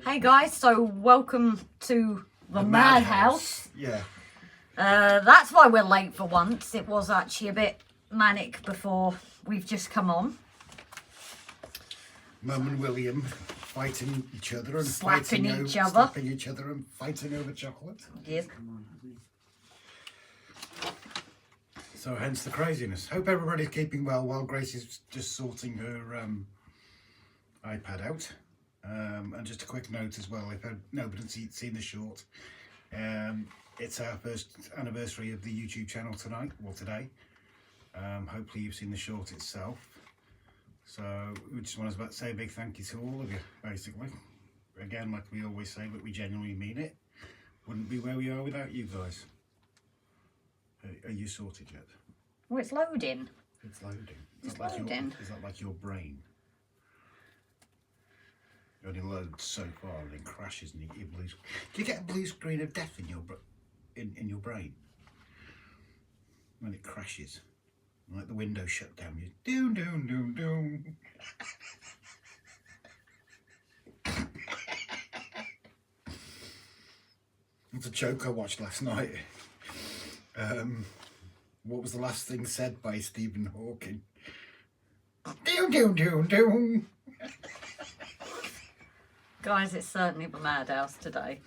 Hey guys, so welcome to the madhouse. Yeah. That's why we're late for once. It was actually a bit manic before we've just come on. Mum and William fighting each other and slapping each other. Slapping each other and fighting over chocolate. Yes. So hence the craziness. Hope everybody's keeping well while Grace is just sorting her iPad out. And just a quick note as well, if nobody's seen the short, it's our first anniversary of the YouTube channel tonight, or today. Hopefully you've seen the short itself. So we just want to say a big thank you to all of you, basically. Again, like we always say, but we genuinely mean it. Wouldn't be where we are without you guys. Are you sorted yet? Oh, it's loading. It's loading. It's loading. Is that like your brain? It only loads so far and then crashes and you get blue. Do you get a blue screen of death in your brain when it crashes? Like the window shut down, you doom doom doom doom. It's a joke I watched last night. What was the last thing said by Stephen Hawking? Doom doom doom doom. Guys, it's certainly the madhouse today.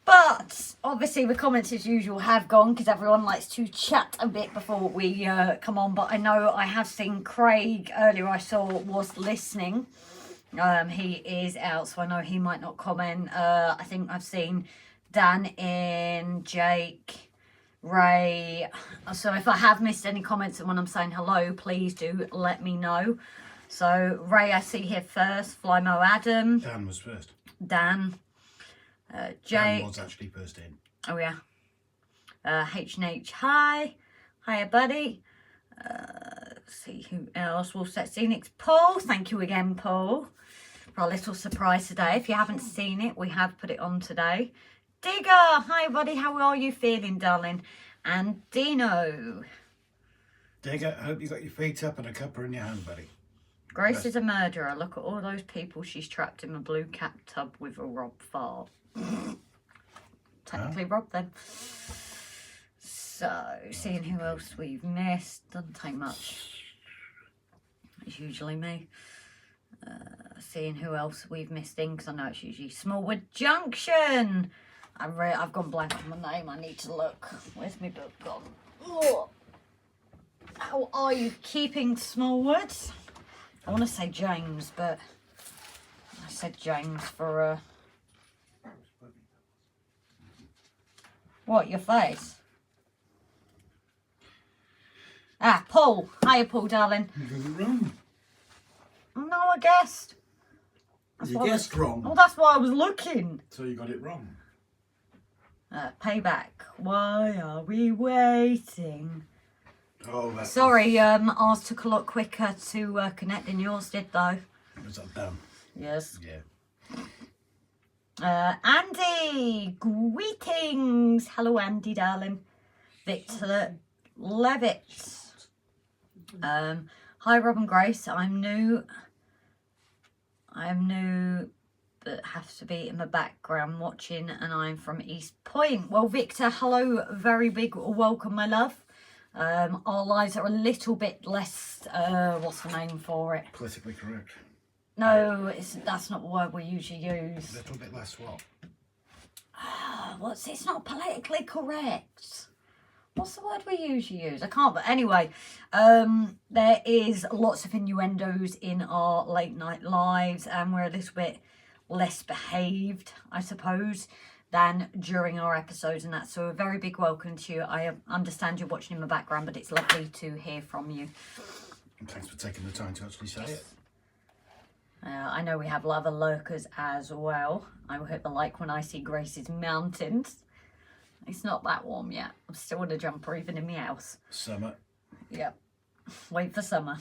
But obviously the comments as usual have gone because everyone likes to chat a bit before we come on. But I know I have seen Craig earlier, I saw, was listening. He is out, so I know he might not comment. I think I've seen Dan in, Jake, Ray. So if I have missed any comments and when I'm saying hello, please do let me know. So Ray, I see here first. Flymo Adam. Dan was first. Dan. Jake. Dan was actually first in. Oh yeah. H&H, hi. Hiya, buddy. Let's see who else. WOLFSEC SCENICS. Paul. Thank you again, Paul, for a little surprise today. If you haven't seen it, we have put it on today. Digger. Hi, buddy. How are you feeling, darling? And Dino. Digger, I hope you got your feet up and a cuppa in your hand, buddy. Grace is a murderer. Look at all those people she's trapped in a blue cap tub with a Rob fart. Technically Rob then. So, seeing who else we've missed. Doesn't take much. It's usually me. Seeing who else we've missed in, because I know it's usually Smallwood Junction. I've gone blank on my name. I need to look. Where's my book gone? Oh. How are you keeping, Smallwood? I want to say James, but I said James for what, your face? Ah, Paul. Hiya, Paul, darling. You got it wrong. No, I guessed. You guessed wrong. Oh, that's why I was looking. So you got it wrong. Payback. Why are we waiting? Oh, that's... Sorry, ours took a lot quicker to connect than yours did, though. Was that done? Yes. Yeah. Andy, greetings. Hello, Andy, darling. Victor Levitt. Hi, Rob and Grace. I'm new, but have to be in the background watching, and I'm from East Point. Well, Victor, hello. Very big welcome, my love. Our lives are a little bit less, what's the name for it? Politically correct. No, that's not the word we usually use. A little bit less what? It's not politically correct. What's the word we usually use? I can't, but anyway, there is lots of innuendos in our late night lives, and we're a little bit less behaved, I suppose, than during our episodes and that. So a very big welcome to you. I understand you're watching in the background, but it's lovely to hear from you. And thanks for taking the time to actually say it. I know we have other lurkers as well. I will hit the like when I see Grace's mountains. It's not that warm yet. I'm still in a jumper even in my house. Summer. Yep. Wait for summer.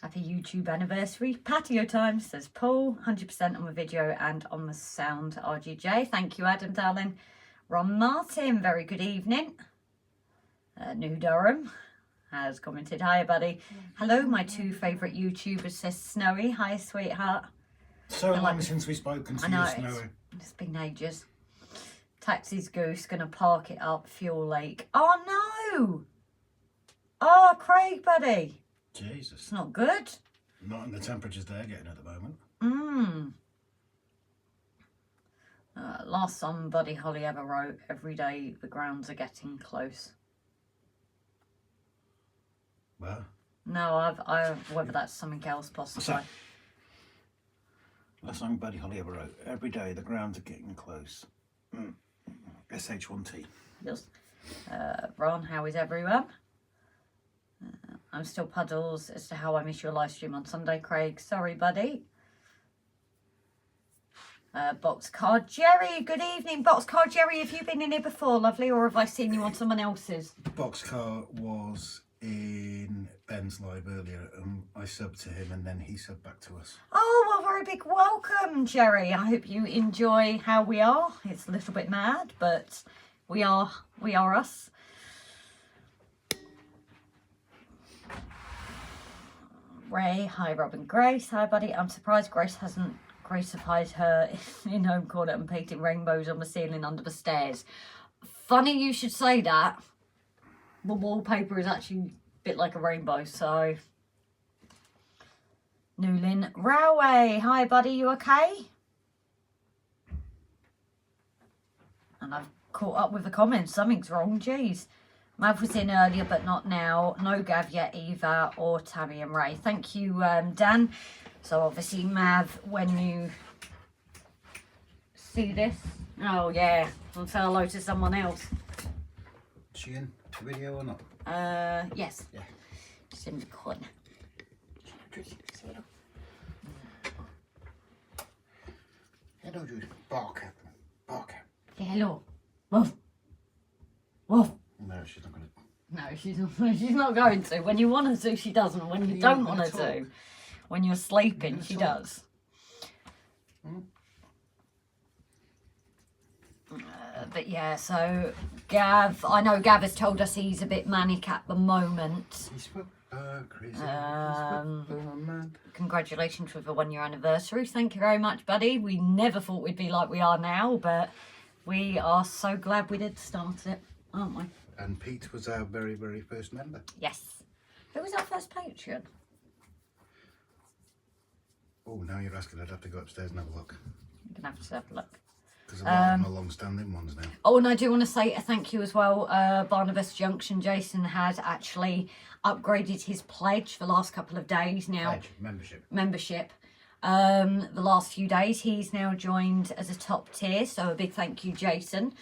Happy YouTube anniversary. Patio time, says Paul. 100% on the video and on the sound, RGJ. Thank you, Adam, darling. Ron Martin, very good evening. New Durham has commented, hi, buddy. Hello, my two favourite YouTubers, says Snowy. Hi, sweetheart. So long since we've spoken to you, Snowy. It's been ages. Taxi's goose, gonna park it up, fuel leak. Oh no! Oh, Craig, buddy. Jesus. It's not good. Not in the temperatures they're getting at the moment. Last somebody Holly ever wrote, every day the grounds are getting close. Well. No, whether that's something else possibly. Last song Buddy Holly ever wrote, every day the grounds are getting close. SH1T. Yes. Ron, how is everyone? I'm still puddles as to how I miss your live stream on Sunday, Craig. Sorry, buddy. Boxcar Jerry, good evening. Boxcar Jerry, have you been in here before, lovely, or have I seen you on someone else's? Boxcar was in Ben's live earlier and I subbed to him and then he subbed back to us. Oh, well, very big welcome, Jerry. I hope you enjoy how we are. It's a little bit mad, but we are us. Ray, hi Robin Grace, hi buddy. I'm surprised Grace hasn't graceified her in home corner and painting rainbows on the ceiling under the stairs. Funny you should say that. The wallpaper is actually a bit like a rainbow, so. Newlyn Railway, hi buddy, you okay? And I've caught up with the comments, something's wrong, jeez. Mav was in earlier, but not now. No Gav yet, Eva or Tammy and Ray. Thank you, Dan. So obviously, Mav, when you see this, oh yeah, I'll say hello to someone else. Is she in the video or not? Yes. Yeah. Just in the corner. Hello, dude. Barker. Barker. Yeah, hello. Woof. Woof. No, she's not going to. No, she's not going to. When you want her to, she doesn't. When you don't want her to, when you're sleeping, she does. But yeah, so Gav, I know Gav has told us he's a bit manic at the moment. He's crazy. Congratulations with the 1 year anniversary. Thank you very much, buddy. We never thought we'd be like we are now, but we are so glad we did start it, aren't we? And Pete was our very, very first member. Yes. Who was our first patron? Oh, now you're asking. I'd have to go upstairs and have a look. You're going to have a look. Because a lot of them are long-standing ones now. Oh, and I do want to say a thank you as well. Barnabas Junction, Jason has actually upgraded his pledge for the last couple of days now. Pledge, membership. The last few days, he's now joined as a top tier. So a big thank you, Jason.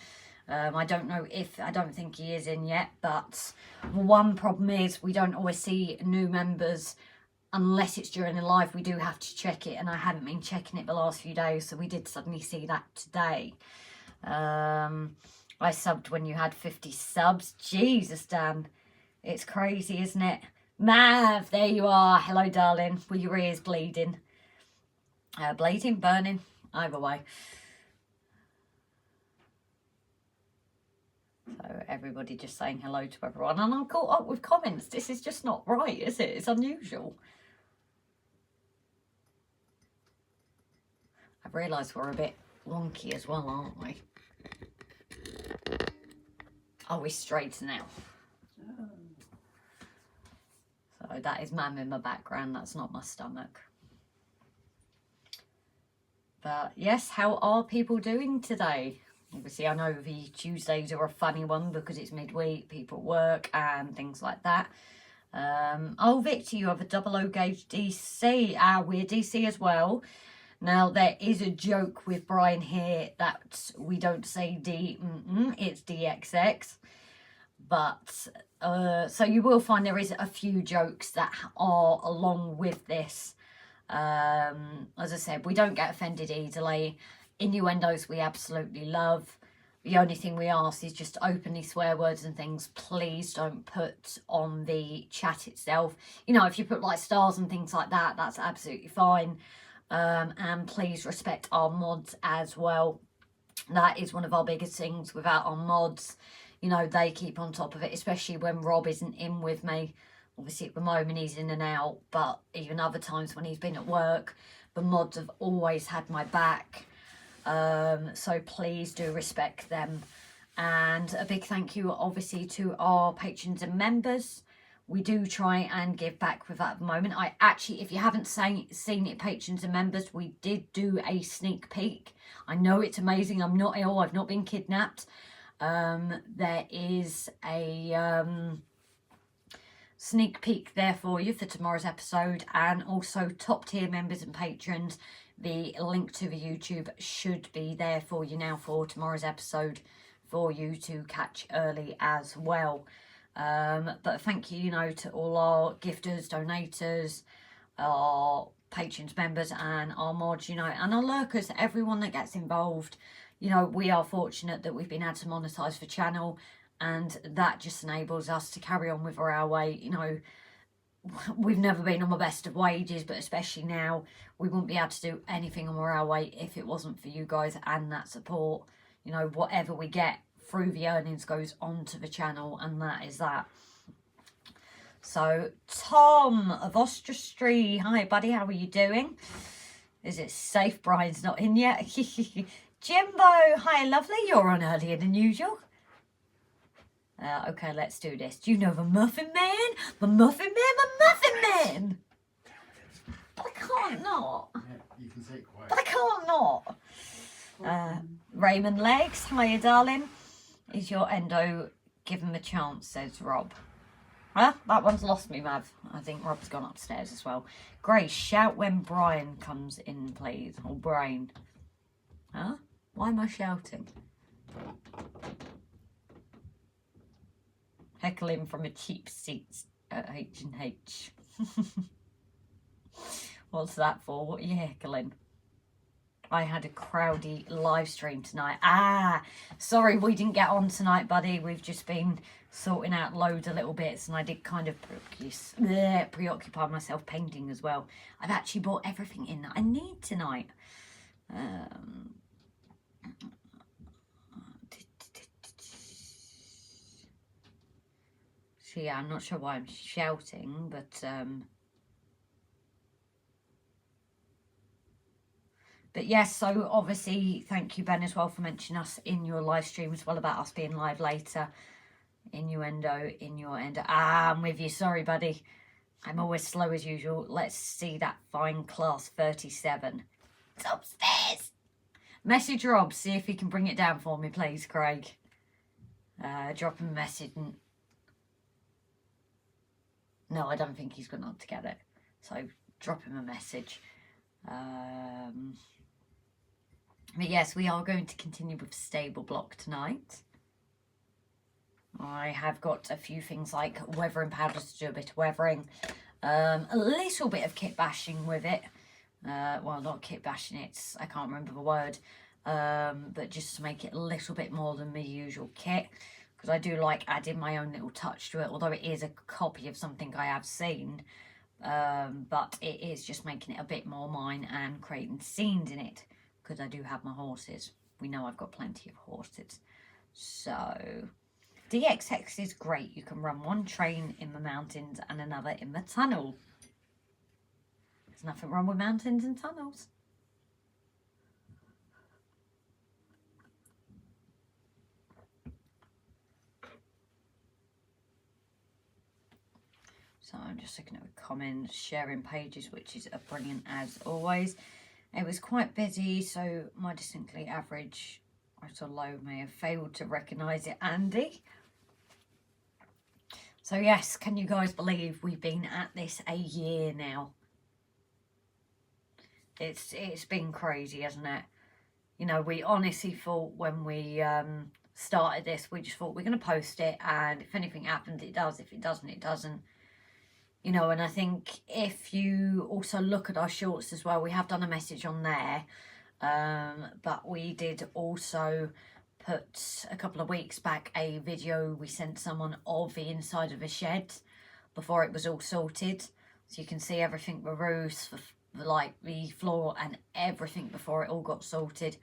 I don't think he is in yet, but one problem is we don't always see new members unless it's during the live. We do have to check it, and I hadn't been checking it the last few days, so we did suddenly see that today. I subbed when you had 50 subs. Jesus, Dan, it's crazy, isn't it? Mav, there you are. Hello, darling. Were your ears bleeding? Bleeding, burning, either way. So everybody just saying hello to everyone, and I'm caught up with comments. This is just not right, is it? It's unusual. I've realised we're a bit wonky as well, aren't we? Are we straight now? So that is Mam in my background. That's not my stomach. But yes, how are people doing today? Obviously, I know the Tuesdays are a funny one because it's midweek, people work and things like that. Oh, Victor, you have a 00 gauge DC. We're DC as well. Now, there is a joke with Brian here that we don't say D, it's DXX. But, so you will find there is a few jokes that are along with this. As I said, we don't get offended easily. Innuendos we absolutely love. The only thing we ask is just openly swear words and things, please don't put on the chat itself. You know, if you put like stars and things like that, that's absolutely fine. And please respect our mods as well. That is one of our biggest things. Without our mods, you know, they keep on top of it, especially when Rob isn't in with me. Obviously at the moment he's in and out, but even other times when he's been at work. the mods have always had my back. So please do respect them. And a big thank you obviously to our patrons and members. We do try and give back with that at the moment. I actually, if you haven't seen it, patrons and members, we did do a sneak peek. I know it's amazing. I'm not ill. I've not been kidnapped. There is a sneak peek there for you for tomorrow's episode, and also top tier members and patrons. The link to the YouTube should be there for you now for tomorrow's episode for you to catch early as well. But thank you, to all our gifters, donators, our patrons, members, and our mods, and our lurkers, everyone that gets involved. We are fortunate that we've been able to monetize the channel, and that just enables us to carry on with our way. We've never been on the best of wages, but especially now, we wouldn't be able to do anything on our way if it wasn't for you guys and that support. Whatever we get through the earnings goes onto the channel, and that is that. So Tom of Ostrastry, hi buddy, how are you doing? Is it safe? Brian's not in yet. Jimbo, hi lovely, you're on earlier than usual. Okay, let's do this. Do you know the Muffin Man? The Muffin Man, the Muffin Man! But I can't not. Yeah, you can say it quiet. But I can't not. Raymond Legs, hiya darling. Is your endo given the chance, says Rob. Huh? That one's lost me, Mav. I think Rob's gone upstairs as well. Grace, shout when Brian comes in, please. Or Brain. Huh? Why am I shouting? Heckling from a cheap seat at H&H. What's that for? What are you heckling? I had a crowdy live stream tonight. Sorry we didn't get on tonight, buddy. We've just been sorting out loads of little bits, and I did kind of preoccupy myself painting as well. I've actually bought everything in that I need tonight. So yeah, I'm not sure why I'm shouting, but yes, so obviously thank you, Ben, as well, for mentioning us in your live stream as well, about us being live later. Innuendo. I'm with you. Sorry, buddy. I'm always slow as usual. Let's see that fine class 37. It's upstairs. Message Rob, see if he can bring it down for me, please, Craig. Drop him a message. No, I don't think he's going to get it. So drop him a message. But yes, we are going to continue with stable block tonight. I have got a few things like weathering powders to do a bit of weathering. A little bit of kit bashing with it. Well, not kit bashing, it's, I can't remember the word. But just to make it a little bit more than the usual kit. Because I do like adding my own little touch to it. Although it is a copy of something I have seen. But it is just making it a bit more mine and creating scenes in it. Because I do have my horses. We know I've got plenty of horses. So DXX is great. You can run one train in the mountains and another in the tunnel. There's nothing wrong with mountains and tunnels. So I'm just looking at the comments, sharing pages, which is brilliant as always. It was quite busy, so my distinctly average or low may have failed to recognise it, Andy. So yes, can you guys believe we've been at this a year now? It's been crazy, hasn't it? We honestly thought when we started this, we just thought we're going to post it, and if anything happens, it does. If it doesn't, it doesn't. And I think if you also look at our shorts as well, we have done a message on there. But we did also put a couple of weeks back a video we sent someone of the inside of a shed before it was all sorted. So you can see everything, the roofs, the floor and everything before it all got sorted.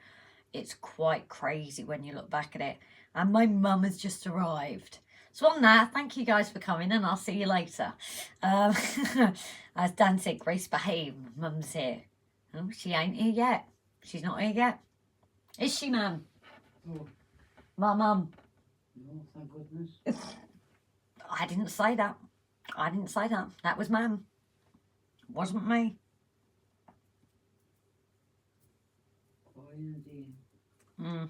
It's quite crazy when you look back at it. And my mum has just arrived. So on that, thank you guys for coming, and I'll see you later. As Dan said, Grace behave, mum's here. Oh, she ain't here yet. She's not here yet. Is she, ma'am? Oh, My mum. no, thank goodness. I didn't say that. I didn't say that. That was ma'am. Wasn't me. Oh, yeah, dear. Mm.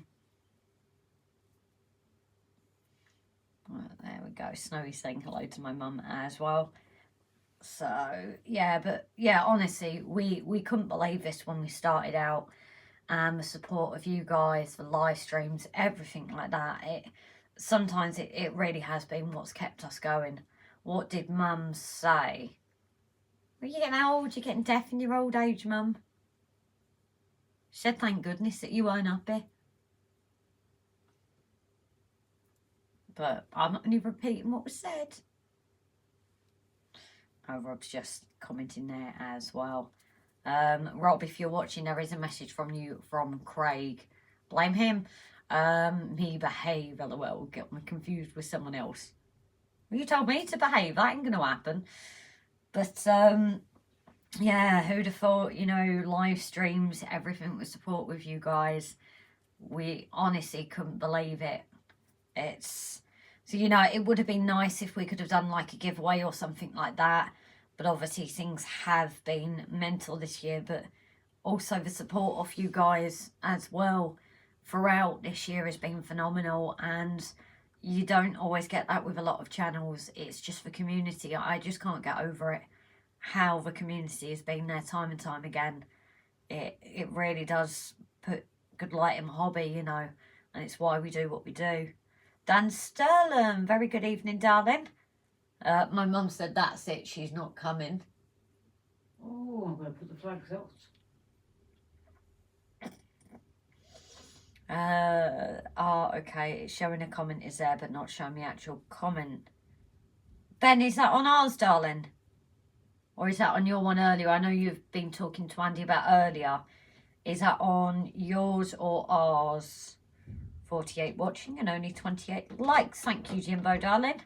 Well, there we go. Snowy saying hello to my mum as well. So, yeah, but yeah, honestly, we couldn't believe this when we started out. And the support of you guys, the live streams, everything like that. Sometimes it really has been what's kept us going. What did mum say? Are you getting old? You're getting deaf in your old age, mum? She said, thank goodness that you weren't happy. But I'm only repeating what was said. Oh, Rob's just commenting there as well. Rob, if you're watching, there is a message from you from Craig. Blame him. Me behave, lol. Get me confused with someone else. Well, you told me to behave. That ain't going to happen. But, yeah, who'd have thought, you know, live streams, everything with support with you guys. We honestly couldn't believe it. So, you know, it would have been nice if we could have done like a giveaway or something like that. But obviously things have been mental this year. But also the support of you guys as well throughout this year has been phenomenal. And you don't always get that with a lot of channels. It's just the community. I just can't get over it. How the community has been there time and time again. It really does put good light in my hobby, you know. And it's why we do what we do. Dan Sterling, very good evening, darling. My mum said that's it, she's not coming. Oh, I'm going to put the flags out. Okay, it's showing a comment is there, but not showing the actual comment. Ben, is that on ours, darling? Or is that on your one earlier? I know you've been talking to Andy about earlier. Is that on yours or ours? 48 watching and only 28 likes. Thank you, Jimbo, darling.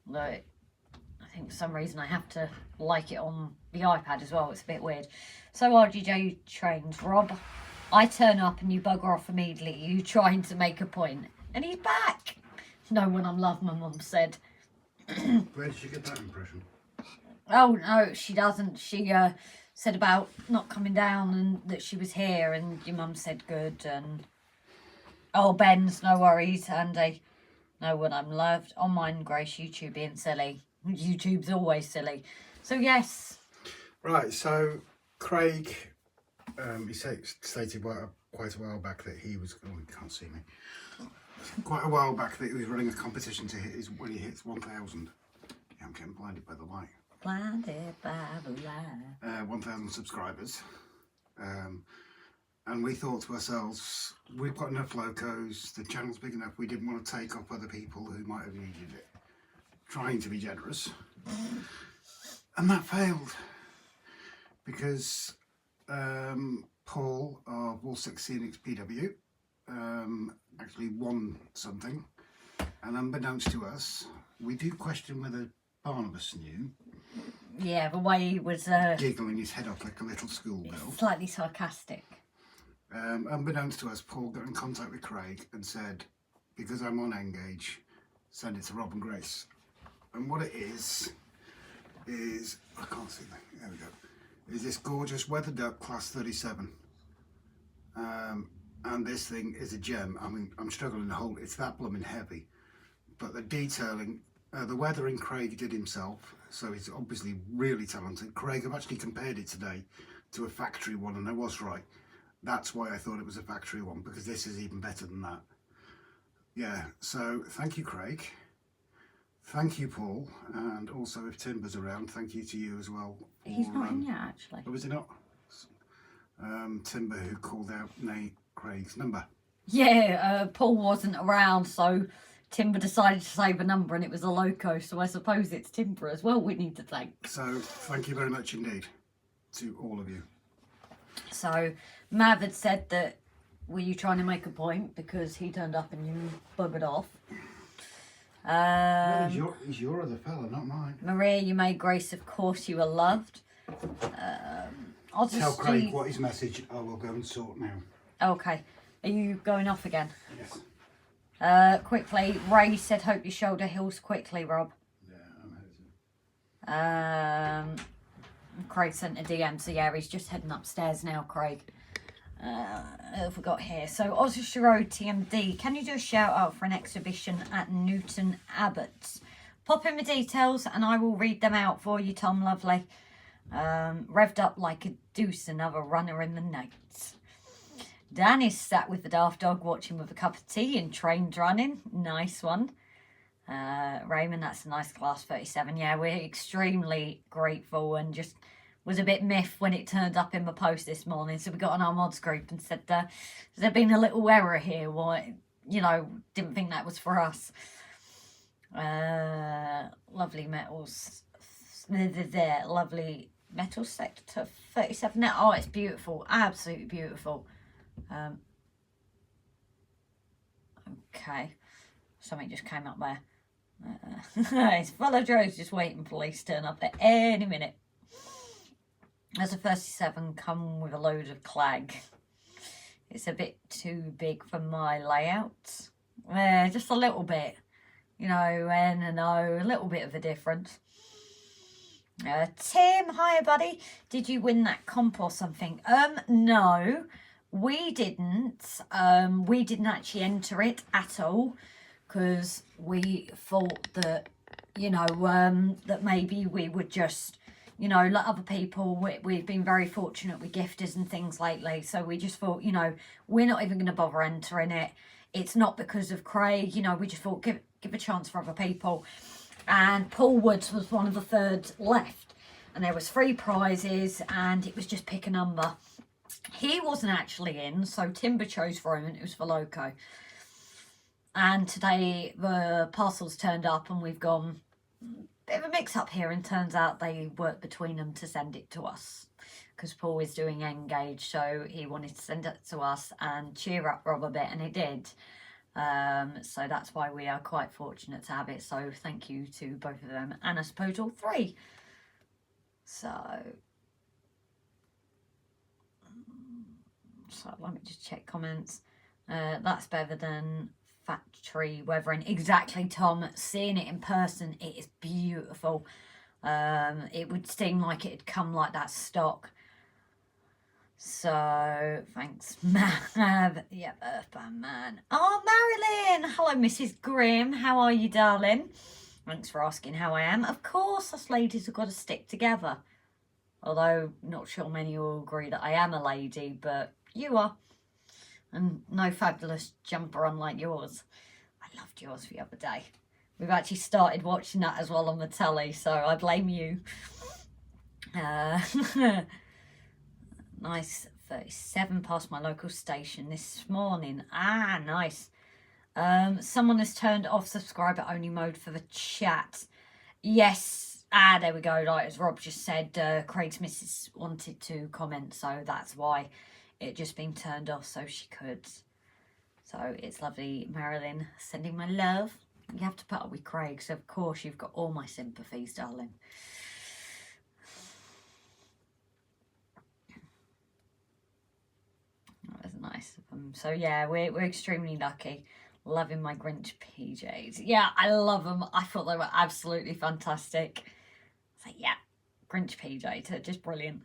Look, I think for some reason I have to like it on the iPad as well. It's a bit weird. So RGJ trains. Rob, I turn up and you bugger off immediately. You trying to make a point. And he's back. No one I'm love, my mum said. Where did she get that impression? Oh, no, she doesn't. She said about not coming down and that she was here and your mum said good and... Oh, Ben's, no worries, Andy. Know what I'm loved. On mine, Grace, YouTube being silly. YouTube's always silly. So, yes. Right, so Craig, he stated quite a while back that he was... Oh, you can't see me. Quite a while back that he was running a competition to hit when he hits 1,000. Yeah, I'm getting blinded by the light. Blinded by the light. 1,000 subscribers. And we thought to ourselves, we've got enough locos, the channel's big enough, we didn't want to take up other people who might have needed it. Trying to be generous. And that failed. Because Paul of WOLFSEC SCENICS PW actually won something. And unbeknownst to us, we do question whether Barnabas knew. Yeah, the way he was... giggling his head off like a little schoolgirl. Slightly sarcastic. Unbeknownst to us, Paul got in contact with Craig and said, because I'm on Engage, send it to Rob and Grace. And what it is, I can't see that, there we go, is this gorgeous Weather Duck Class 37. And this thing is a gem. I mean, I'm struggling to hold it, it's that blooming heavy. But the detailing, the weathering Craig did himself, so he's obviously really talented. Craig, I've actually compared it today to a factory one, and I was right. That's why I thought it was a factory one, because this is even better than that. Yeah, so thank you, Craig. Thank you, Paul. And also, if Timber's around, thank you to you as well. He's not in yet, actually. Oh, is he not? Timber, who called out Craig's number. Yeah, Paul wasn't around, so Timber decided to save a number and it was a loco, so I suppose it's Timber as well we need to thank. So, thank you very much indeed to all of you. So, Mav had said that, were you trying to make a point? Because he turned up and you buggered off. He's your other fella, not mine. Maria, you made Grace, of course you were loved. I'll just tell Craig see. what his message. I will go and sort now. Okay. Are you going off again? Yes. Quickly, Ray said, hope your shoulder heals quickly, Rob. Yeah, I'm hoping. Craig sent a DM, so yeah, he's just heading upstairs now, Craig. I forgot here. So, Oswestry Road TMD, can you do a shout out for an exhibition at Newton Abbots? Pop in the details and I will read them out for you, Tom, lovely. Revved up like a deuce, another runner in the night. Dan is sat with the daft dog watching with a cup of tea and trains running. Nice one. Raymond, that's a nice class 37. Yeah, we're extremely grateful and just was a bit miffed when it turned up in my post this morning. So we got on our mods group and said, has there been a little error here? Why, you know, didn't think that was for us. Lovely metals. There, lovely metal sector 37. Oh, it's beautiful. Absolutely beautiful. Okay. Something just came up there. It's full of drones just waiting for police to turn up at any minute. There's a 37 come with a load of clag. It's a bit too big for my layout. Just a little bit. You know, N and O, a little bit of a difference. Tim, hiya buddy. Did you win that comp or something? No, we didn't. We didn't actually enter it at all because we thought that, you know, that maybe we would just, you know, like other people, we've been very fortunate with gifters and things lately. So we just thought, you know, we're not even going to bother entering it. It's not because of Craig, you know, we just thought give a chance for other people. And Paul Woods was one of the third left. And there was 3 prizes and it was just pick a number. He wasn't actually in, so Timber chose for him and it was for Loco. And today the parcels turned up and we've gone, bit of a mix up here, and turns out they worked between them to send it to us. Because Paul is doing Engage, so he wanted to send it to us and cheer up Rob a bit, and it did. So that's why we are quite fortunate to have it. So thank you to both of them, and I suppose all 3. So let me just check comments. That's better than factory weathering. Exactly, Tom. Seeing it in person, it is beautiful. It would seem like it'd come like that stock. So, thanks, Mav. Yeah, Earthbound Man. Oh, Marilyn! Hello, Mrs. Grimm. How are you, darling? Thanks for asking how I am. Of course, us ladies have got to stick together. Although, not sure many will agree that I am a lady, but you are. And no fabulous jumper unlike yours. I loved yours the other day. We've actually started watching that as well on the telly, so I blame you. Nice 37 past my local station this morning. Ah, nice. Someone has turned off subscriber only mode for the chat. Yes. Ah, there we go. Like as Rob just said, Craig's missus wanted to comment, so that's why it just been turned off so she could. So it's lovely, Marilyn, sending my love. You have to put up with Craig, so of course you've got all my sympathies, darling. That was nice of them. So yeah, we're extremely lucky. Loving my Grinch PJs. Yeah, I love them. I thought they were absolutely fantastic. So yeah, Grinch PJs, they're just brilliant.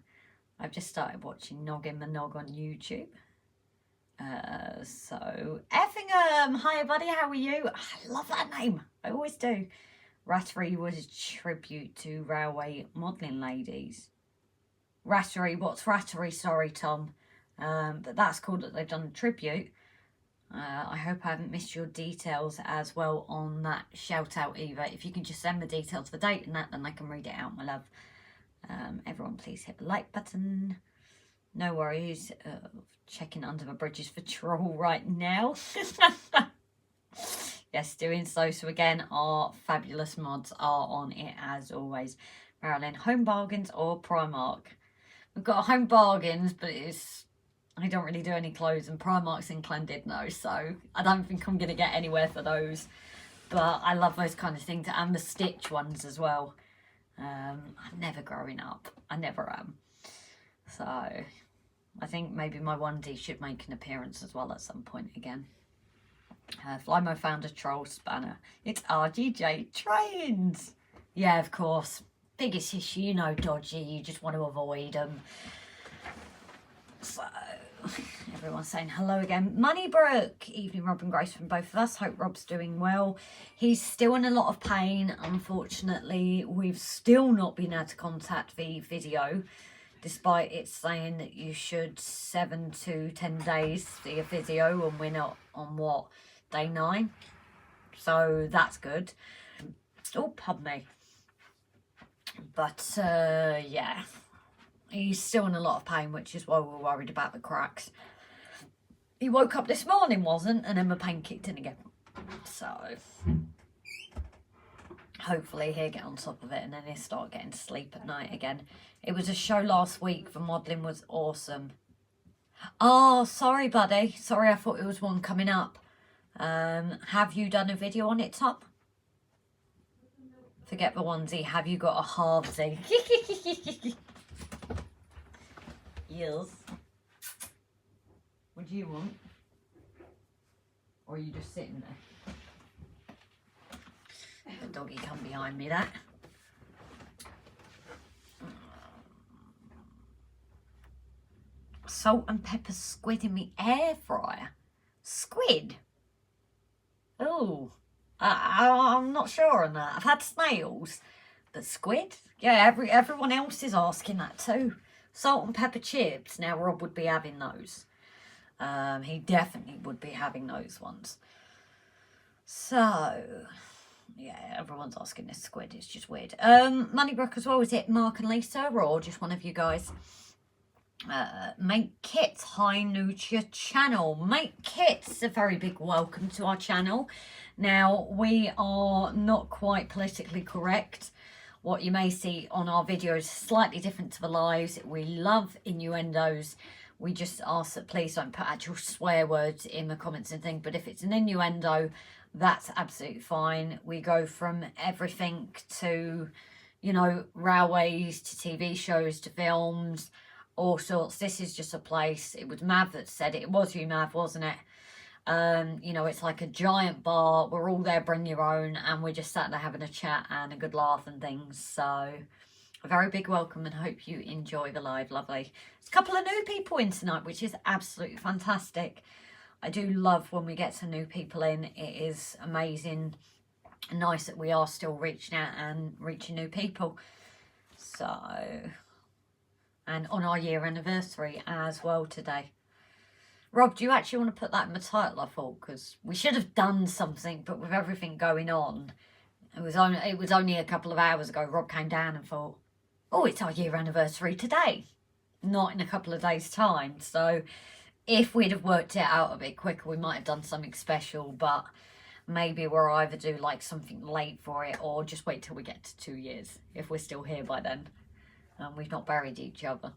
I've just started watching Noggin the Nog on YouTube. So Effingham, hiya buddy, how are you? I love that name, I always do. Rattery was a tribute to railway modelling ladies. Rattery, what's Rattery? Sorry, Tom. But that's cool that they've done a tribute. I hope I haven't missed your details as well on that shout out, Eva. If you can just send the details for the date and that, then I can read it out, my love. Everyone please hit the like button. No worries. Checking under the bridges for troll right now. Yes, doing so. So again, our fabulous mods are on it as always. Marilyn, Home Bargains or Primark? We've got Home Bargains, but I don't really do any clothes, and Primark's in Llandudno, so I don't think I'm going to get anywhere for those. But I love those kind of things, and the Stitch ones as well. I'm never growing up. I never am. So I think maybe my 1D should make an appearance as well at some point again. Flymo found a troll spanner. It's RGJ trains. Yeah, of course. Biggest issue, you know, dodgy. You just want to avoid them. So everyone's saying hello again. MONEYBROOK. Evening, Rob and Grace from both of us. Hope Rob's doing well. He's still in a lot of pain. Unfortunately, we've still not been able to contact the video, despite it saying that you should 7 to 10 days see a video, and we're not on what, day 9? So that's good. Oh, pardon me. But yeah, he's still in a lot of pain, which is why we're worried about the cracks. He woke up this morning, wasn't, and then the pain kicked in again. So hopefully he'll get on top of it, and then he'll start getting to sleep at night again. It was a show last week. The modelling was awesome. Oh, sorry, buddy. Sorry, I thought it was one coming up. Have you done a video on it, Tom? Forget the onesie. Have you got a halvesy? Yes. What do you want? Or are you just sitting there? The doggy come behind me, that. Salt and pepper squid in the air fryer. Squid? Oh, I'm not sure on that. I've had snails, but squid? Yeah, everyone else is asking that too. Salt and pepper chips. Now Rob would be having those. He definitely would be having those ones. So yeah, everyone's asking this squid. It's just weird. MONEYBROOK as well. Is it Mark and Lisa or just one of you guys? Make Kits, hi, new to your channel. Make Kits, a very big welcome to our channel. Now, we are not quite politically correct. What you may see on our videos is slightly different to the lives. We love innuendos. We just ask that please don't put actual swear words in the comments and things, but if it's an innuendo, that's absolutely fine. We go from everything to, you know, railways to TV shows to films, all sorts. This is just a place. It was Mav that said it. It was you, Mav, wasn't it? You know, it's like a giant bar. We're all there, bring your own, and we're just sat there having a chat and a good laugh and things. So a very big welcome and hope you enjoy the live. Lovely. There's a couple of new people in tonight, which is absolutely fantastic. I do love when we get some new people in. It is amazing and nice that we are still reaching out and reaching new people. So, and on our year anniversary as well today. Rob, do you actually want to put that in the title, I thought? Because we should have done something, but with everything going on, it was only a couple of hours ago, Rob came down and thought, oh, it's our year anniversary today, not in a couple of days' time. So if we'd have worked it out a bit quicker, we might have done something special, but maybe we'll either do like something late for it or just wait till we get to 2 years, if we're still here by then. And we've not buried each other.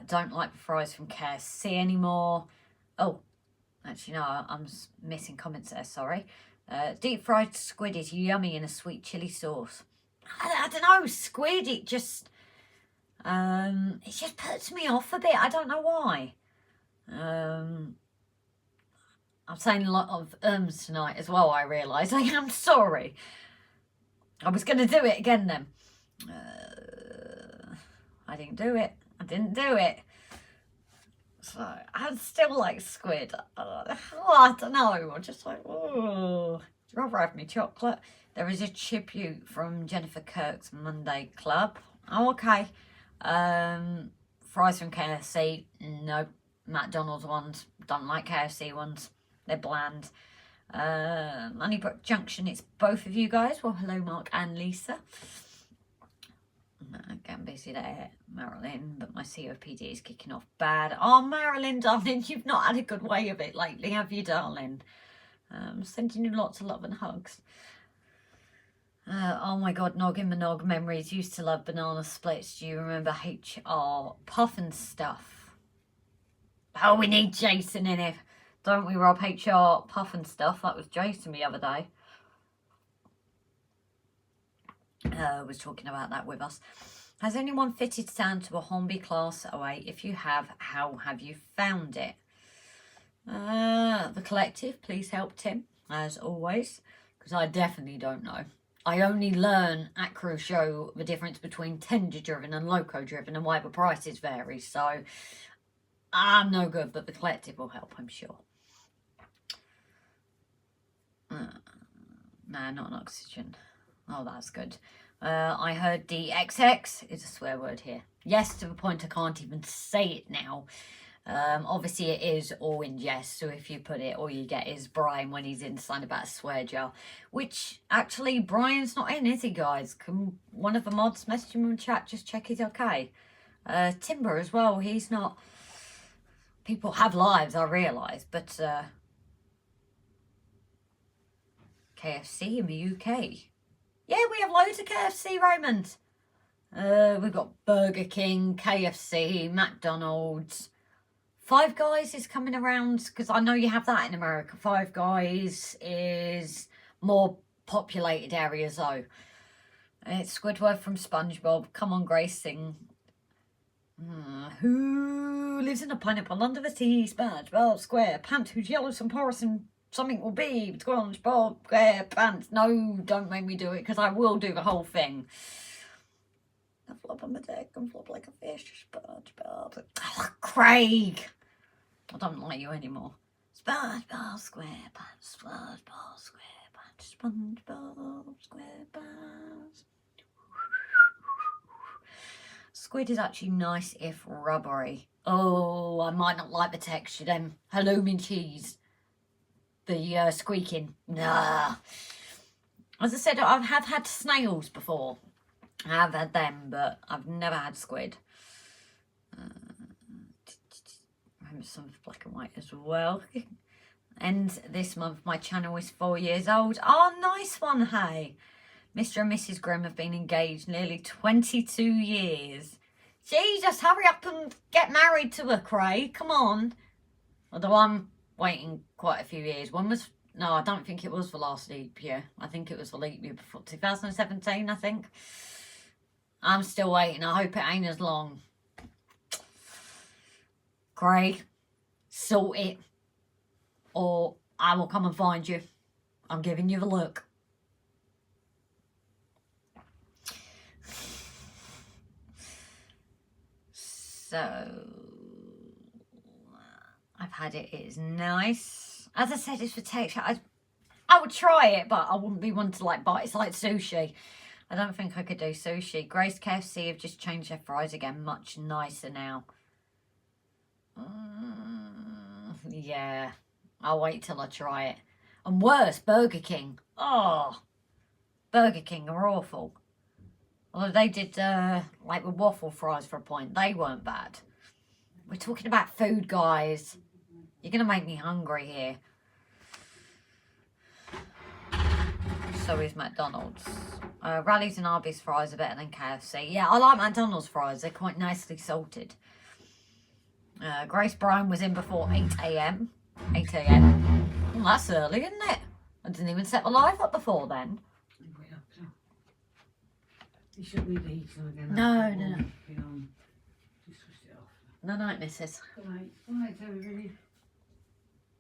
Don't like the fries from KFC anymore. Oh, actually no, I'm missing comments there, sorry. Deep fried squid is yummy in a sweet chilli sauce. I don't know, squid, it just puts me off a bit. I don't know why. I'm saying a lot of tonight as well, I realise. I am sorry. I was going to do it again then. I didn't do it. I didn't do it. So, I still like squid. I don't know. I'm just like, oh. Do you rather have me chocolate? There is a tribute from Jennifer Kirk's Monday Club. Oh, okay. Fries from KFC. No. McDonald's ones. Don't like KFC ones. They're bland. MONEYBROOK Junction. It's both of you guys. Well, hello, Mark and Lisa. I'm busy there, Marilyn, but my COPD is kicking off bad. Oh, Marilyn, darling, you've not had a good way of it lately, have you, darling? Sending you lots of love and hugs. Oh my God, Noggin Monog memories. Used to love banana splits. Do you remember HR Puffin stuff? Oh, we need Jason in it. Don't we, Rob? HR Puffin stuff. That was Jason the other day. Was talking about that with us. Has anyone fitted sound to a Hornby Class 08? If you have, how have you found it? The Collective, please help Tim, as always, because I definitely don't know. I only learn at Cruise Show the difference between tender driven and loco driven and why the prices vary, so I'm no good, but the Collective will help, I'm sure. Nah, not an oxygen. Oh, that's good. I heard DXX is a swear word here. Yes, to the point I can't even say it now. Obviously it is all in jest, so if you put it, all you get is Brian when he's in something about a swear jar. Which, actually, Brian's not in, is he, guys? Can one of the mods message him in chat, just check he's okay? Timber as well, he's not... People have lives, I realise, but... KFC in the UK. Yeah, we have loads of KFC, Raymond. We've got Burger King, KFC, McDonald's. Five Guys is coming around, because I know you have that in America. Five Guys is more populated areas, though. It's Squidward from SpongeBob. Come on, Grace, sing. Who lives in a pineapple under the sea? SpongeBob SquarePants, who's yellow, some porous, and something will be. SpongeBob SquarePants. No, don't make me do it, because I will do the whole thing. I flop on my deck and flop like a fish. SpongeBob. Oh, Craig. I don't like you anymore. SpongeBob SquarePants. SpongeBob SquarePants. SpongeBob SquarePants. Squid is actually nice if rubbery. Oh, I might not like the texture then. Halloumi cheese. The squeaking. Nah. As I said, I have had snails before. I have had them, but I've never had squid. Some black and white as well. And this month my channel is 4 years old. Oh, nice one, hey. Mr. and Mrs. Grimm have been engaged nearly 22 years. Jesus, hurry up and get married to her, Craig. Come on. Although I'm waiting quite a few years. When was... No, I don't think it was the last leap year. I think it was the leap year before 2017, I think. I'm still waiting. I hope it ain't as long. Craig, sort it. Or I will come and find you. I'm giving you the look. So, I've had it. It is nice. As I said, it's for texture. I would try it, but I wouldn't be one to like bite. It's like sushi. I don't think I could do sushi. Grace KFC have just changed their fries again. Much nicer now. Yeah. I'll wait till I try it. And worse, Burger King. Oh. Burger King are awful. Although they did like the waffle fries for a point. They weren't bad. We're talking about food, guys. You're going to make me hungry here. So is McDonald's. Rally's and Arby's fries are better than KFC. Yeah, I like McDonald's fries. They're quite nicely salted. Grace Brown was in before 8 AM. 8 AM. Well, that's early, isn't it? I didn't even set the live up before then. You shouldn't need the heater again. No, no. Just switched it off. No night, missus. Good night. Good night, everybody.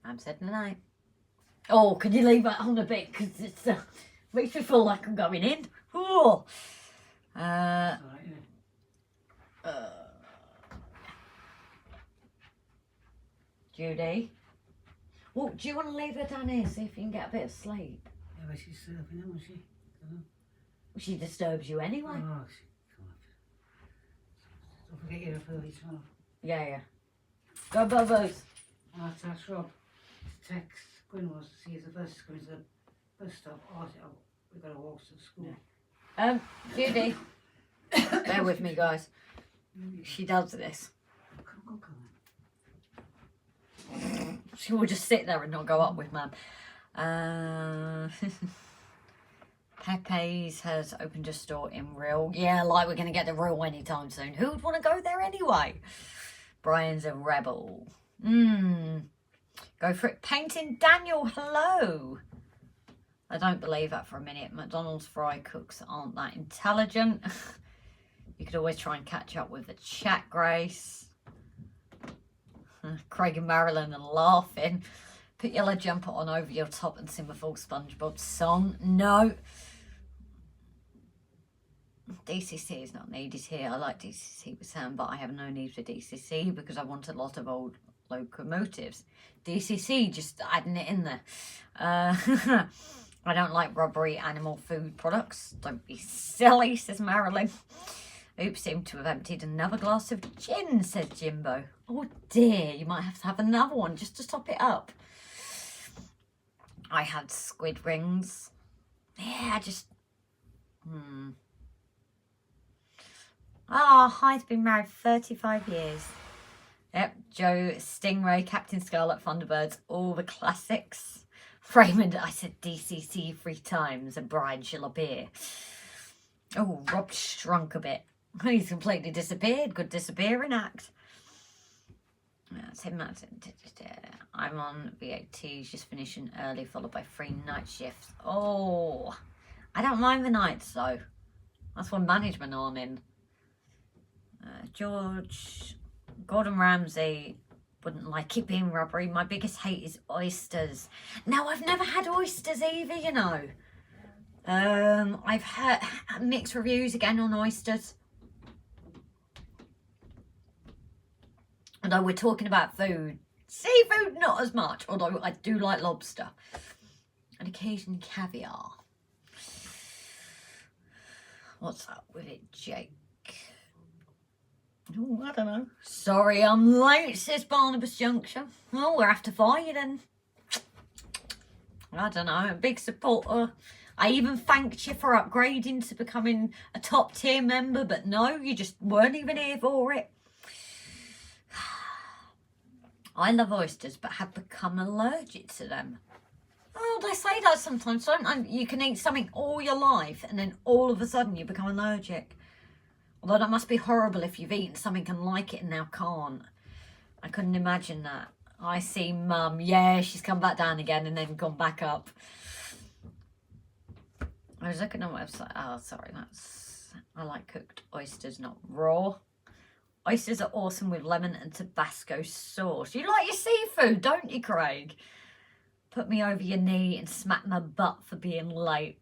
I'm said no night. Oh, can you leave that on a bit? Because it's makes me feel like I'm going in. Oh. Alright, yeah. Judy. Well, do you want to leave her down here, see if you can get a bit of sleep? Yeah, but she's surfing, isn't she? She disturbs you anyway. Oh, she can't. Don't forget you're up early tomorrow. Yeah, yeah. Go, Bubbles. I'll have to ask Rob to text Gwyn was to see if the bus is coming to the bus stop. Oh, we've got to walk to the school. Judy. Bear with me, guys. She does this. Come on. She will just sit there and not go up with Mum. Pepe's has opened a store in Real. Yeah, like we're going to get the Real anytime soon. Who would want to go there anyway? Brian's a rebel. Go for it. Painting Daniel, hello. I don't believe that for a minute. McDonald's fry cooks aren't that intelligent. You could always try and catch up with the chat, Grace. Craig and Marilyn are laughing. Put yellow jumper on over your top and sing the full SpongeBob song. No. DCC is not needed here. I like DCC with Sam, but I have no need for DCC because I want a lot of old locomotives. DCC, just adding it in there. I don't like rubbery animal food products. Don't be silly, says Marilyn. Oops, seem to have emptied another glass of gin, said Jimbo. Oh dear, you might have to have another one just to top it up. I had squid rings. Yeah, just... Hyde's been married 35 years. Yep, Joe, Stingray, Captain Scarlet, Thunderbirds, all the classics. Raymond, I said DCC 3 times, and Brian shall appear. Oh, Rob shrunk a bit. He's completely disappeared. Good disappearing act. That's him. I'm on VATs, just finishing early, followed by 3 night shifts. Oh, I don't mind the nights though. That's when management aren't in. George, Gordon Ramsay wouldn't like it being rubbery. My biggest hate is oysters. Now, I've never had oysters either, you know. I've heard mixed reviews again on oysters. Although we're talking about food. Seafood, not as much. Although I do like lobster. And occasionally caviar. What's up with it, Jake? Oh, I don't know. Sorry I'm late, says Barnabas Junction. Well, we'll have to fight you then. I don't know, a big supporter. I even thanked you for upgrading to becoming a top tier member, but no, you just weren't even here for it. I love oysters, but have become allergic to them. Oh, they say that sometimes, don't they? You can eat something all your life, and then all of a sudden you become allergic. Although that must be horrible if you've eaten something and like it and now can't. I couldn't imagine that. I see Mum. Yeah, she's come back down again and then gone back up. I was looking on the website. Oh, sorry. I like cooked oysters, not raw. Oysters are awesome with lemon and Tabasco sauce. You like your seafood, don't you, Craig? Put me over your knee and smack my butt for being late.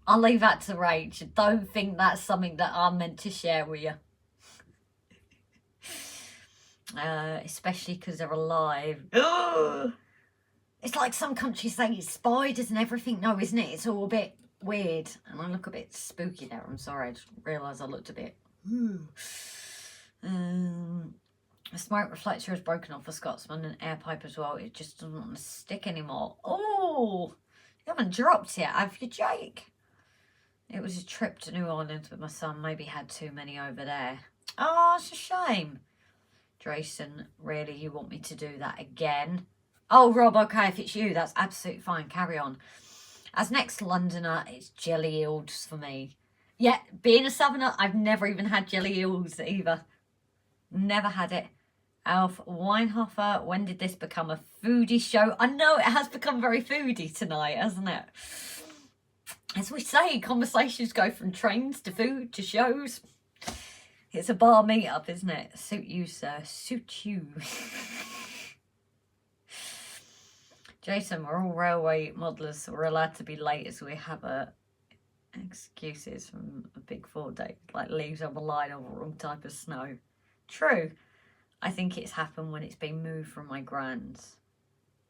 I'll leave that to Rach. Don't think that's something that I'm meant to share with you. Especially because they're alive. It's like some countries say it's spiders and everything. No, isn't it? It's all a bit weird. And I look a bit spooky there. I'm sorry. I just realised I looked a bit... The smoke reflector is broken off a Scotsman and air pipe as well. It just doesn't want to stick anymore. Oh, you haven't dropped yet, have you, Jake? It was a trip to New Orleans with my son. Maybe had too many over there. Oh, it's a shame. Drayson, really, you want me to do that again? Oh, Rob, okay, if it's you, that's absolutely fine. Carry on. As next Londoner, it's jelly eels for me. Yeah, being a southerner, I've never even had jelly eels either. Never had it. Alf Weinhofer, when did this become a foodie show? I know it has become very foodie tonight, hasn't it? As we say, conversations go from trains to food to shows. It's a bar meet-up, isn't it? Suit you, sir. Suit you. Jason, we're all railway modelers, so we're allowed to be late as we have excuses from a big 4 day, like leaves on the line or wrong type of snow. True. I think it's happened when it's been moved from my grand's.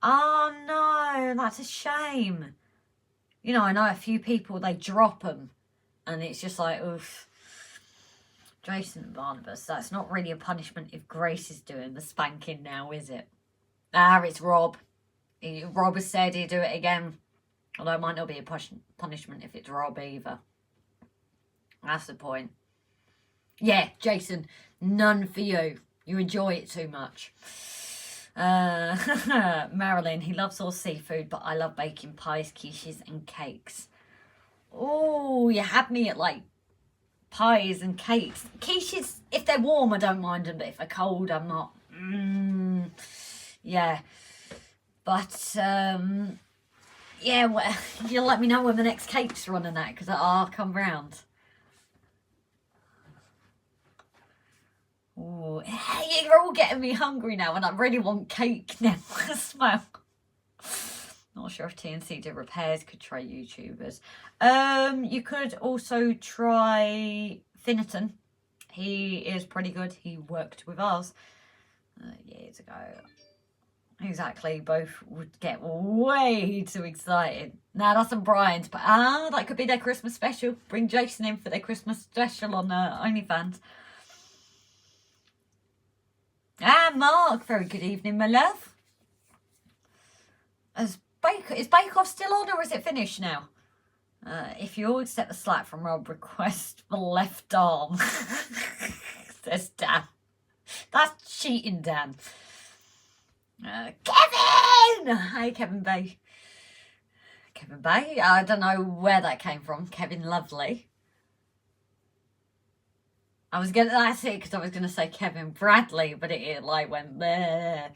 Oh no, that's a shame. You know, I know a few people, they drop them and it's just like, oof. Jason and Barnabas, that's not really a punishment if Grace is doing the spanking now, is it? Ah, it's Rob. Rob has said he'll do it again. Although it might not be a punishment if it's Rob either. That's the point. Yeah, Jason, none for you. You enjoy it too much. Marilyn, he loves all seafood, but I love baking pies, quiches and cakes. Oh, you had me at like pies and cakes. Quiches, if they're warm, I don't mind them, but if they're cold, I'm not. Yeah. But, yeah, well, you'll let me know when the next cake's running out, because I'll come round. Oh, you're all getting me hungry now, and I really want cake now. I smell. Not sure if TNC did repairs, could try YouTubers. You could also try Finneton. He is pretty good. He worked with us years ago. Exactly, both would get way too excited. Now that's on Brian's, but that could be their Christmas special. Bring Jason in for their Christmas special on OnlyFans. Mark, very good evening, my love. Is Bake Off still on, or is it finished now? If you'll accept the slack from Rob, request the left arm. Says Dan. That's cheating, Dan. Kevin! Hey, Kevin Bay. Kevin Bay? I don't know where that came from. Kevin Lovely. That's it, because I was going to say Kevin Bradley, but it like went there.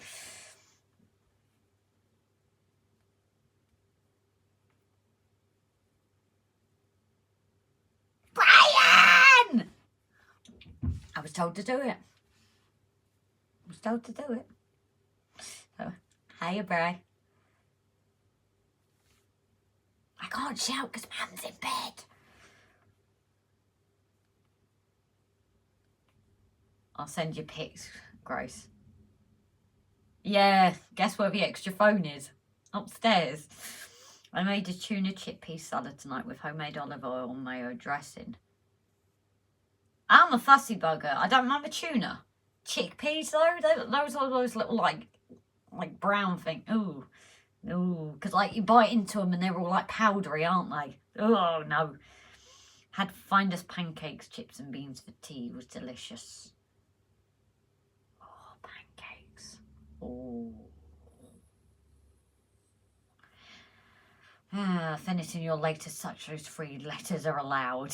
Brian! I was told to do it. So, hiya, Bri. I can't shout because Mum's in bed. I'll send you pics, Grace. Yeah, guess where the extra phone is? Upstairs. I made a tuna chickpea salad tonight with homemade olive oil and mayo dressing. I'm a fussy bugger. I don't mind the tuna. Chickpeas though, those are those little like brown thing. Ooh, because like you bite into them and they're all like powdery, aren't they? Oh no. Had Finders pancakes, chips and beans for tea. It was delicious. Oh, pancakes. Oh. Finishing your latest such those 3 letters are allowed.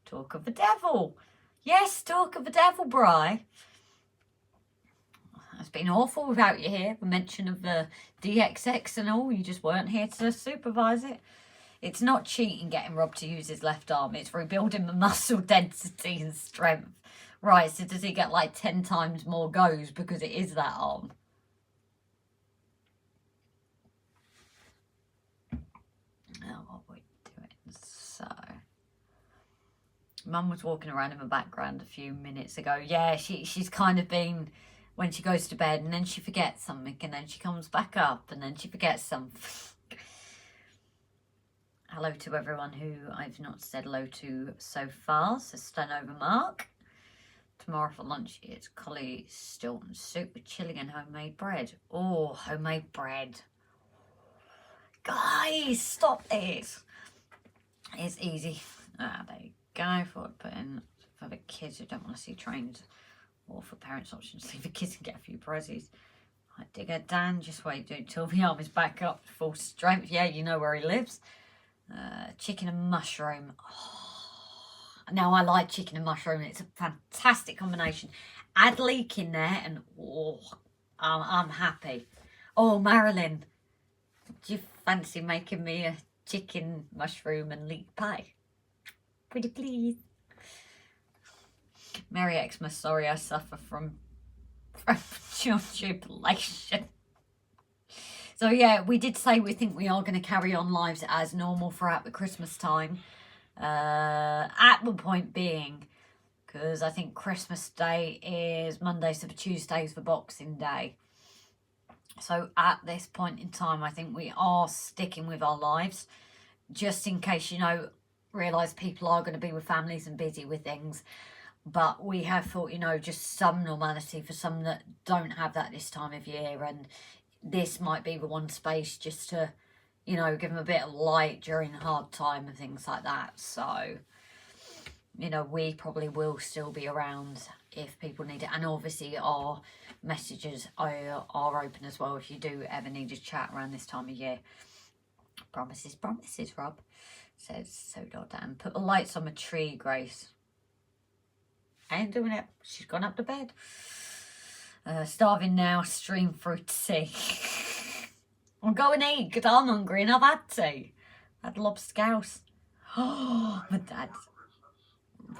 Talk of the devil. Yes, talk of the devil, Bri. It's been awful without you here. The mention of the DXX and all. You just weren't here to supervise it. It's not cheating getting Rob to use his left arm. It's rebuilding the muscle density and strength. Right, so does he get like 10 times more goes because it is that arm? Now what we're doing, so... Mum was walking around in the background a few minutes ago. Yeah, she's kind of been... When she goes to bed and then she forgets something and then she comes back up and then she forgets something. Hello to everyone who I've not said hello to so far. So Stanover Mark. Tomorrow for lunch is collie Stilton soup with chilli and homemade bread. Oh, homemade bread. Guys, stop this. It's easy. There you go. For what I put in for the kids who don't want to see trains. Or for parents' options, leave the kids and get a few prezzies. Right, Digger Dan, just wait until the arm is back up to full strength. Yeah, you know where he lives. Chicken and mushroom. Oh, now I like chicken and mushroom. It's a fantastic combination. Add leek in there and oh, I'm happy. Oh, Marilyn, do you fancy making me a chicken, mushroom and leek pie? Pretty please. Merry Xmas, sorry I suffer from jubilation. So yeah, we did say we think we are going to carry on lives as normal throughout the Christmas time. At the point being, because I think Christmas Day is Monday, so Tuesday's for Boxing Day. So at this point in time, I think we are sticking with our lives. Just in case, you know, realise people are going to be with families and busy with things. But we have thought, you know, just some normality for some that don't have that this time of year. And this might be the one space just to, you know, give them a bit of light during a hard time and things like that. So, you know, we probably will still be around if people need it. And obviously our messages are open as well if you do ever need a chat around this time of year. Promises, Rob. Says so Dan. Put the lights on the tree, Grace. I ain't doing it. She's gone up to bed. Starving now. Stream fruit tea. I'm going to eat because I'm hungry and I've had tea. Had lobster Oh, my dad.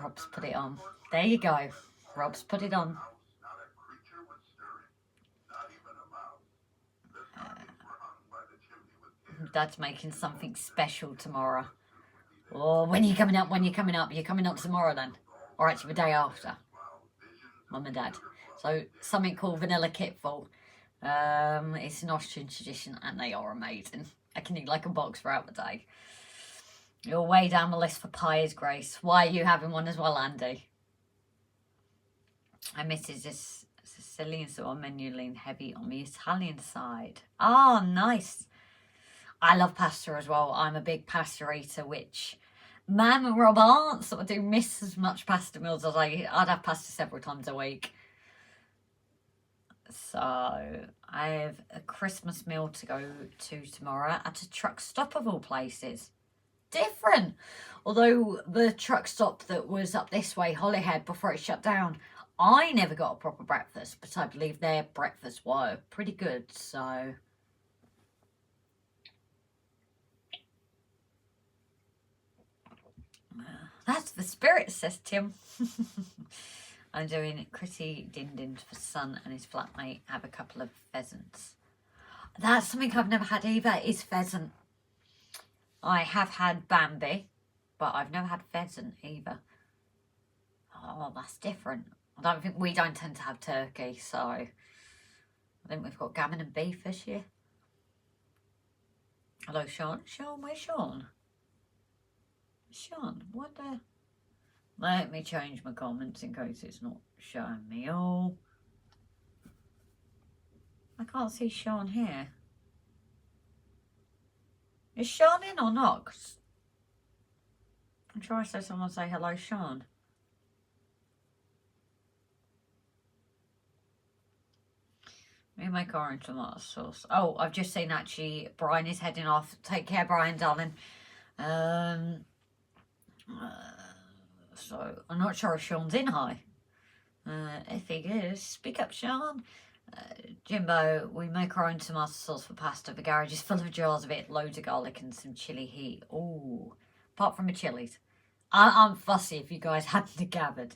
Rob's put it on. There you go. Rob's put it on. Dad's making something special tomorrow. Oh, when are you coming up? When are you coming up? You're coming up tomorrow then? Or actually the day after. Mum and Dad. So something called vanilla kitful. It's an Austrian tradition and they are amazing. I can eat like a box throughout the day. You're way down the list for pies, Grace. Why are you having one as well, Andy? I Mrs. this Sicilian, so our menu lean heavy on the Italian side. Ah, nice. I love pasta as well. I'm a big pasta eater, which Mam and Rob aren't, so I do miss as much pasta meals as I'd have pasta several times a week. So I have a Christmas meal to go to tomorrow at a truck stop of all places. Different. Although the truck stop that was up this way, Holyhead, before it shut down, I never got a proper breakfast, but I believe their breakfast were pretty good, so... That's the spirit, says Tim. I'm doing Chrissy Dindin for son and his flatmate have a couple of pheasants. That's something I've never had either, is pheasant. I have had Bambi, but I've never had pheasant either. Oh, that's different. We don't tend to have turkey, so I think we've got gammon and beef this year. Hello, Sean. Sean, where's Sean? Sean, what the... Let me change my comments in case it's not showing me all. I can't see Sean here. Is Sean in or not? 'Cause I'm trying to someone say hello, Sean. We make orange tomato sauce. Oh, I've just seen actually Brian is heading off. Take care, Brian, darling. So I'm not sure if Sean's in high. If he is, speak up, Sean. Jimbo, we make our own tomato sauce for pasta. The garage is full of jars of it, loads of garlic and some chili heat. Ooh, apart from the chilies. I'm fussy if you guys hadn't gathered.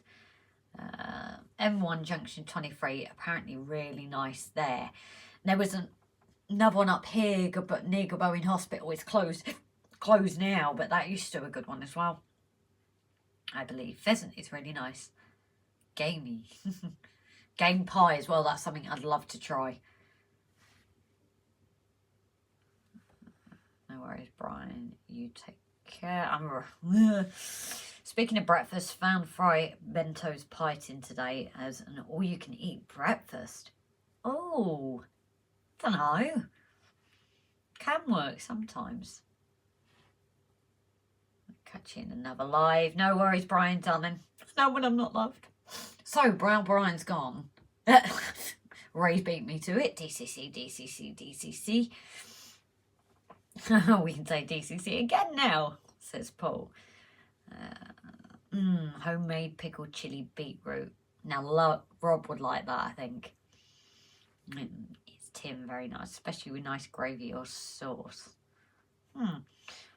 M1 Junction 23, apparently really nice there. There was another one up here, but near Bowen Hospital. It's closed now, but that used to be a good one as well. I believe pheasant is really nice. Gamey. Game pie as well, that's something I'd love to try. No worries, Brian. You take care. Speaking of breakfast, found Fry Bento's Python today as an all-you-can-eat breakfast. Oh, don't know. Can work sometimes. Catch you in another live. No worries, Brian, darling. No, when I'm not loved. So, Brian's gone. Ray's beat me to it. DCC, DCC, DCC. We can say DCC again now, says Paul. Homemade pickled chili beetroot. Now, Rob would like that, I think. It's Tim, very nice, especially with nice gravy or sauce.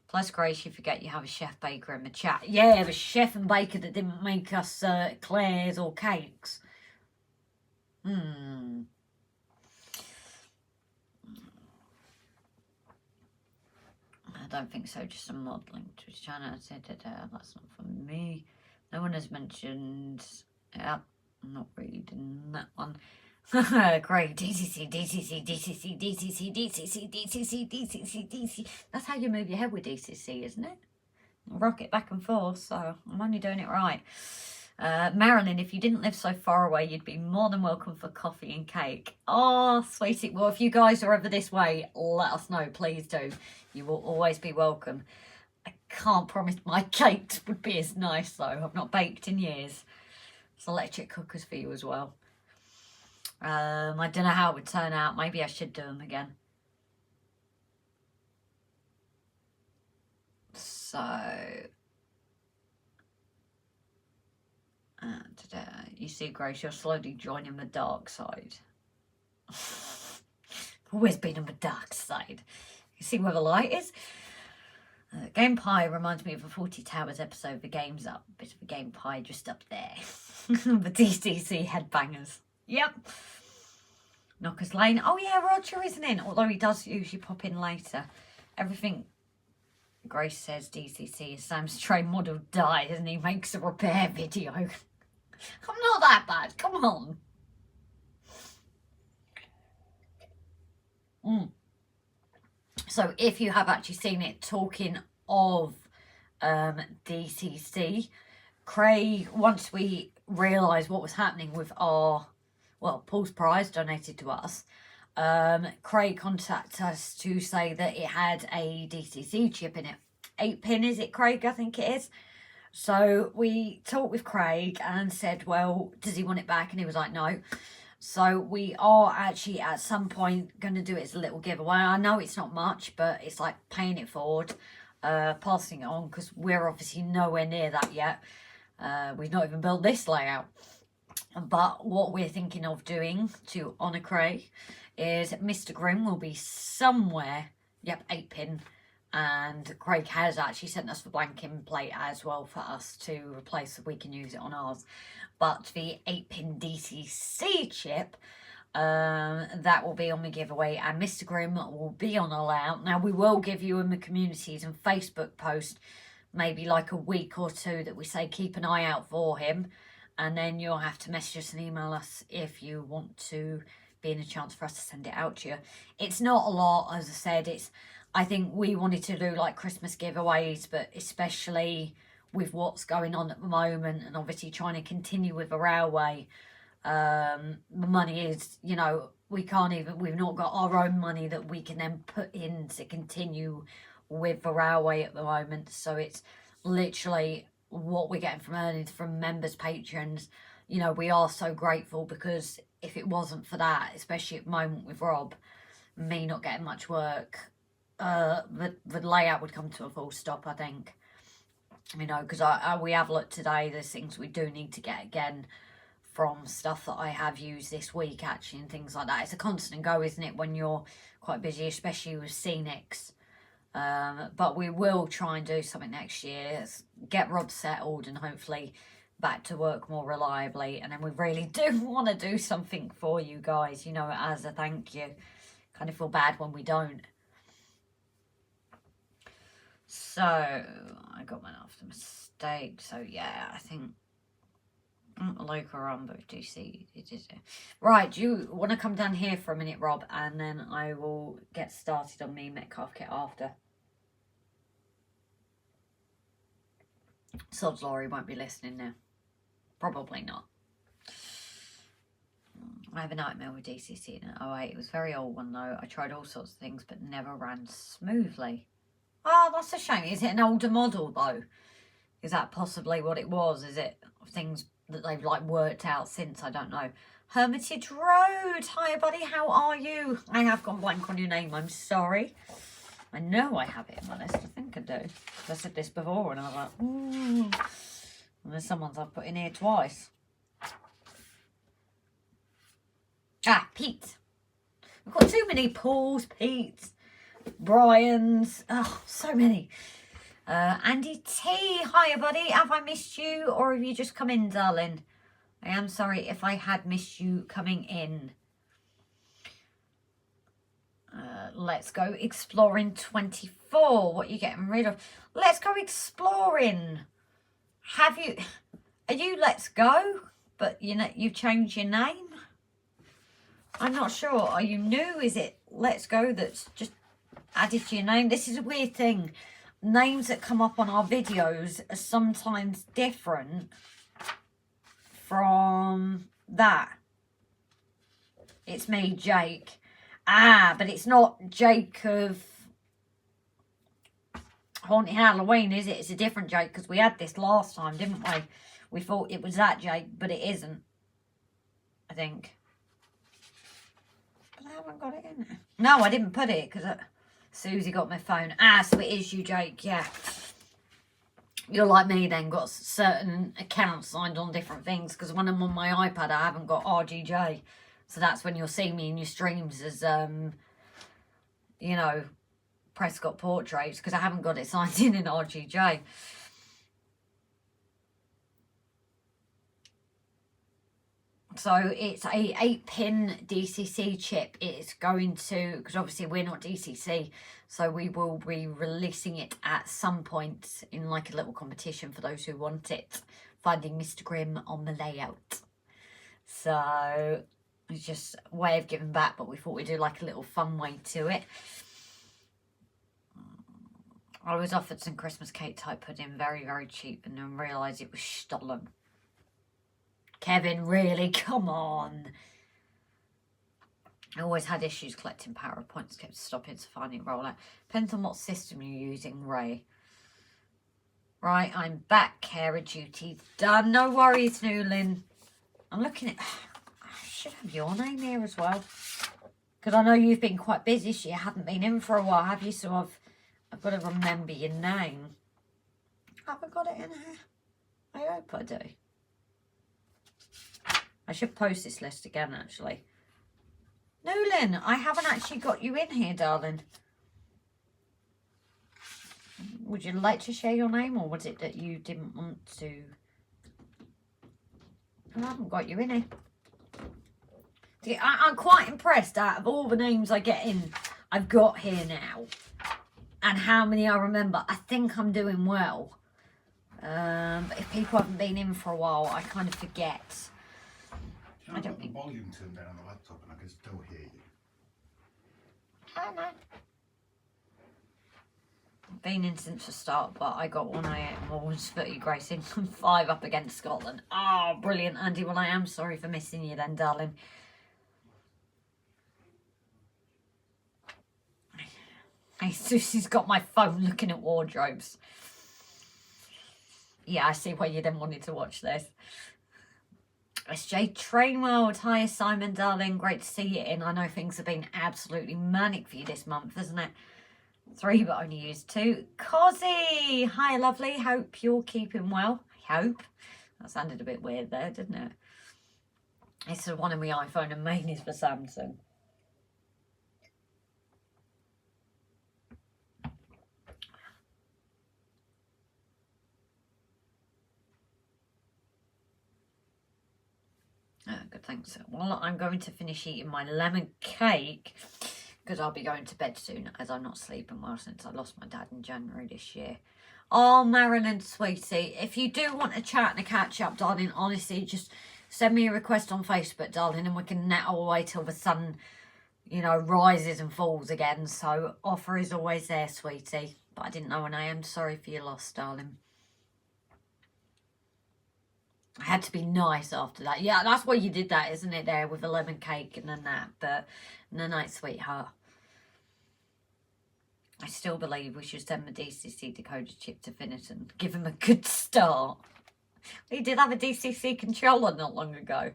Plus, Grace, you forget you have a chef baker in the chat. Yeah, the chef and baker that didn't make us eclairs or cakes. I don't think so, just a modelling to his channel. That's not for me. No one has mentioned... Yeah, I'm not reading that one. Great. DCC, DCC, DCC, DCC, DCC, DCC, DCC, DCC. That's how you move your head with DCC, isn't it? Rock it back and forth, so I'm only doing it right. Marilyn, if you didn't live so far away, you'd be more than welcome for coffee and cake. Oh, sweetie. Well, if you guys are ever this way, let us know. Please do. You will always be welcome. I can't promise my cakes would be as nice, though. I've not baked in years. It's electric cookers for you as well. I don't know how it would turn out. Maybe I should do them again. So... you see, Grace, you're slowly joining the dark side. Always been on the dark side. You see where the light is? Game Pie reminds me of a 40 Towers episode. The game's up. Bit of a Game Pie just up there. The DCC headbangers. Yep. Knockers Lane. Oh yeah, Roger isn't in. Although he does usually pop in later. Everything Grace says DCC is Sam's train model dies and he makes a repair video. I'm not that bad. Come on. So if you have actually seen it, talking of DCC, Craig, once we realised what was happening with our, well, Paul's prize donated to us, Craig contacted us to say that it had a DCC chip in it. 8-pin, is it, Craig? I think it is. So we talked with Craig and said, well, does he want it back? And he was like, no. So we are actually at some point going to do it as a little giveaway. I know it's not much, but it's like paying it forward, passing it on, because we're obviously nowhere near that yet. We've not even built this layout. But what we're thinking of doing to honour Craig is Mr. Grimm will be somewhere, yep, 8-pin. And Craig has actually sent us the blanking plate as well for us to replace so we can use it on ours. But the 8-pin DCC chip, that will be on the giveaway. And Mr. Grimm will be on a layout. Now, we will give you in the communities and Facebook post maybe like a week or two that we say keep an eye out for him. And then you'll have to message us and email us if you want to be in a chance for us to send it out to you. It's not a lot, as I said. It's, I think we wanted to do like Christmas giveaways, but especially with what's going on at the moment and obviously trying to continue with the railway, the money is, you know, we can't even, we've not got our own money that we can then put in to continue with the railway at the moment. So it's literally what we're getting from earnings from members, patrons. You know, we are so grateful, because if it wasn't for that, especially at the moment with Rob, me not getting much work, the layout would come to a full stop, I think. You know, because we have looked today, there's things we do need to get again from stuff that I have used this week actually and things like that. It's a constant go, isn't it, when you're quite busy, especially with SCENICS. But we will try and do something next year, get Rob settled and hopefully back to work more reliably. And then we really do want to do something for you guys, you know, as a thank you. Kind of feel bad when we don't. So, I got one after mistake. So, yeah, I think local run, but do see it is. Right, do you want to come down here for a minute, Rob? And then I will get started on me Metcalfe kit after. Sod's Laurie won't be listening now. Probably not. I have a nightmare with DCC in it. Oh, wait, it was a very old one, though. I tried all sorts of things, but never ran smoothly. Oh, that's a shame. Is it an older model, though? Is that possibly what it was? Is it things that they've, like, worked out since? I don't know. Hermitage Road. Hi, buddy. How are you? I have gone blank on your name. I'm sorry. I know I have it in my list. I think I do. I said this before, and I was like, ooh. And there's someone's I've put in here twice. Ah, Pete. We've got too many Pauls, Pete's, Brian's. Oh, so many. Andy T. Hiya, buddy. Have I missed you, or have you just come in, darling? I am sorry if I had missed you coming in. Let's go exploring 24. What are you getting rid of? Let's go exploring. Have you... Are you Let's Go? But you know, you've changed your name? I'm not sure. Are you new? Is it Let's Go that's just added to your name? This is a weird thing. Names that come up on our videos are sometimes different from that. It's me, Jake. Ah, but it's not Jake of Haunted Halloween, is it? It's a different Jake, because we had this last time, didn't we? We thought it was that Jake, but it isn't, I think. But I haven't got it in there. No, I didn't put it, because Susie got my phone. Ah, so it is you, Jake, yeah. You're like me then, got certain accounts signed on different things, because when I'm on my iPad, I haven't got RGJ. So that's when you'll see me in your streams as, you know, Prescott portraits because I haven't got it signed in RGJ. So it's a 8-pin DCC chip. It's going to, because obviously we're not DCC, so we will be releasing it at some point in like a little competition for those who want it. Finding Mr. Grimm on the layout. So it's just a way of giving back, but we thought we'd do like a little fun way to it. I was offered some Christmas cake type pudding, very, very cheap, and then realised it was stolen. Kevin, really? Come on. I always had issues collecting PowerPoints, kept stopping to find it rollout. Depends on what system you're using, Ray. Right, I'm back. Care of duty done. No worries, Newlin. I'm looking at... I should have your name here as well. Because I know you've been quite busy, so you haven't been in for a while, have you? So I've got to remember your name. Have I got it in here? I hope I do. I should post this list again, actually. Newlin, I haven't actually got you in here, darling. Would you like to share your name, or was it that you didn't want to? I haven't got you in here. See, I'm quite impressed out of all the names I get in, I've got here now. And how many I remember. I think I'm doing well. But if people haven't been in for a while, I kind of forget. I don't think the volume turned down on the laptop and I can still hear you. I don't know. I've been in since the start, but I got 1 AM Morgan's 30 Gracing and 5 up against Scotland. Oh, brilliant, Andy. Well, I am sorry for missing you then, darling. Hey, Susie's got my phone looking at wardrobes. Yeah, I see why you then wanted to watch this. SJ TRAINWORLD, hi Simon, darling, great to see you in. I know things have been absolutely manic for you this month, hasn't it? 3 but only used 2. Cozzy, hi lovely, hope you're keeping well. I hope. That sounded a bit weird there, didn't it? This is one of my iPhone and main is for Samsung. Good, thanks. Well, I'm going to finish eating my lemon cake because I'll be going to bed soon as I'm not sleeping well since I lost my dad in January this year. Oh, Marilyn, sweetie, if you do want to chat and a catch up, darling, honestly, just send me a request on Facebook, darling, and we can net away till the sun, you know, rises and falls again. So offer is always there, sweetie. But I didn't know, and I am sorry for your loss, darling. I had to be nice after that. Yeah, that's why you did that, isn't it, there with the lemon cake and then that. But no, night, sweetheart. I still believe we should send the DCC decoder chip to Finneton. Give him a good start. We did have a DCC controller not long ago.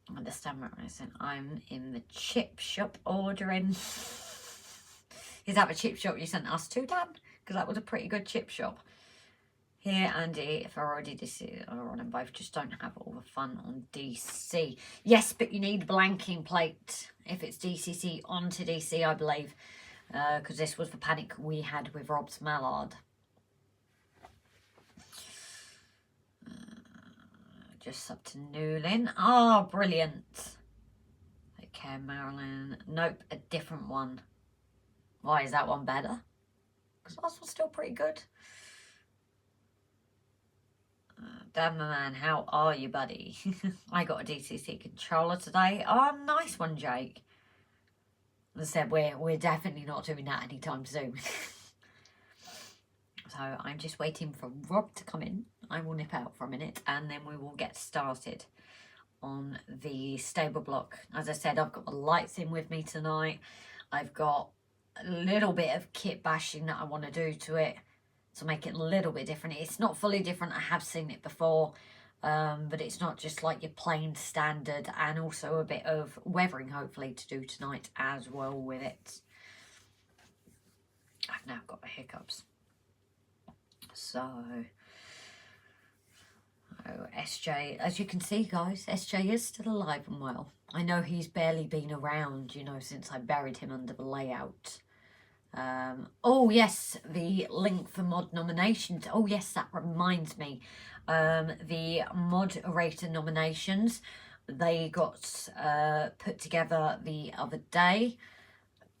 I understand what I said. I'm in the chip shop ordering. Is that the chip shop you sent us to, Dan? Because that was a pretty good chip shop. Here, Andy, if I already DC or on them both, just don't have all the fun on DC. Yes, but you need blanking plate if it's DCC onto DC, I believe, because this was the panic we had with Rob's Mallard. Just up to Newlin. Oh, brilliant. Okay, Marilyn. Nope, a different one. Why is that one better? Because last one's still pretty good. Damn man, how are you, buddy? I got a DCC controller today. Oh, nice one, Jake. As I said, we're definitely not doing that anytime soon. So I'm just waiting for Rob to come in. I will nip out for a minute and then we will get started on the stable block. As I said, I've got the lights in with me tonight. I've got a little bit of kit bashing that I want to do to it to make it a little bit different. It's not fully different. I have seen it before, but it's not just like your plain standard, and also a bit of weathering hopefully to do tonight as well with it. I've now got the hiccups. So Oh, SJ, as you can see, guys, SJ is still alive and well. I know he's barely been around, you know, since I buried him under the layout. Oh, yes, the link for mod nominations. Oh, yes, that reminds me. The moderator nominations, they got put together the other day.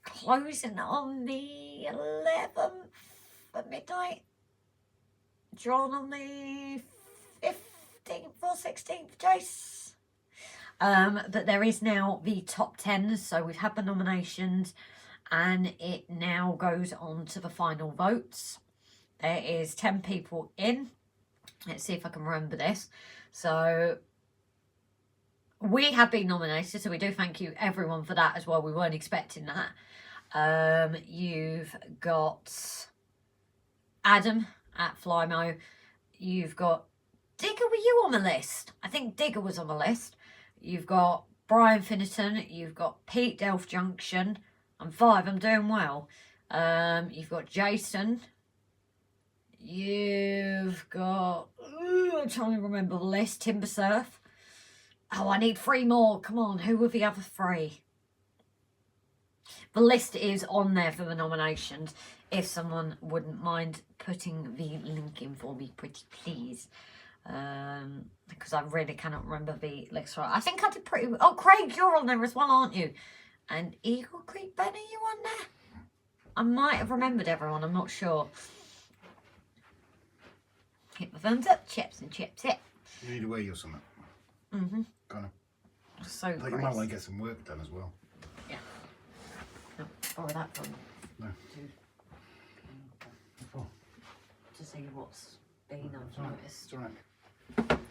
Closing on the 11th at midnight. Drawn on the 15th or 16th, Jace. But there is now the top 10, so we've had the nominations and it now goes on to the final votes. There is 10 people in. Let's see if I can remember this. So we have been nominated, so we do thank you everyone for that as well. We weren't expecting that. You've got Adam at Flymo. You've got Digger. Were you on the list? I think Digger was on the list. You've got Brian Finnerton. You've got Pete DELPH Junction. I'm 5. I'm doing well. You've got Jason. You've got... I'm trying to remember the list. Timbersurf. Oh, I need 3 more. Come on. Who were the other 3? The list is on there for the nominations. If someone wouldn't mind putting the link in for me, pretty please. Because I really cannot remember the list right. I think I did pretty... Oh, Craig, you're on there as well, aren't you? And Eagle Creek Ben, are you on there? I might have remembered everyone, I'm not sure. Hit the thumbs up, chips and chips it. You need to wear your something. Mm-hmm. Kind of. So I think you gross. might want to get some work done as well. Yeah. No, borrow that from No. to see what's been I've noticed. It's alright.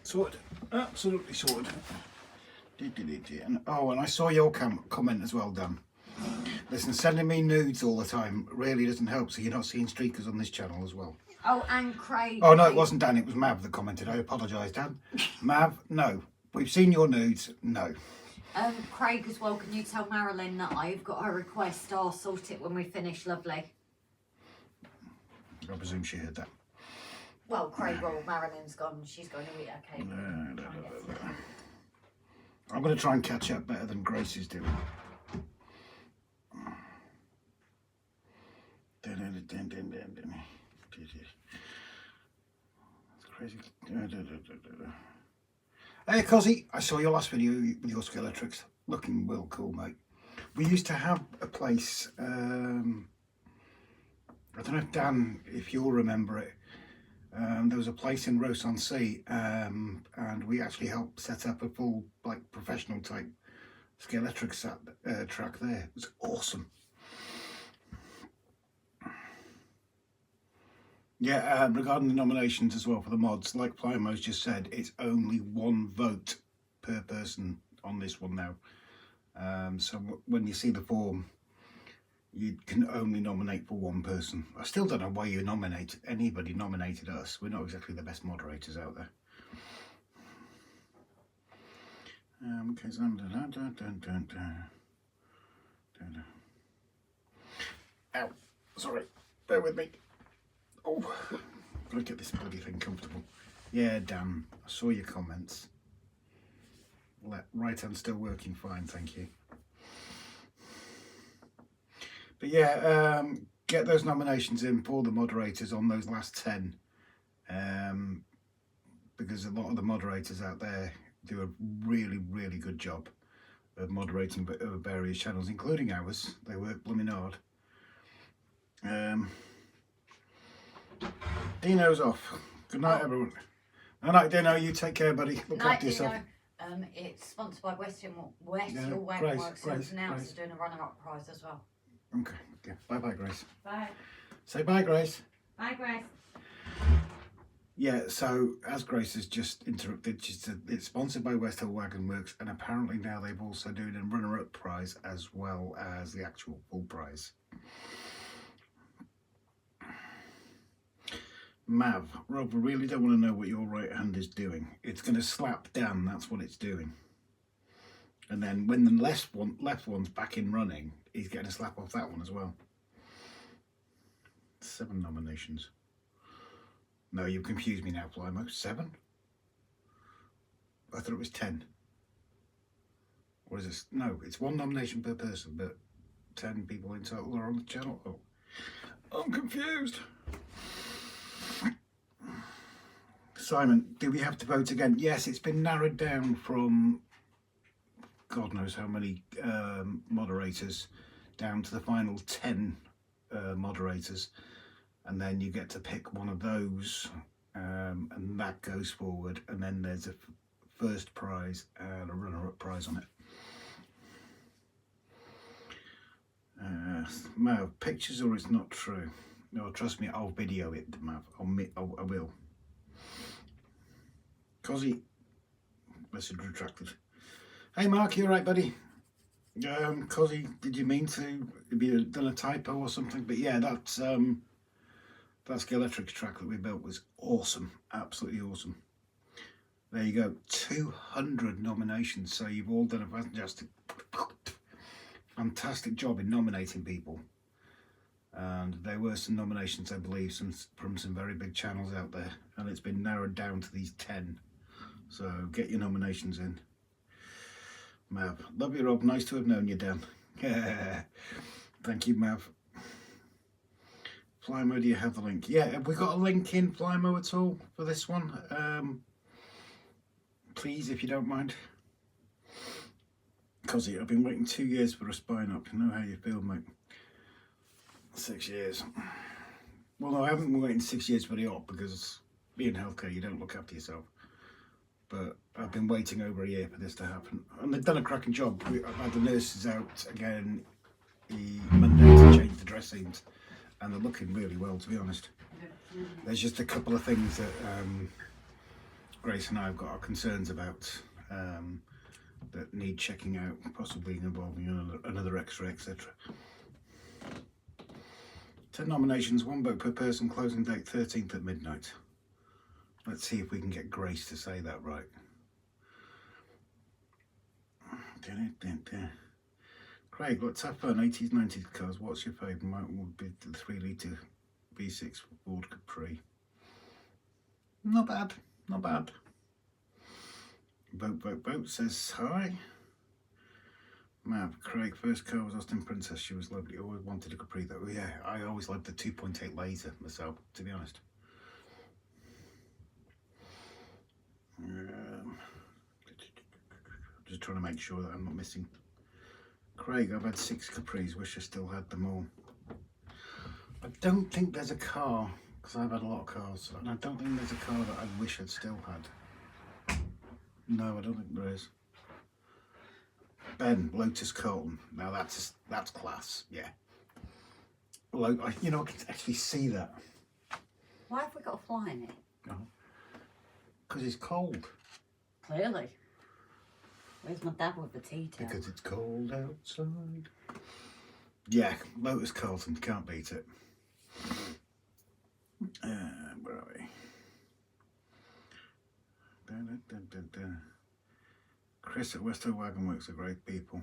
Sorted. Absolutely sorted. And, oh, and I saw your comment as well, Dan. Listen, sending me nudes all the time really doesn't help, so you're not seeing streakers on this channel as well. Oh, and Craig. Oh, no, it wasn't Dan, it was Mav that commented. I apologise, Dan. Mav, no. We've seen your nudes, no. Craig as well, can you tell Marilyn that I've got her request? I'll sort it when we finish, lovely. I presume she heard that. Well, Craig, well, Marilyn's gone. She's going to eat her cake. I'm going to try and catch up better than Grace is doing. It's crazy. Hey, Cozzy, I saw your last video with your Skeletrix. Looking real cool, mate. We used to have a place, I don't know if Dan, if you'll remember it, there was a place in Ross-on-Sea, and we actually helped set up a full, like, professional type Skeletrix track there. It was awesome. Yeah, regarding the nominations as well for the mods, like Plymo's just said, it's only 1 vote per person on this one now. So when you see the form, you can only nominate for 1 person. I still don't know why you anybody nominated us. We're not exactly the best moderators out there. Okay, so ow, sorry, bear with me. Oh, gotta get this bloody thing comfortable. Yeah, Dan, I saw your comments. Right hand still working fine, thank you. But yeah, get those nominations in for the moderators on those last 10. Because a lot of the moderators out there do a really, really good job of moderating various channels, including ours. They work blooming hard. Dino's off. Good night, everyone. Good night, Dino. You take care, buddy. Look after yourself. Dino. It's sponsored by Western Grace, Wagonworks, Grace, and now Grace. it's doing a runner-up prize as well. Okay. Bye-bye, Grace. Bye. Say bye, Grace. Bye, Grace. Yeah, so as Grace has just interrupted, she said it's sponsored by Western Wagonworks, and apparently now they've also doing a runner-up prize as well as the actual full prize. Mav, Rob, I really don't want to know what your right hand is doing. It's going to slap down, that's what it's doing. And then when the left one's back in running, he's getting a slap off that one as well. 7 nominations. No, you've confused me now, Plymo. 7? I thought it was 10. Or is it? No, it's 1 nomination per person, but 10 people in total are on the channel. Oh, I'm confused. Simon, do we have to vote again? Yes, it's been narrowed down from God knows how many moderators down to the final 10 moderators, and then you get to pick one of those, and that goes forward, and then there's a first prize and a runner-up prize on it. Mav, pictures or it's not true? No, trust me, I'll video it, Mav. I will. Cozzy, message retracted. Hey Mark, you alright, buddy? Cozzy, did you mean to have done a typo or something? But yeah, that Scalextric track that we built was awesome, absolutely awesome. There you go, 200 nominations. So you've all done a fantastic job in nominating people. And there were some nominations, I believe, from some very big channels out there, and it's been narrowed down to these 10. So get your nominations in. Mav, love you, Rob. Nice to have known you, Dan. Thank you, Mav. Flymo, do you have the link? Yeah, have we got a link in Flymo at all for this one? Please, if you don't mind. Cozzy, I've been waiting 2 years for a spine up. I know how you feel, mate. 6 years. Well, no, I haven't been waiting 6 years for the op because being healthcare, you don't look after yourself. But I've been waiting over a year for this to happen, and they've done a cracking job. I've had the nurses out again Monday to change the dressings, and they're looking really well, to be honest. There's just a couple of things that Grace and I have got our concerns about that need checking out, possibly involving another X-ray, etc. 10 nominations, 1 vote per person, closing date 13th at midnight. Let's see if we can get Grace to say that right. Craig, let's have fun. 80s, 90s cars. What's your favourite? Mine would be the 3 litre V6 Ford Capri. Not bad, not bad. Vote says hi. Mav, Craig, first car was Austin Princess. She was lovely. Always wanted a Capri though. Yeah, I always liked the 2.8 laser myself, to be honest. Just trying to make sure that I'm not missing. Craig, I've had 6 Capris, wish I still had them all. I don't think there's a car, because I've had a lot of cars, and I don't think there's a car that I wish I'd still had. No, I don't think there is. Ben, Lotus Colton. Now that's class, yeah. You know, I can actually see that. Why have we got a fly in it? Because it's cold. Clearly. Where's my dad with the tea towel? Because it's cold outside. Yeah, Lotus Colton, can't beat it. Where are we? Chris at West Hill Wagon Works are great people.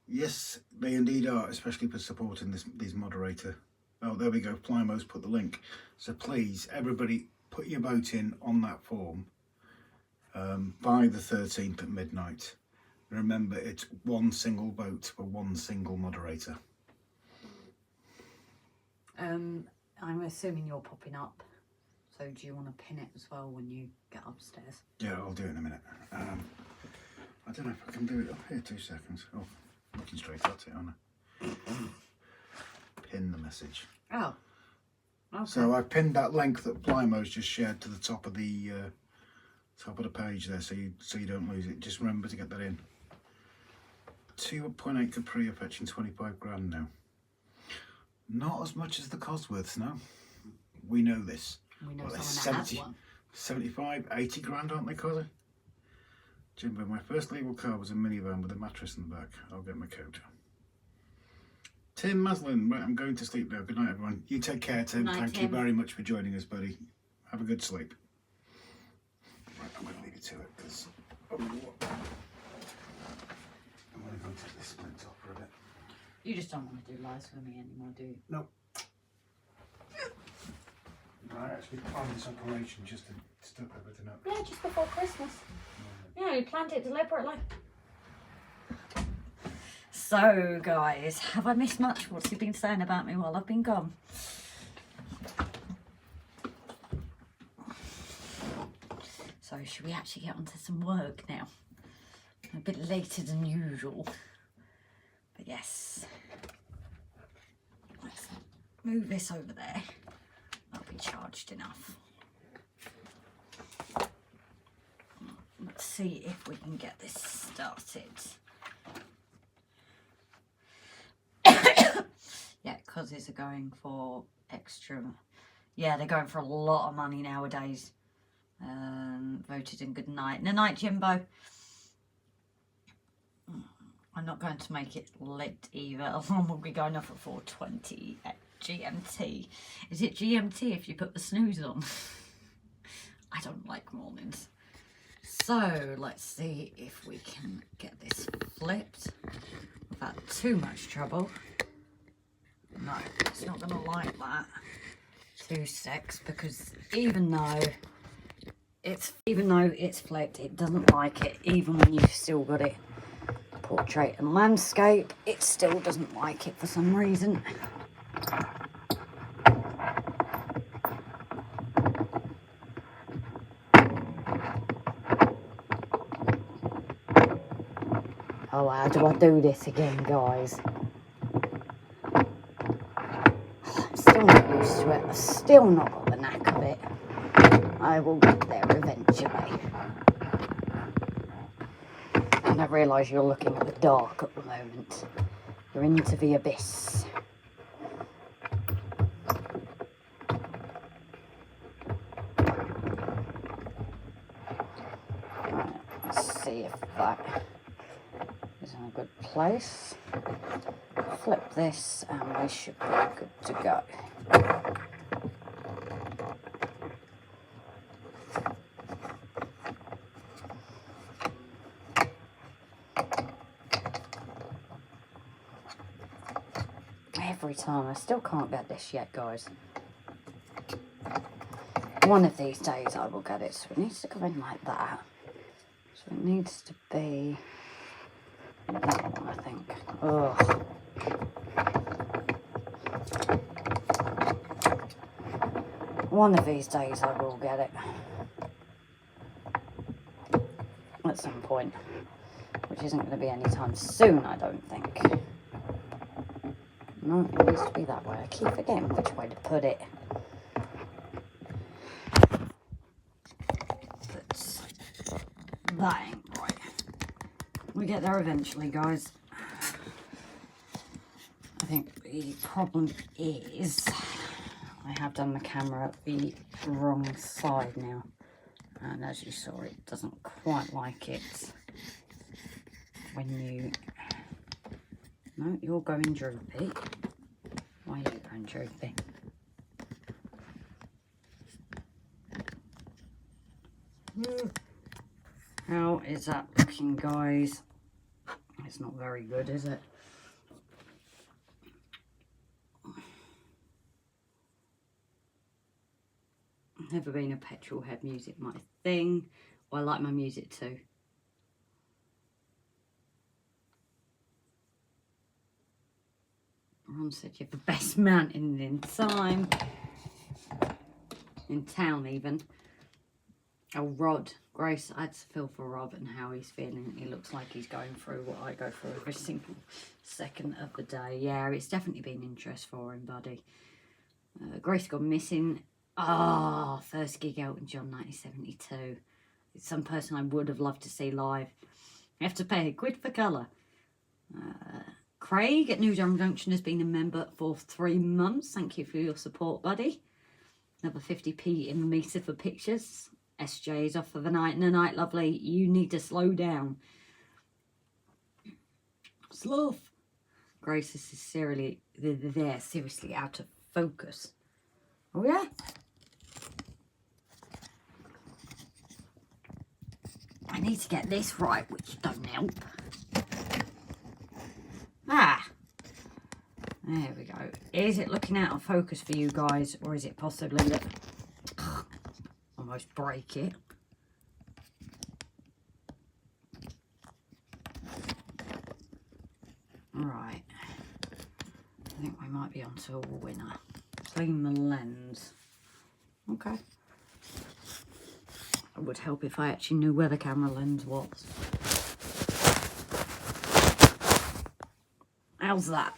Yes, they indeed are, especially for supporting these moderator. Oh, there we go. Flymo's put the link. So please, everybody, put your vote in on that form by the 13th at midnight. Remember, it's 1 single vote for 1 single moderator. I'm assuming you're popping up. So do you want to pin it as well when you get upstairs? Yeah, I'll do it in a minute. I don't know if I can do it up here. 2 seconds. Oh, looking straight at it, aren't I? Pin the message. Oh. Okay. So I've pinned that link that Flymo's just shared to the top of the page there, so you don't lose it. Just remember to get that in. 2.8 Capri are fetching 25 grand now. Not as much as the Cosworths, no. We know this. We know well, someone that has one. 75, 80 grand, aren't they, Cosy? Jimbo, my first legal car was a minivan with a mattress in the back. I'll get my coat. Tim Maslin, right, I'm going to sleep now. Good night, everyone. You take care, Tim. Thank you very much for joining us, buddy. Have a good sleep. Right, I'm going to leave you to it because I want to go take this splint off for a bit. You just don't want to do lives with me anymore, do you? No. I actually planned this operation just to stop everything up. Yeah, just before Christmas. Yeah, we planned it deliberately. So, guys, have I missed much? What's he been saying about me while I've been gone? So, should we actually get onto some work now? A bit later than usual. But yes. Let's move this over there. That'll be charged enough. Let's see if we can get this started. Yeah, causes are going for extra. Yeah, they're going for a lot of money nowadays. Voted in good night. Good night, Jimbo. I'm not going to make it late either. Alarm will be going off at 4:20 at GMT. Is it GMT if you put the snooze on? I don't like mornings. So let's see if we can get this flipped without too much trouble. No, it's not going to like that. 2 secs, because even though it's flipped, it doesn't like it. Even when you've still got it portrait and landscape, it still doesn't like it for some reason. Oh, how do I do this again, guys? I'm still not used to it. I've still not got the knack of it. I will get there eventually. And I realise you're looking at the dark at the moment. You're into the abyss. Right, let's see if that is in a good place. Flip this and we should be good to go. Every time, I still can't get this yet, guys. One of these days I will get it, so it needs to go in like that. So it needs to be that one, I think. Ugh. One of these days I will get it. At some point. Which isn't going to be anytime soon, I don't think. No, it needs to be that way. I keep forgetting which way to put it. But that ain't right. We get there eventually, guys. I think the problem is I have done the camera at the wrong side now. And as you saw, it doesn't quite like it when you... No, you're going droopy. Why are you going droopy? How is that looking, guys? It's not very good, is it? Never been a petrol head music my thing. Well, I like my music too. Ron said you're the best man in time. In town, even. Oh, Rod. Grace, I had to feel for Rob and how he's feeling. He looks like he's going through what I go through every single second of the day. Yeah, it's definitely been interest for him, buddy. Grace gone missing. Ah, first gig Elton John 1972. It's some person I would have loved to see live. You have to pay £1 for colour. Craig at New Junction has been a member for 3 months. Thank you for your support, buddy. Another 50p in the meter for pictures. SJ is off for the night. And the night, lovely. You need to slow down. Sloth. Grace is seriously out of focus. Oh, yeah? I need to get this right, which don't help. Ah, there we go. Is it looking out of focus for you guys, or is it possibly that almost break it. Right, I think we might be onto a winner. Clean the lens. Okay. It would help if I actually knew where the camera lens was. How's that?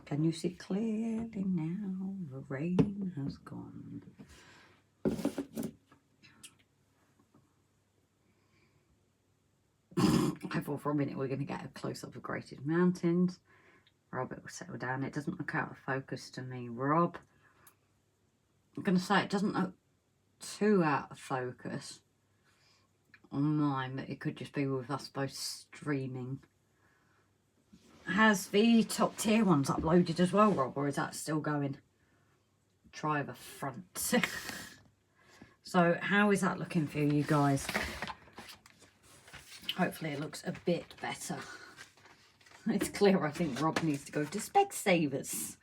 Can you see clearly now? The rain has gone. I thought for a minute we're going to get a close-up of Grated Mountains. Rob, it will settle down. It doesn't look out of focus to me, Rob. I'm going to say it doesn't look too out of focus on mine, but it could just be with us both streaming. Has the top tier ones uploaded as well, Rob, or is that still going? Try the front. So how is that looking for you guys? Hopefully it looks a bit better. It's clear I think Rob needs to go to Specsavers.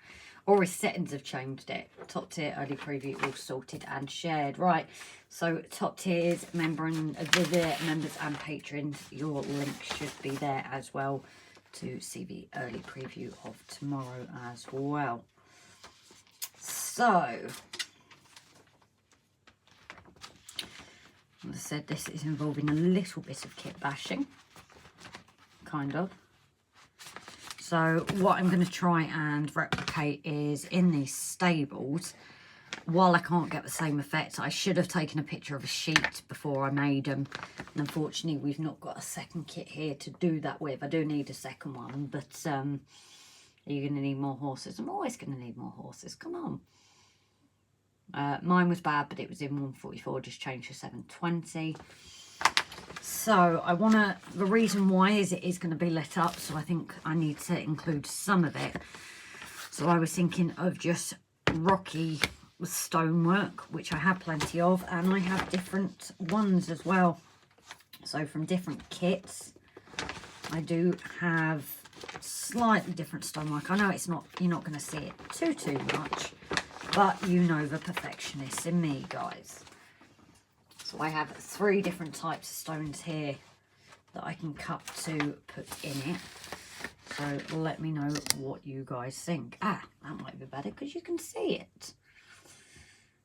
Or his settings have changed it. Top tier, early preview, all sorted and shared. Right, so top tiers, members and patrons, your link should be there as well to see the early preview of tomorrow as well. So, as I said, this is involving a little bit of kit bashing, kind of. So what I'm going to try and replicate is in these stables, while I can't get the same effect, I should have taken a picture of a sheet before I made them. And unfortunately, we've not got a second kit here to do that with. I do need a second one, but are you going to need more horses? I'm always going to need more horses. Come on. Mine was bad, but it was in 144, just changed to 720. So I want to, the reason why is it is going to be lit up, so I think I need to include some of it. So I was thinking of just rocky stonework, which I have plenty of, and I have different ones as well. So from different kits, I do have slightly different stonework. I know it's not, you're not going to see it too much, but you know the perfectionist in me, guys. So I have 3 different types of stones here that I can cut to put in it. So let me know what you guys think. Ah, that might be better because you can see it.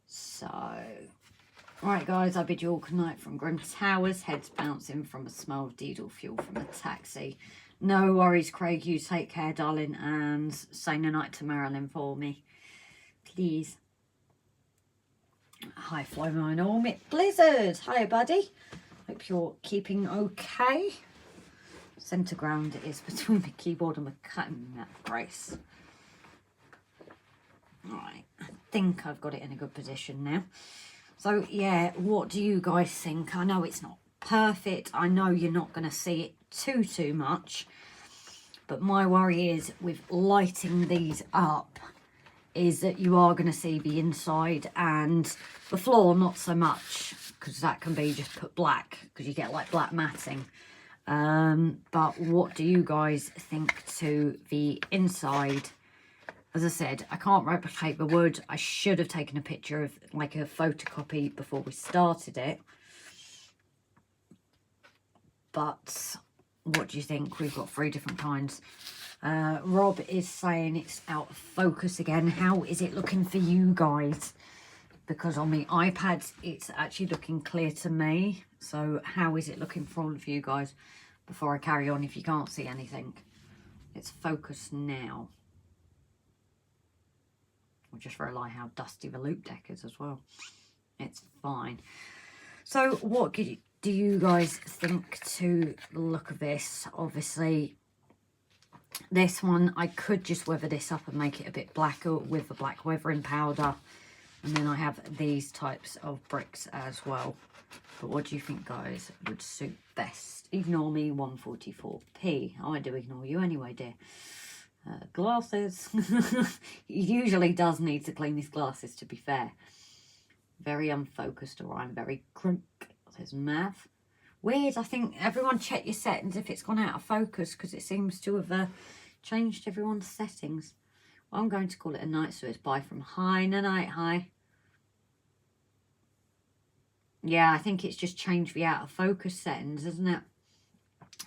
So, right guys, I bid you all good night from Grim Towers. Heads bouncing from a smell of diesel fuel from a taxi. No worries, Craig. You take care, darling, and say no night to Marilyn for me, please. Hi, Flo Mine Mick Blizzard. Hi, buddy. Hope you're keeping okay. Centre ground is between the keyboard and the cutting brace. Right, I think I've got it in a good position now. So, yeah, what do you guys think? I know it's not perfect. I know you're not going to see it too much. But my worry is with lighting these up is that you are going to see the inside and the floor not so much, because that can be just put black because you get like black matting. But what do you guys think to the inside? As I said, I can't replicate the wood. I should have taken a picture of like a photocopy before we started it. But what do you think? We've got 3 different kinds. Rob is saying it's out of focus again. How is it looking for you guys? Because on the iPad, it's actually looking clear to me. So how is it looking for all of you guys? Before I carry on, if you can't see anything, it's focused now. I just realise how dusty the loop deck is as well. It's fine. So what do you guys think to the look of this? Obviously, this one, I could just weather this up and make it a bit blacker with the black weathering powder. And then I have these types of bricks as well. But what do you think, guys, would suit best? Ignore me, 144p. I do ignore you anyway, dear. Glasses. He usually does need to clean his glasses, to be fair. Very unfocused, or I'm very crunk, says Mav. Weird, I think everyone check your settings if it's gone out of focus, because it seems to have changed everyone's settings. Well, I'm going to call it a night, so it's bye from Hi. No night, hi. Yeah, I think it's just changed the out of focus settings, isn't it?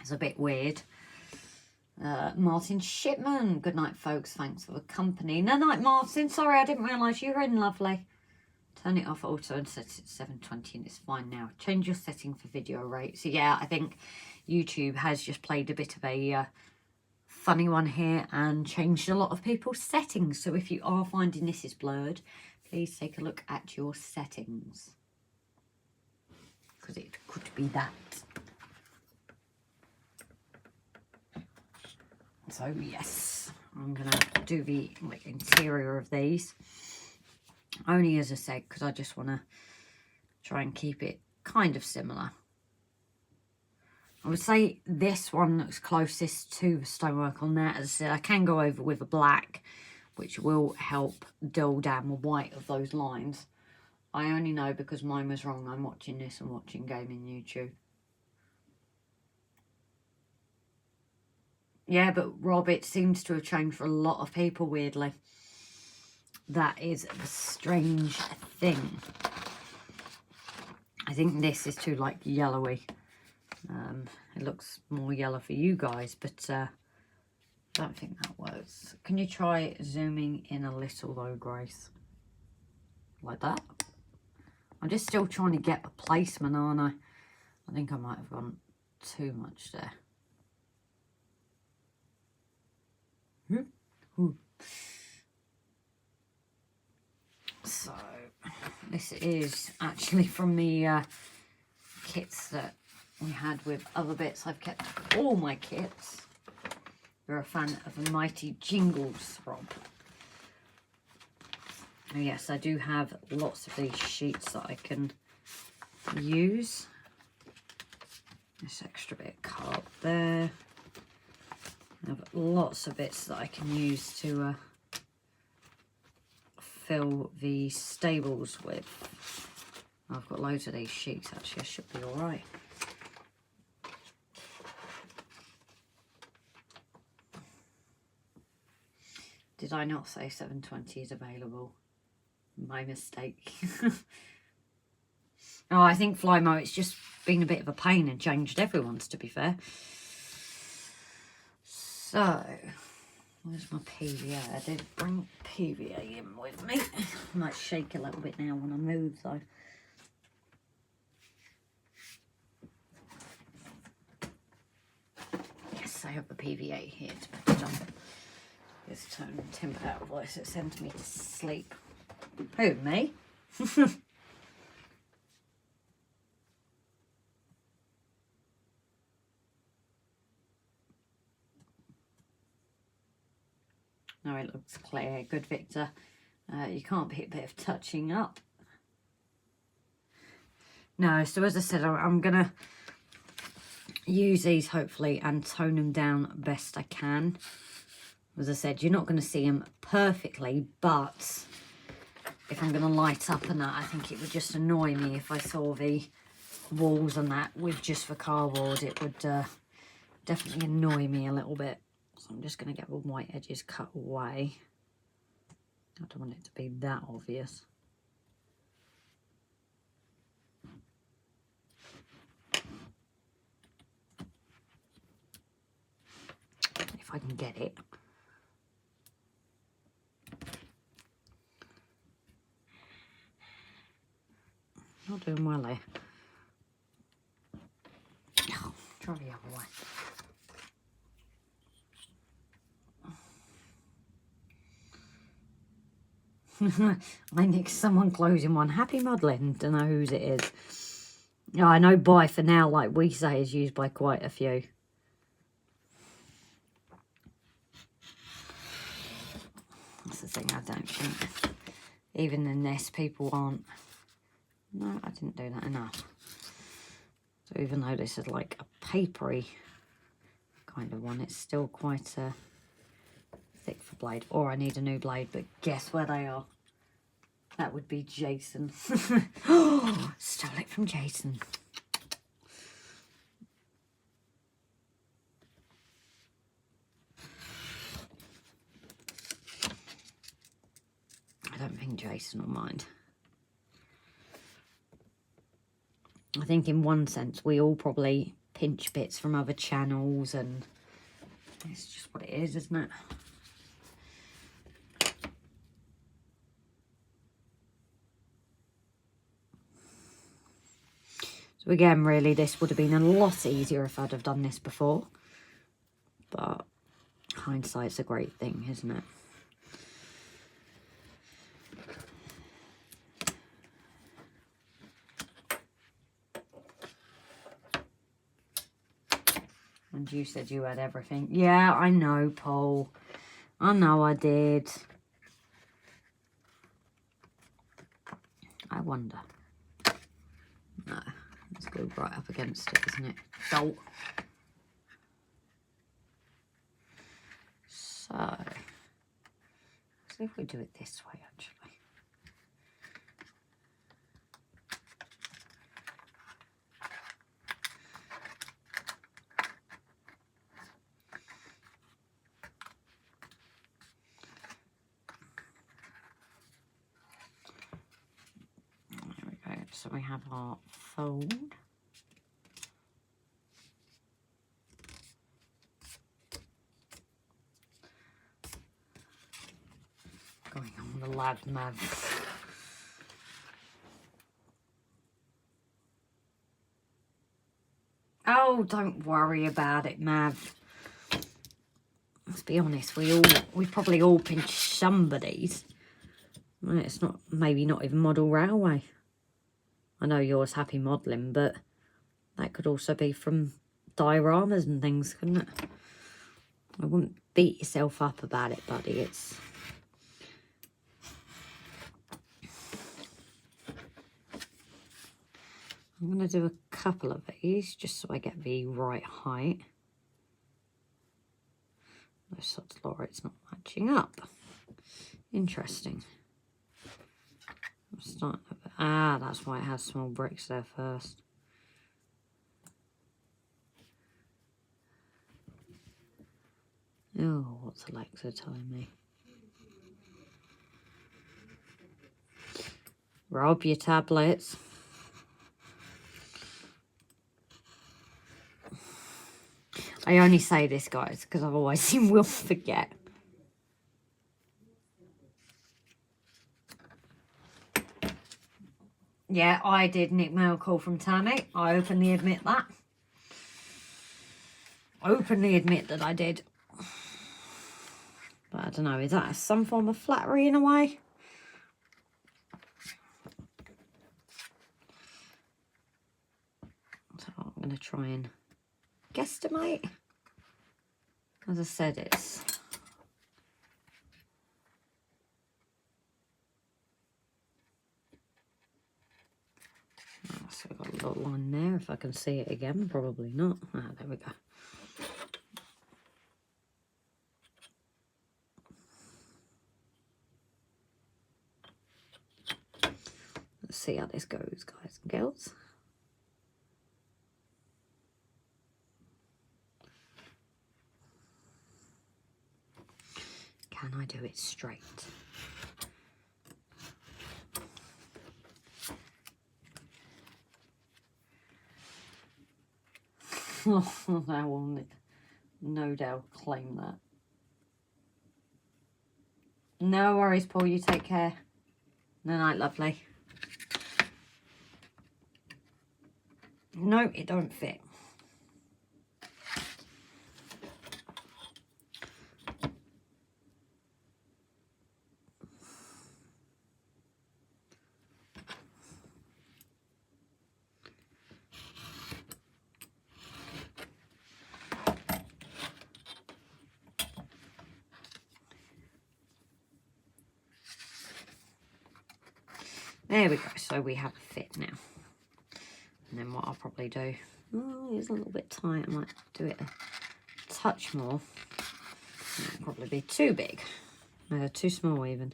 It's a bit weird. Martin Shipman. Good night, folks. Thanks for the company. No night, Martin. Sorry, I didn't realise you were in, lovely. Turn it off auto and set it to 720 and it's fine now. Change your setting for video rate. So yeah, I think YouTube has just played a bit of a funny one here and changed a lot of people's settings. So if you are finding this is blurred, please take a look at your settings. Because it could be that. So yes, I'm going to do the interior of these. Only as I said, because I just want to try and keep it kind of similar. I would say this one looks closest to the stonework on there. As I said, I can go over with a black, which will help dull down the white of those lines. I only know because mine was wrong. I'm watching this and watching gaming YouTube. Yeah, but Rob, it seems to have changed for a lot of people, weirdly. That is a strange thing. I think this is too, like, yellowy. It looks more yellow for you guys, but I don't think that works. Can you try zooming in a little, though, Grace? Like that? I'm just still trying to get the placement, aren't I? I think I might have gone too much there. Ooh. So, this is actually from the kits that we had with other bits. I've kept all my kits. You're a fan of the mighty jingles, Rob. Oh, yes, I do have lots of these sheets that I can use. This extra bit of carb there. I have lots of bits that I can use to fill the stables with. I've got loads of these sheets actually, I should be alright. Did I not say 720 is available? My mistake. Oh, I think Flymo, it's just been a bit of a pain and changed everyone's, to be fair. So, where's my PVA? I did bring PVA in with me. I might shake a little bit now when I move though. Yes, I have the PVA here to put it on. It's turning Tim out of voice. It sends me to sleep. Who, me? No, it looks clear. Good, Victor. You can't be a bit of touching up. No, so as I said, I'm going to use these hopefully and tone them down best I can. As I said, you're not going to see them perfectly, but if I'm going to light up and that, I think it would just annoy me if I saw the walls and that with just the cardboard. It would definitely annoy me a little bit. So I'm just going to get the white edges cut away. I don't want it to be that obvious. If I can get it. Not doing well here. Oh, try the other way. I nicked someone closing one. Happy modelling. Don't know whose it is. Oh, I know Buy for Now, like we say, is used by quite a few. That's the thing, I don't think. Even in this, people aren't. No, I didn't do that enough. So even though this is like a papery kind of one, it's still quite thick for blade. Or I need a new blade, but guess where they are? That would be Jason. Oh, stole it from Jason. I don't think Jason will mind. I think in one sense we all probably pinch bits from other channels, and it's just what it is, isn't it? So again, really, this would have been a lot easier if I'd have done this before. But hindsight's a great thing, isn't it? And you said you had everything. Yeah, I know, Paul. I know I did. I wonder. No, let's go right up against it, isn't it? So, let's see if we do it this way, actually. So we have our fold. Going on the lab Mav. Oh, don't worry about it, Mav. Let's be honest, we probably all pinched somebody's. Well, it's not, maybe not even Model Railway. I know yours Happy Modelling, but that could also be from dioramas and things, couldn't it? I wouldn't beat yourself up about it, buddy. It's... I'm going to do a couple of these just so I get the right height. Those sorts of Laura, it's not matching up. Interesting. I'm starting to... Ah, that's why it has small bricks there first. Oh, what's Alexa telling me? Rob your tablets. I only say this, guys, because otherwise you will forget. Yeah, I did nick mail call from Tammy. I openly admit that. Openly admit that I did. But I don't know, is that some form of flattery in a way? So I'm going to try and guesstimate. As I said, it's... So I've got a little line there. If I can see it again, probably not. Ah, there we go. Let's see how this goes, guys and girls. Can I do it straight? I will no doubt claim that. No worries, Paul. You take care. Good night, lovely. No, it don't fit. There we go. So we have a fit now. And then what I'll probably do, oh, it's a little bit tight. I might do it a touch more. It'll probably be too big. No, too small even.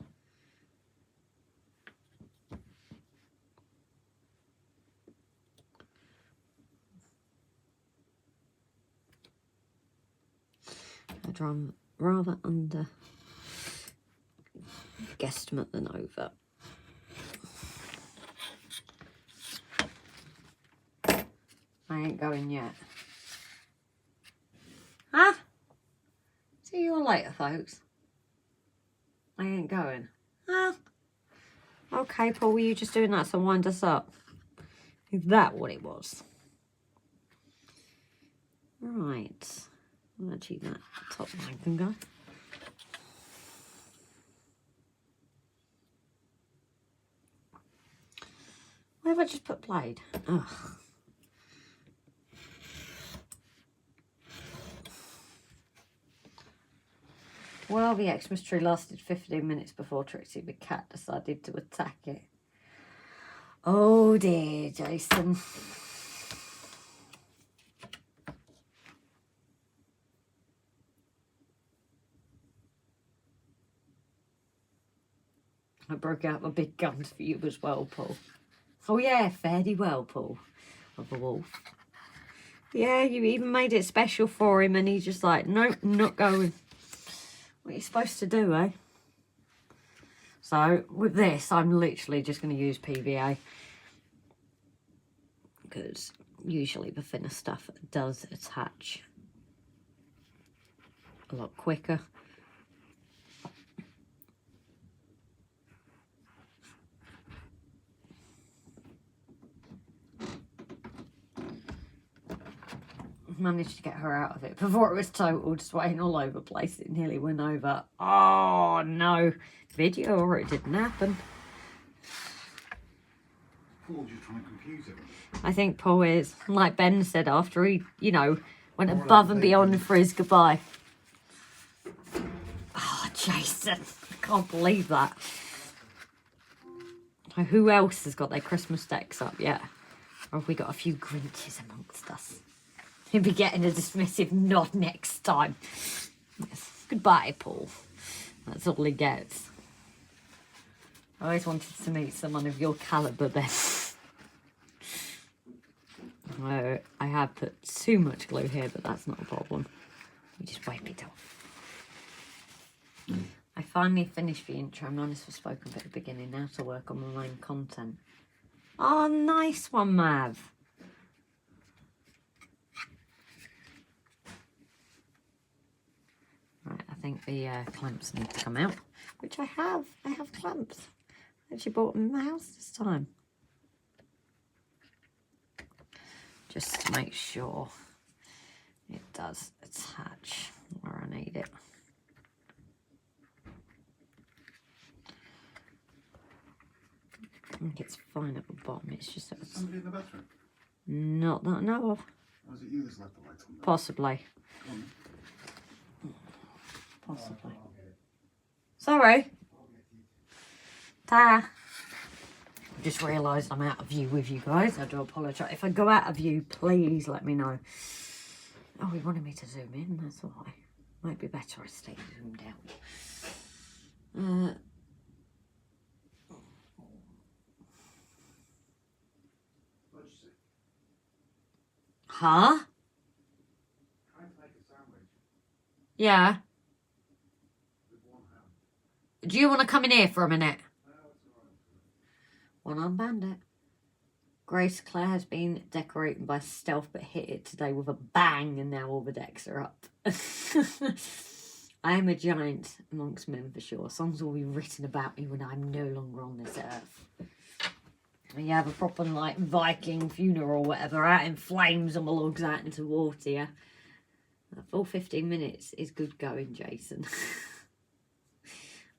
I'd rather under guesstimate than over. I ain't going yet. Huh? See you all later, folks. I ain't going. Huh? Okay, Paul, were you just doing that to wind us up? Is that what it was? Right. Actually, that top line can go. Where have I just put blade? Ugh. Well, the Xmas tree lasted 15 minutes before Trixie the cat decided to attack it. Oh dear, Jason. I broke out my big guns for you as well, Paul. Oh yeah, fairly well, Paul, of the wolf. Yeah, you even made it special for him and he's just like, nope, not going. What are you supposed to do, eh? So, with this, I'm literally just going to use PVA. Because usually the thinner stuff does attach a lot quicker. Managed to get her out of it before it was totaled, swaying all over the place. It nearly went over. Oh no, video or it didn't happen. Paul just trying to confuse him. I think Paul is, like Ben said, after he, you know, went above and beyond for his goodbye. Oh, Jason, I can't believe that. Who else has got their Christmas decks up yet? Or have we got a few Grinches amongst us? He'll be getting a dismissive nod next time. Yes. Goodbye, Paul. That's all he gets. I always wanted to meet someone of your calibre, Ben. I have put too much glue here, but that's not a problem. We just wipe it off. I finally finished the intro. I'm honest for spoken at the beginning. Now to work on my main content. Oh, nice one, Mav. Right, I think the clamps need to come out, which I have. I have clamps. I actually bought them in my house this time. Just to make sure it does attach where I need it. I think it's fine at the bottom. It's just that it's Somebody in the bathroom? not that I know of. Or is it you that's left the light on? Possibly. Go on. Possibly. I'll get it. Sorry. I'll get it. Ta. I just realised I'm out of view with you guys. I do apologise. If I go out of view, please let me know. Oh, he wanted me to zoom in. That's why. Might be better I stay zoomed out. What'd you say? Huh? Try and make a sandwich Yeah. with one hand. Do you want to come in here for a minute? No, it's alright. One-armed bandit. Grace Claire has been decorated by stealth but hit it today with a bang and now all the decks are up. I am a giant amongst men for sure. Songs will be written about me when I'm no longer on this earth. And you have a proper like Viking funeral or whatever out in flames and the logs out into water, yeah? A full 15 minutes is good going, Jason.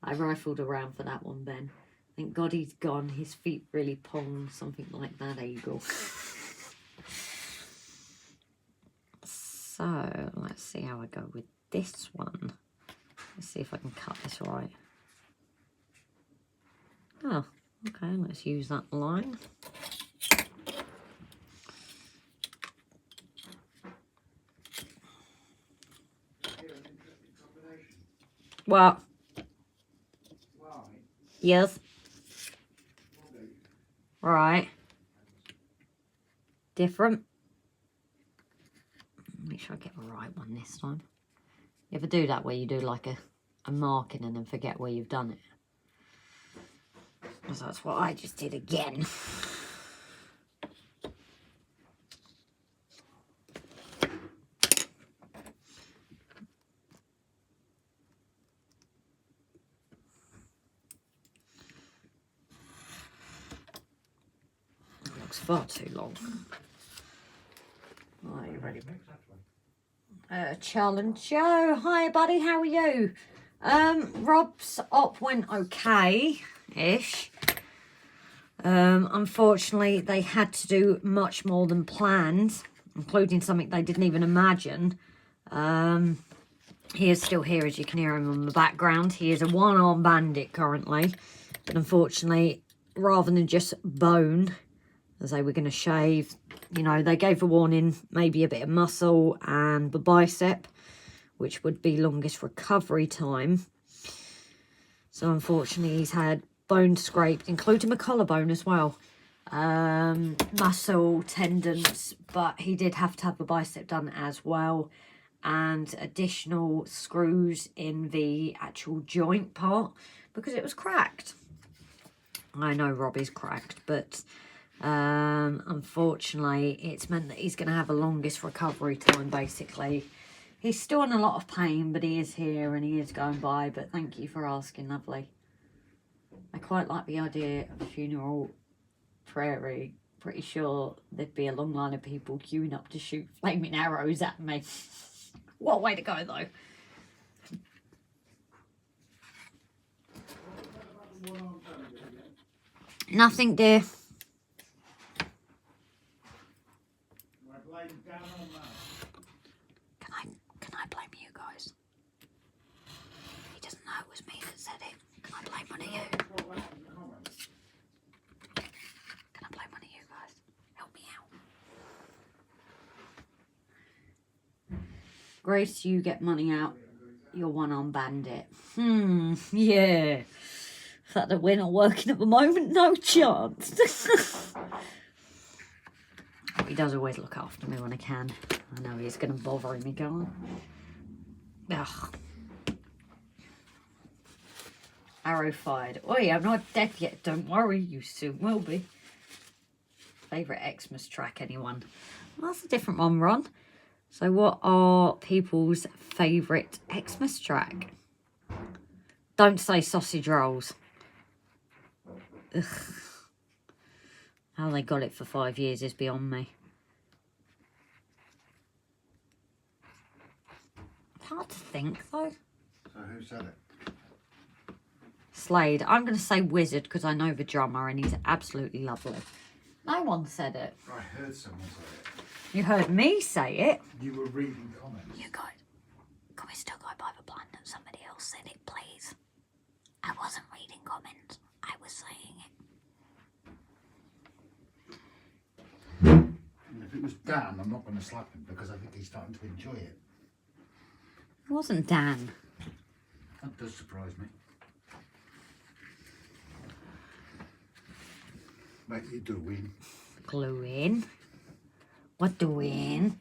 I rifled around for that one, Ben. Thank God he's gone. His feet really pong, something like that, Eagle. So, let's see how I go with this one. Let's see if I can cut this right. Oh, okay, let's use that line. Here, an interesting combination. What? Why? Yes. Right. Different. Make sure I get the right one this time. You ever do that where you do like a marking and then forget where you've done it? Because that's what I just did again. looks far too long. Are you ready? Challenge Joe. Hi, buddy. How are you? Rob's op went okay-ish. Unfortunately, they had to do much more than planned, including something they didn't even imagine. He is still here, as you can hear him in the background. He is a one-arm bandit currently, but unfortunately, rather than just bone, as they were going to shave, you know, they gave a warning, maybe a bit of muscle and the bicep, which would be longest recovery time. So unfortunately, he's had bone scraped, including a collarbone as well. Muscle, tendons, but he did have to have the bicep done as well. And additional screws in the actual joint part because it was cracked. I know Robbie's cracked, but unfortunately it's meant that he's going to have a longest recovery time basically. He's still in a lot of pain, but he is here and he is going by. But thank you for asking, lovely. I quite like the idea of a funeral prairie. Pretty sure there'd be a long line of people queuing up to shoot flaming arrows at me. What a way to go, though. Nothing, dear. Can I blame you guys? He doesn't know it was me that said it. Can I blame one of you? Can I blame one of you guys? Help me out. Grace, you get money out. You're one-arm bandit. Yeah. The fact that we're not working at the moment, no chance. He does always look after me when I can. I know he's going to bother me, can't I? Ugh. Arrow fired. Oi, I'm not dead yet. Don't worry, you soon will be. Favourite Xmas track, anyone? Well, that's a different one, Ron. So what are people's favourite Xmas track? Don't say sausage rolls. Ugh. How they got it for 5 years is beyond me. It's hard to think, though. So who said it? Slade. I'm going to say Wizard because I know the drummer and he's absolutely lovely. No one said it. I heard someone say it. You heard me say it. You were reading comments. You guys, can we still go by the plan that somebody else said it, please? I wasn't reading comments. I was saying it. And if it was Dan, I'm not going to slap him because I think he's starting to enjoy it. It wasn't Dan. That does surprise me. What you doing? Gluing. What doing?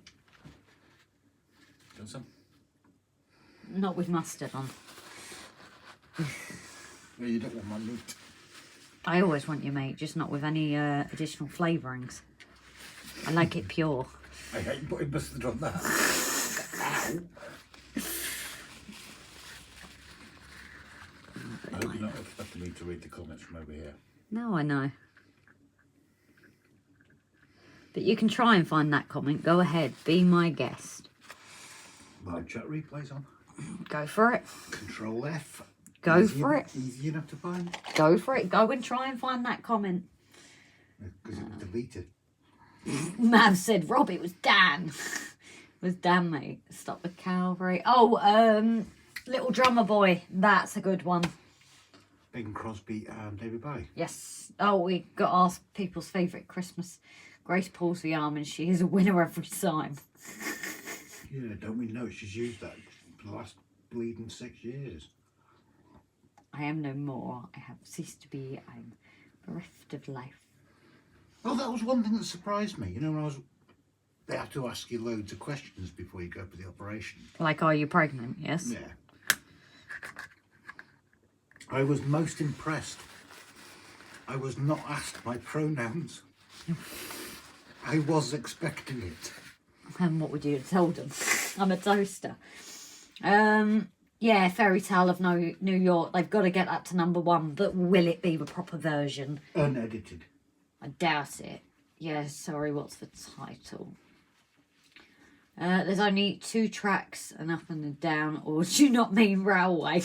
Done some? Not with mustard on. No, you don't want my meat. I always want your meat, just not with any additional flavourings. I like it pure. I hate putting mustard on that. Ow. I hope you're not expecting me to read the comments from over here. No, I know. But you can try and find that comment. Go ahead, be my guest. Live chat replays on. Go for it. Control F. Go for it. Easy enough to find. Go for it. Go and try and find that comment. Because it was deleted. Mav said, Rob, it was Dan. It was Dan, mate. Stop the cavalry. Oh, Little Drummer Boy. That's a good one. Bing Crosby and David Bowie. Yes. Oh, we got asked people's favourite Christmas. Grace pulls the arm and she is a winner every time. Yeah, don't we know she's used that for the last bleeding 6 years? I am no more. I have ceased to be. I'm bereft of life. Oh, that was one thing that surprised me. You know, when they have to ask you loads of questions before you go for the operation. Like, are you pregnant? Yes. Yeah. I was most impressed. I was not asked my pronouns. I was expecting it. And what would you have told them? I'm a toaster. Yeah, Fairy Tale of New York. They've got to get that to #1, but will it be the proper version? Unedited. I doubt it. Yeah, sorry, what's the title? There's only 2 tracks, an up and a down, or do you not mean railway?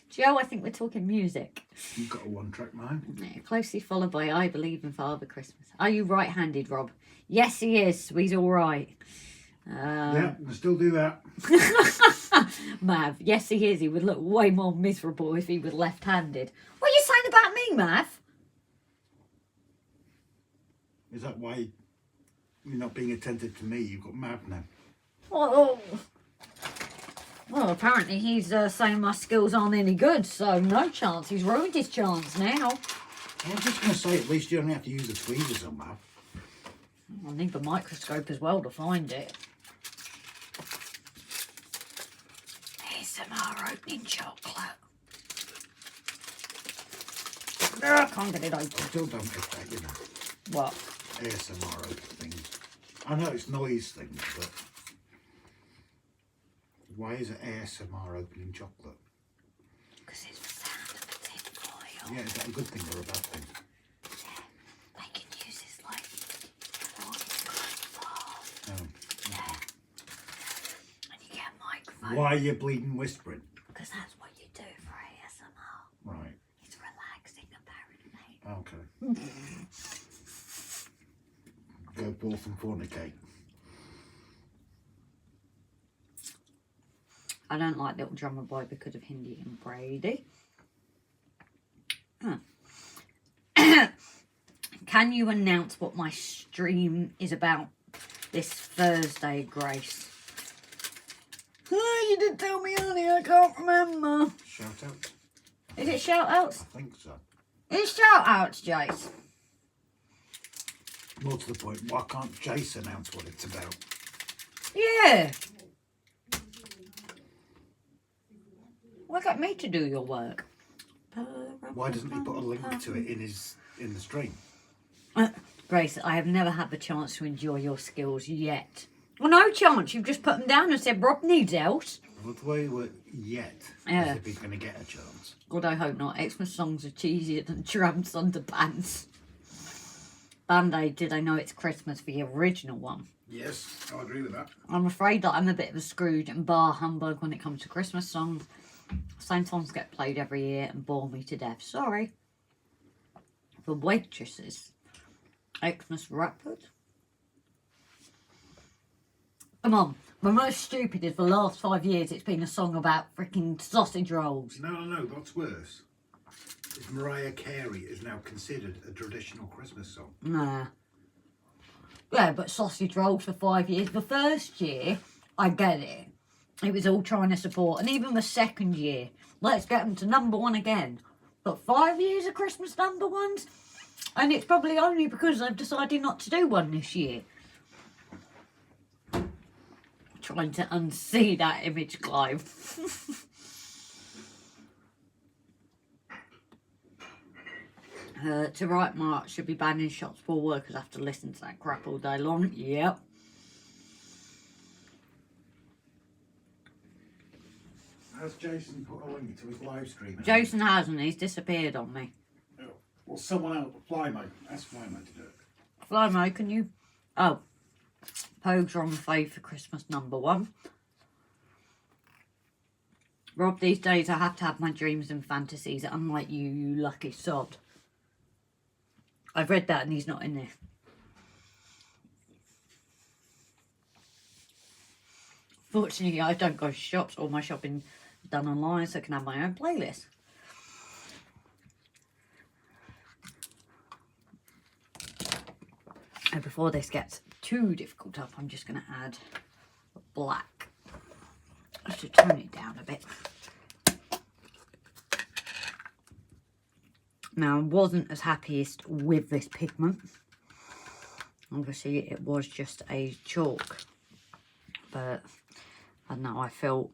Joe, I think we're talking music. You've got a 1-track mind. Yeah, closely followed by I Believe in Father Christmas. Are you right-handed, Rob? Yes, he is. So he's all right. Yeah, I can still do that. Mav, yes, he is. He would look way more miserable if he was left-handed. What are you saying about me, Mav? Is that why you're not being attentive to me? You've got Mav now. Oh. Well, apparently he's saying my skills aren't any good, so no chance. He's ruined his chance now. I was just going to say, at least you only have to use the tweezers on Mav. I need the microscope as well to find it. ASMR opening chocolate. I can't get it open. I still don't get that, you know. What? ASMR things. I know it's noise things, but why is it ASMR opening chocolate? Because it's the sound of the tin foil. Yeah, is that a good thing or a bad thing? Yeah, they can use this like for Oh, okay. and you get a microphone. Why are you bleeding whispering? Because that's what you do for ASMR. Right. It's relaxing, apparently. Okay. Go forth and fornicate. I don't like Little Drummer Boy because of Hindi and Brady. Can you announce what my stream is about this Thursday, Grace? Oh, you didn't tell me earlier, I can't remember. Shout out? Is it shout outs? I think so. It's shout outs, Jace. More to the point, why can't Jace announce what it's about? Yeah. Why got me to do your work? Why doesn't he put a link to it in the stream? Grace, I have never had the chance to enjoy your skills yet. Well, no chance. You've just put them down and said Rob needs else. Well, the way we're yet, Yeah. as if he's going to get a chance. God, I hope not. Xmas songs are cheesier than Tramps Underpants. Band-Aid, did I know it's Christmas, the original one? Yes, I agree with that. I'm afraid that I'm a bit of a Scrooge and bar humbug when it comes to Christmas songs. Same songs get played every year and bore me to death. Sorry. The Waitresses. Xmas Rapid. Come on. The most stupid is the last 5 years it's been a song about freaking sausage rolls. No, that's worse. If Mariah Carey is now considered a traditional Christmas song. Nah. Yeah, but sausage rolls for 5 years. The first year, I get it. It was all trying to support. And even the second year, let's get them to #1 again. But 5 years of Christmas #1s? And it's probably only because I've decided not to do one this year. Trying to unsee that image, Clive. To write March should be banning shops for workers have to listen to that crap all day long. Yep. Has Jason put a link to his live stream? Jason hasn't. He's disappeared on me. Oh, well, someone else, Flymo. Ask Flymo to do it. Flymo, can you... Oh. Pogues are on the fave for Christmas #1. Rob, these days I have to have my dreams and fantasies, unlike you, you lucky sod. I've read that and he's not in there. Fortunately, I don't go to shops. All my shopping is done online, so I can have my own playlist. And before this gets too difficult up, I'm just going to add black. I should tone it down a bit. Now, I wasn't as happiest with this pigment. Obviously, it was just a chalk. But, I don't know, I feel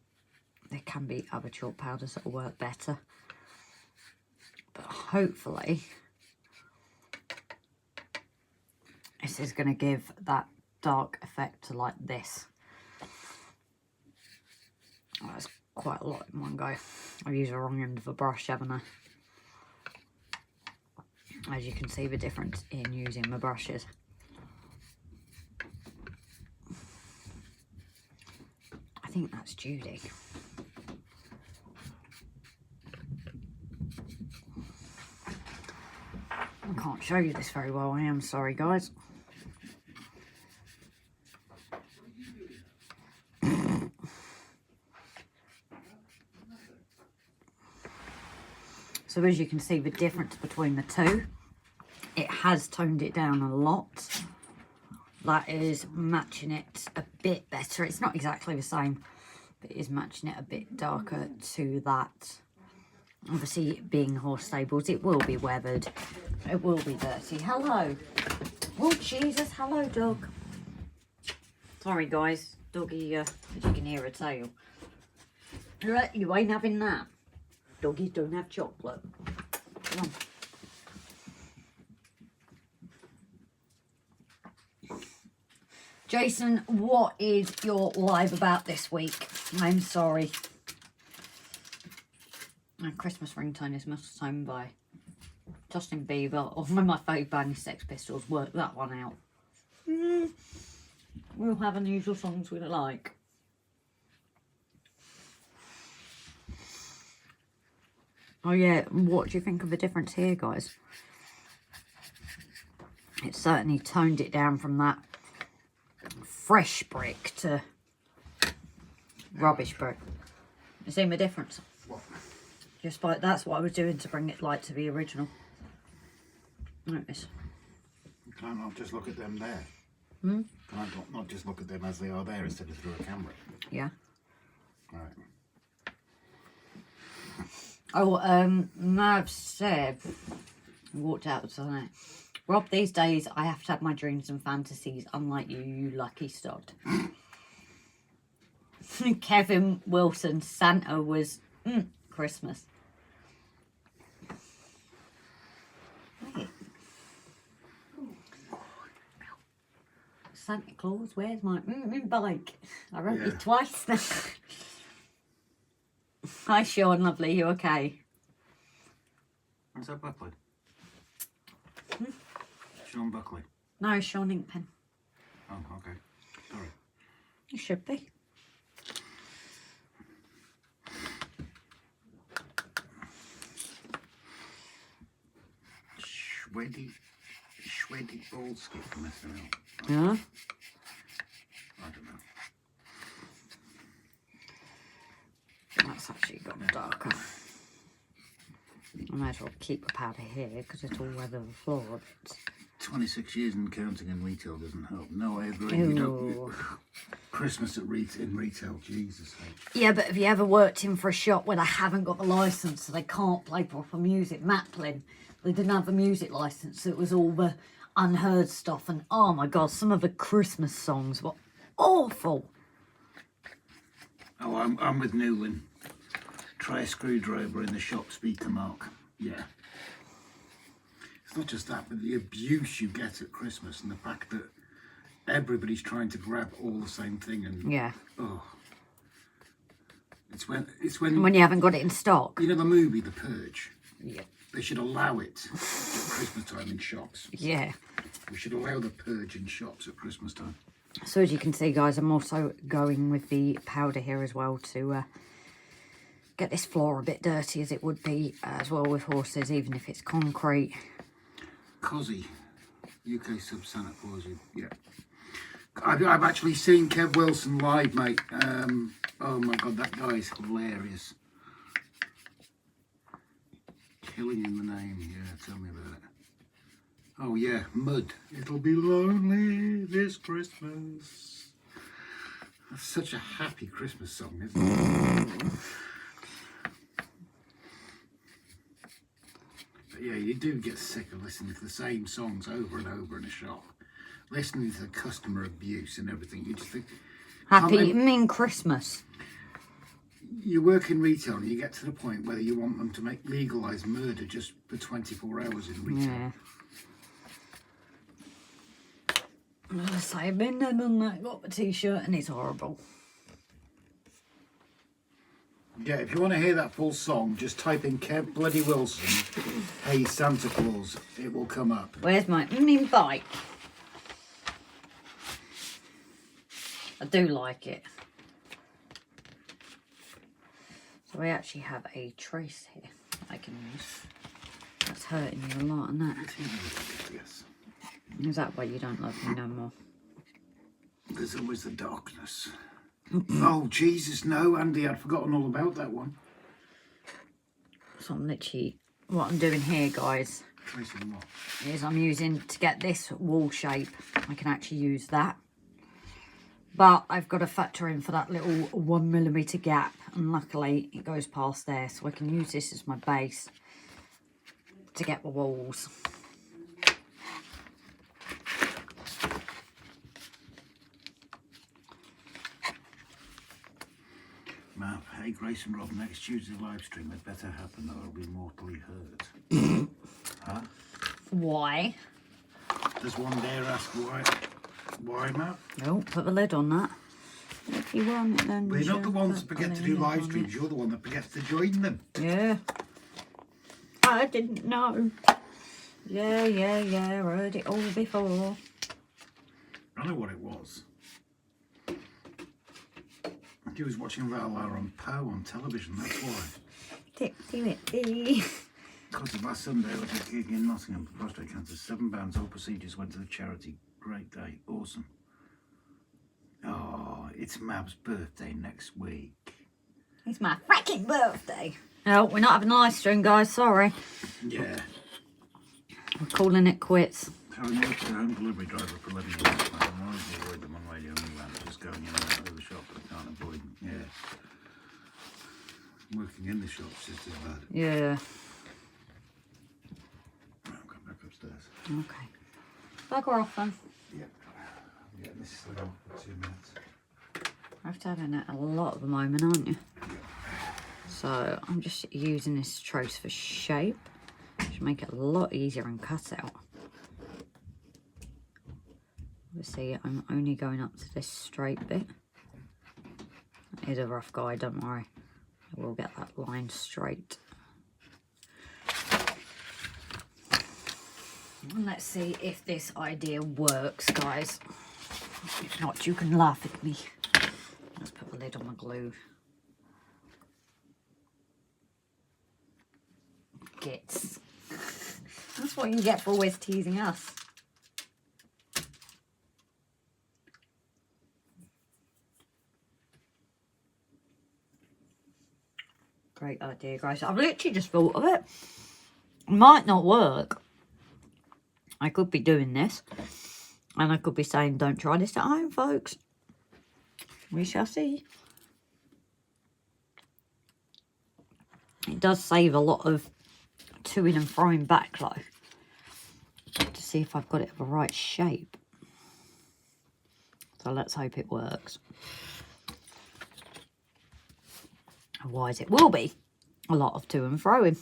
there can be other chalk powders that will work better. But hopefully, this is going to give that dark effect to like this. Oh, that's quite a lot in one go. I've used the wrong end of the brush, haven't I? As you can see the difference in using my brushes. I think that's Judy. I can't show you this very well, I am sorry guys. So as you can see the difference between the two, it has toned it down a lot. That is matching it a bit better. It's not exactly the same, but it is matching it a bit darker to that. Obviously, being horse stables, it will be weathered. It will be dirty. Hello. Oh, Jesus. Hello, dog. Sorry, guys. Doggy, as you can hear, a tail. Right, you ain't having that. Doggies don't have chocolate. Come on. Jason, what is your live about this week? I'm sorry. My Christmas ringtone is Mistletoe by Justin Bieber, or one of my favourite band is Sex Pistols. Work that one out. We'll have unusual songs we like. Oh yeah, what do you think of the difference here, guys? It certainly toned it down from that fresh brick to rubbish brick. You see my difference? What? Just like that's what I was doing to bring it like to the original. Notice. Can I not just look at them there? Hmm? Can I not just look at them as they are there instead of through a camera? Yeah. Right. Oh, Mav said, walked out tonight. Rob, these days I have to have my dreams and fantasies, unlike you, you lucky sod. Kevin Wilson, Santa was Christmas. Wait. Santa Claus, where's my bike? I wrote it twice now. Hi Sean, lovely, you okay? Is that Buckley? Sean Buckley? No, Sean Inkpen. Oh, okay. Sorry. You should be. Shweddy Bolski from SNL. Yeah? I don't know. That's actually got darker. I might as well keep the powder here because it'll weather the floor a bit. 26 years and counting in retail doesn't help. No, I agree. Ew. You don't. Christmas in retail, Jesus. Yeah, but have you ever worked in for a shop where they haven't got the licence so they can't play proper music? Maplin, they didn't have the music licence, so it was all the unheard stuff. And oh my God, some of the Christmas songs were awful. Oh, I'm with Newlyn. Try a screwdriver in the shop speaker, Mark. Yeah. It's not just that, but the abuse you get at Christmas and the fact that everybody's trying to grab all the same thing and Yeah. oh, it's when When you haven't got it in stock. you know the movie The Purge. Yeah. They should allow it at Christmas time in shops. Yeah. We should allow The Purge in shops at Christmas time. So as you can see, guys, I'm also going with the powder here as well to get this floor a bit dirty as it would be as well with horses, even if it's concrete. Cozzy, UK sub Santa Claus, yeah. I've actually seen Kev Wilson live, mate. Oh my God, that guy's hilarious. Killing in the name, yeah, tell me about it. Oh yeah, Mud. It'll be lonely this Christmas. That's such a happy Christmas song, isn't it? But yeah, you do get sick of listening to the same songs over and over in a shop. Listening to the customer abuse and everything. You just think... Happy Christmas. You work in retail and you get to the point where you want them to legalise murder just for 24 hours in retail. Yeah. So I've been there, done that, got the t-shirt and it's horrible. Yeah, if you want to hear that full song, just type in Kent Bloody Wilson, Hey Santa Claus. It will come up. Where's my bike? I do like it. So we actually have a trace here I can use. That's hurting you a lot, isn't that? Yes. Is that why you don't love me no more? There's always the darkness. Oh, Jesus, no, Andy, I'd forgotten all about that one. So I'm literally, what I'm doing here, guys, Tracing what? is I'm using, to get this wall shape, I can actually use that. But I've got to factor in for that little 1mm gap, and luckily it goes past there, so I can use this as my base to get the walls. Matt, hey Grace and Rob, next Tuesday live stream had better happen or I'll be mortally hurt. Huh? Why? There's one there ask why. Why, Matt? No, put the lid on that. If you want it, then We're not the ones that put forget the to do lid live on streams, it. you're the one that forgets to join them. Yeah. I didn't know. Yeah, heard it all before. I know what it was. He was watching Valhalla on Poe on television, that's why. Tipsy-witsy. Because of last Sunday, I was at a gig in Nottingham for prostate cancer. 7 bands, all procedures went to the charity. Great day, awesome. Oh, it's Mab's birthday next week. It's my freaking birthday. No, we're not having a live stream, guys, sorry. Yeah. We're calling it quits. Having worked as a home delivery driver for 11 years, I can wisely avoid them on radio anyway. Just going in and out of the shop, but I can't avoid them. Yeah. Working in the shop's just as bad. Yeah. Right, I'm going back upstairs. Okay. Bugger off then. Yep. I'm getting this slid on for 2 minutes. I have to have in it a lot at the moment, aren't you? So I'm just using this trace for shape. Should make it a lot easier and cut out. Obviously, I'm only going up to this straight bit. It is a rough guy, don't worry. I will get that line straight. And let's see if this idea works, guys. If not, you can laugh at me. Let's put the lid on my glue. Gits. That's what you get for always teasing us. Great idea, guys. I've literally just thought of it. It might not work. I could be doing this. And I could be saying, don't try this at home, folks. We shall see. It does save a lot of to-ing and throwing back, though. To see if I've got it of the right shape. So let's hope it works. Otherwise it will be a lot of to and froing.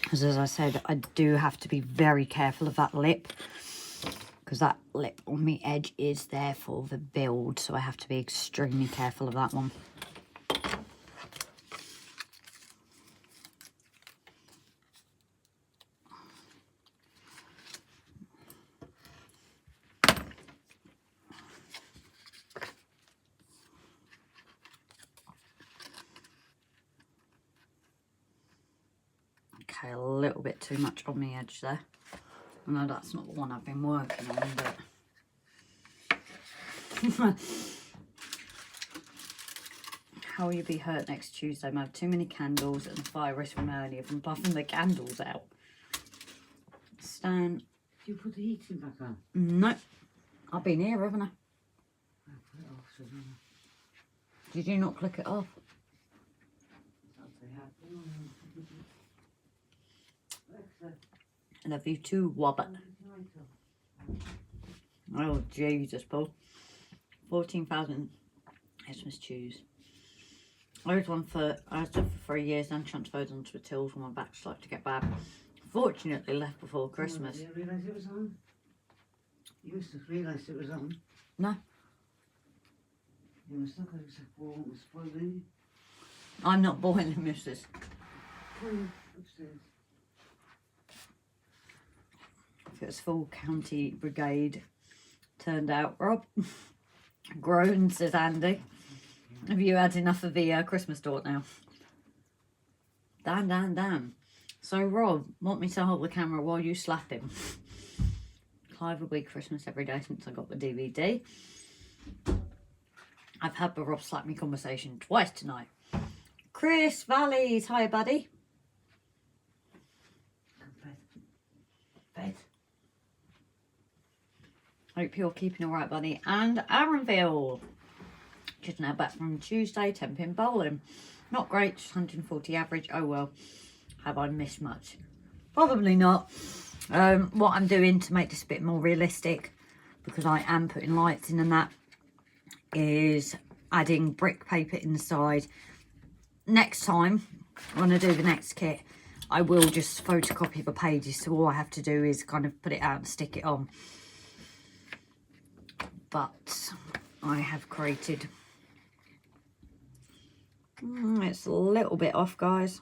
Because as I said, I do have to be very careful of that lip. Because that lip on the edge is there for the build. So I have to be extremely careful of that one. Okay, a little bit too much on the edge there. I know that's not the one I've been working on, but... How will you be hurt next Tuesday? I have too many candles and the fire risk from earlier from puffing the candles out. Stan. Do you put the heating back on? No. I've been here, haven't I? I put it off, so then Did you not click it off? I'll say Alexa, I love you too, Wobbit. Oh, Jesus, Paul. 14,000 Christmas chews. I was done for 3 years, then transferred onto a tills when my back started to get bad. Fortunately, left before Christmas. Did you realise it was on? You must have realised it was on. No, You must have, because it was boiling. I'm not boiling, missus. Come upstairs. If it was full county brigade turned out, Rob. Groan, says Andy. Have you had enough of the Christmas talk now? Damn. So, Rob, want me to hold the camera while you slap him? Clive will be Christmas every day since I got the DVD. I've had the Rob slap me conversation twice tonight. Chris Valleys, hi buddy. Bed. Hope you're keeping alright, buddy. And Aaronville. Just now back from Tuesday, 10-pin bowling. Not great, just 140 average. Oh well. Have I missed much? Probably not. What I'm doing to make this a bit more realistic, because I am putting lights in and that, is adding brick paper inside. Next time, when I do the next kit, I will just photocopy the pages, so all I have to do is kind of put it out and stick it on. But I have created... it's a little bit off, guys.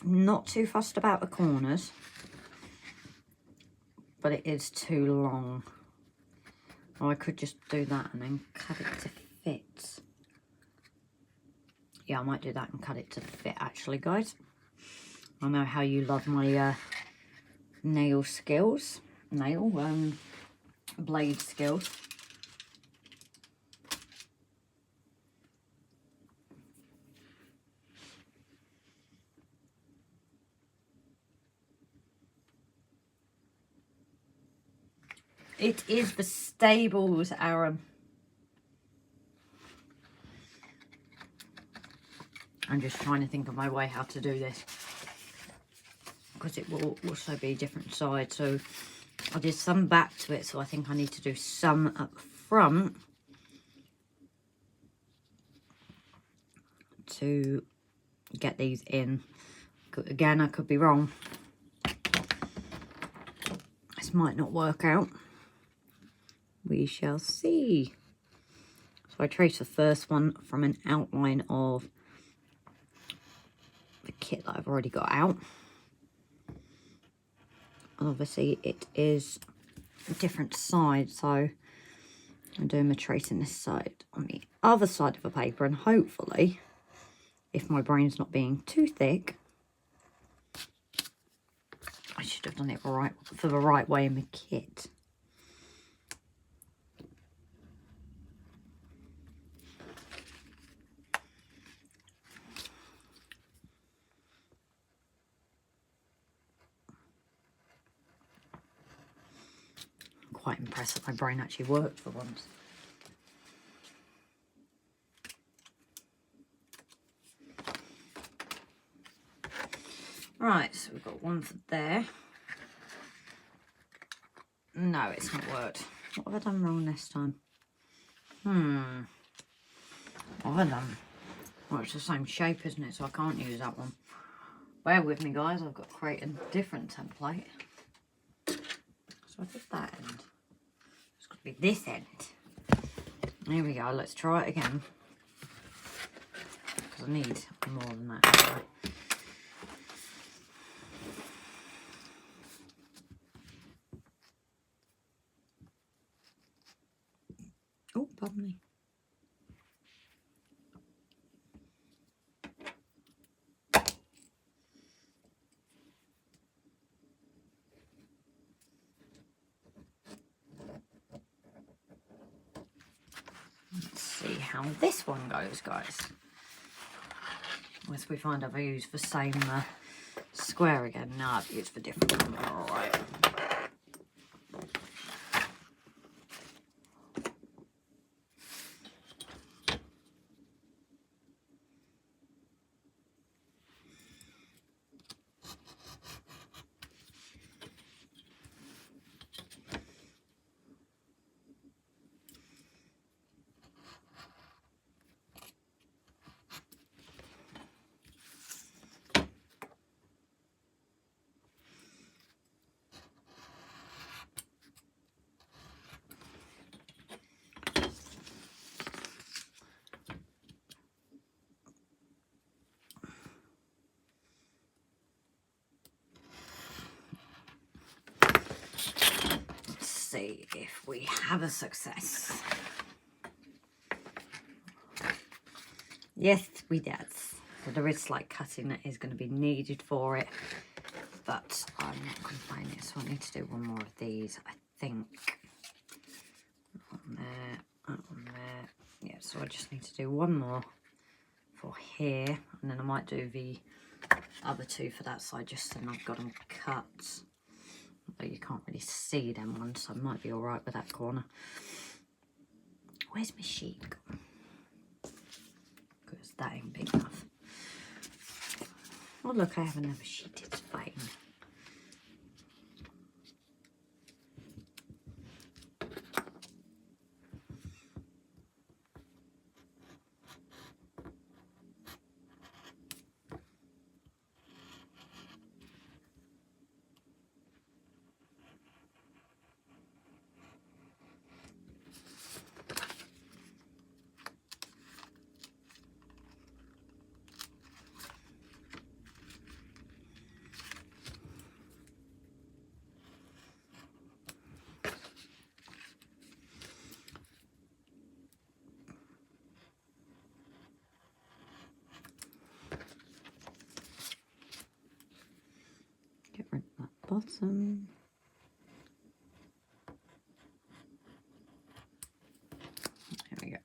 Not too fussed about the corners, but it is too long. Or I could just do that and then cut it to fit. Yeah, I might do that and cut it to fit, actually, guys. I know how you love my nail skills. Blade skills. It is the stables, Aaron. I'm just trying to think of my way how to do this, because it will also be different sides. So I did some back to it, so I think I need to do some up front to get these in. Again, I could be wrong. This might not work out. We shall see. So I traced the first one from an outline of the kit that I've already got out. Obviously it is a different side, so I'm doing my tracing this side on the other side of the paper, and hopefully, if my brain's not being too thick, I should have done it right for the right way in the kit. Quite impressed that my brain actually worked for once. Right, so we've got one for there. No, it's not worked. What have I done wrong this time? What have I done? Well, it's the same shape, isn't it? So I can't use that one. Bear with me, guys. I've got to create a different template. So I did that end. It's got to be this end. Here we go. Let's try it again. Because I need more than that. Right? Oh, pardon me. Let's see how this one goes, guys. Unless we find I've used the same square again. No, I've used the different one. Alright. see if we have a success. Yes, we did. So there is slight cutting that is going to be needed for it, but I'm not complaining. So I need to do one more of these, I think. On there. Yeah, so I just need to do one more for here, and then I might do the other two for that side, just so I've got them cut. Although you can't really see them ones, so I might be alright with that corner. Where's my sheet gone? Because that ain't big enough. Oh look, I have another sheet, it's fine. Get rid of that bottom. There we go.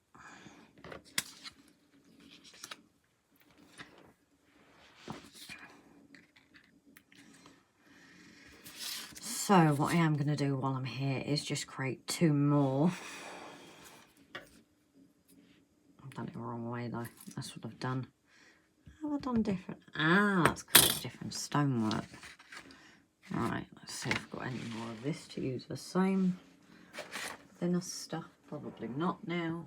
So what I am going to do while I'm here is just create two more. I've done it the wrong way though. That's what I've done. How have I done different? Ah, that's because it's different stonework. Right, let's see if I've got any more of this to use the same thinner stuff. Probably not now.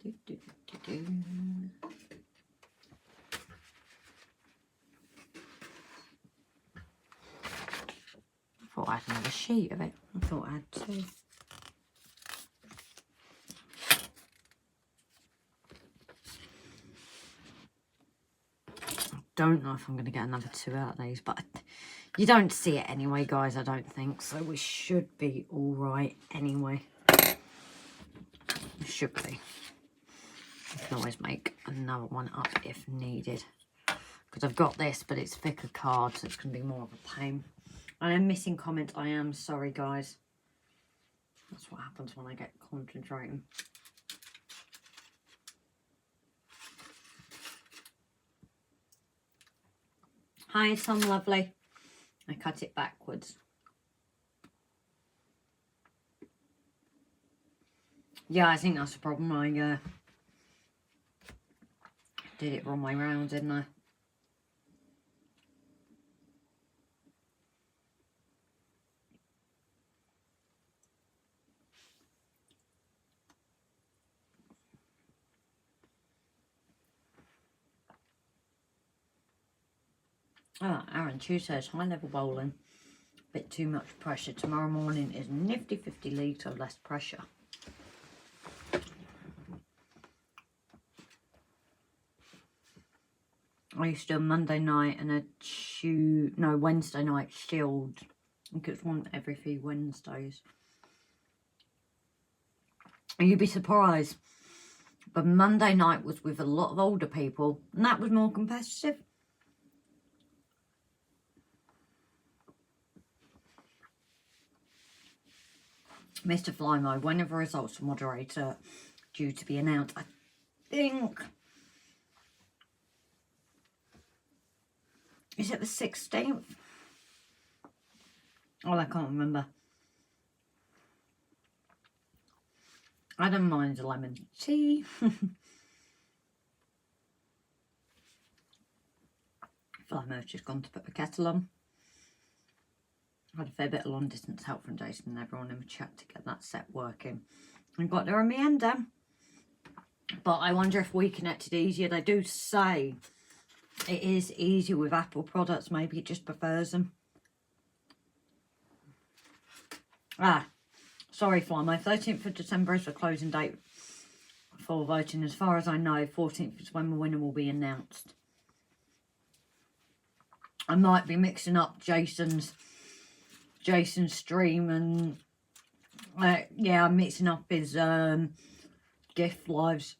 I thought I had another sheet of it. I thought I had two. Don't know if I'm going to get another two out of these, but you don't see it anyway, guys, I don't think, so we should be all right anyway. We should be. I can always make another one up if needed, because I've got this, but it's thicker card, so it's going to be more of a pain. I am missing comments. I am sorry, guys. That's what happens when I get concentrating. Hi, Some Lovely. I cut it backwards. Yeah, I think that's the problem. I did it wrong way round, didn't I? Ah, Aaron Chu says, high level bowling. Bit too much pressure. Tomorrow morning is nifty 50 leagues, so less pressure. I used to do a Monday night and a Wednesday night shield. I think it's one every few Wednesdays. And you'd be surprised. But Monday night was with a lot of older people, and that was more competitive. Mr. Flymo, when are the results for moderator due to be announced? I think... Is it the 16th? Oh, I can't remember. I don't mind lemon tea. Flymo's just gone to put the kettle on. I had a fair bit of long distance help from Jason and everyone in the chat to get that set working. And got there in the end then. But I wonder if we connected easier. They do say it is easier with Apple products. Maybe it just prefers them. Ah, sorry Flymo. 13th of December is the closing date for voting. As far as I know, 14th is when the winner will be announced. I might be mixing up Jason's Jason's stream, and yeah, I'm mixing up his gift lives.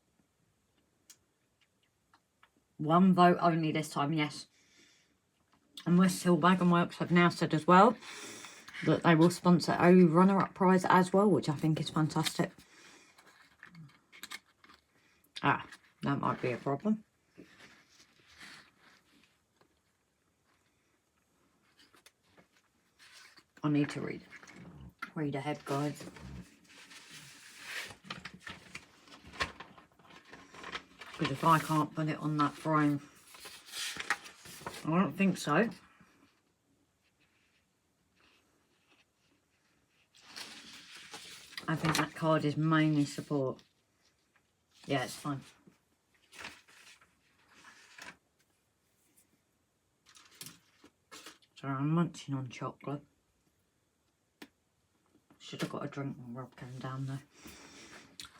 1 vote only this time, yes. And WASSEL Bag and Works have now said as well that they will sponsor a runner-up prize as well, which I think is fantastic. Ah, that might be a problem. I need to read ahead, guys. Because if I can't put it on that frame, I don't think so. I think that card is mainly support. Yeah, it's fine. So I'm munching on chocolate. Should have got a drink when Rob came down though.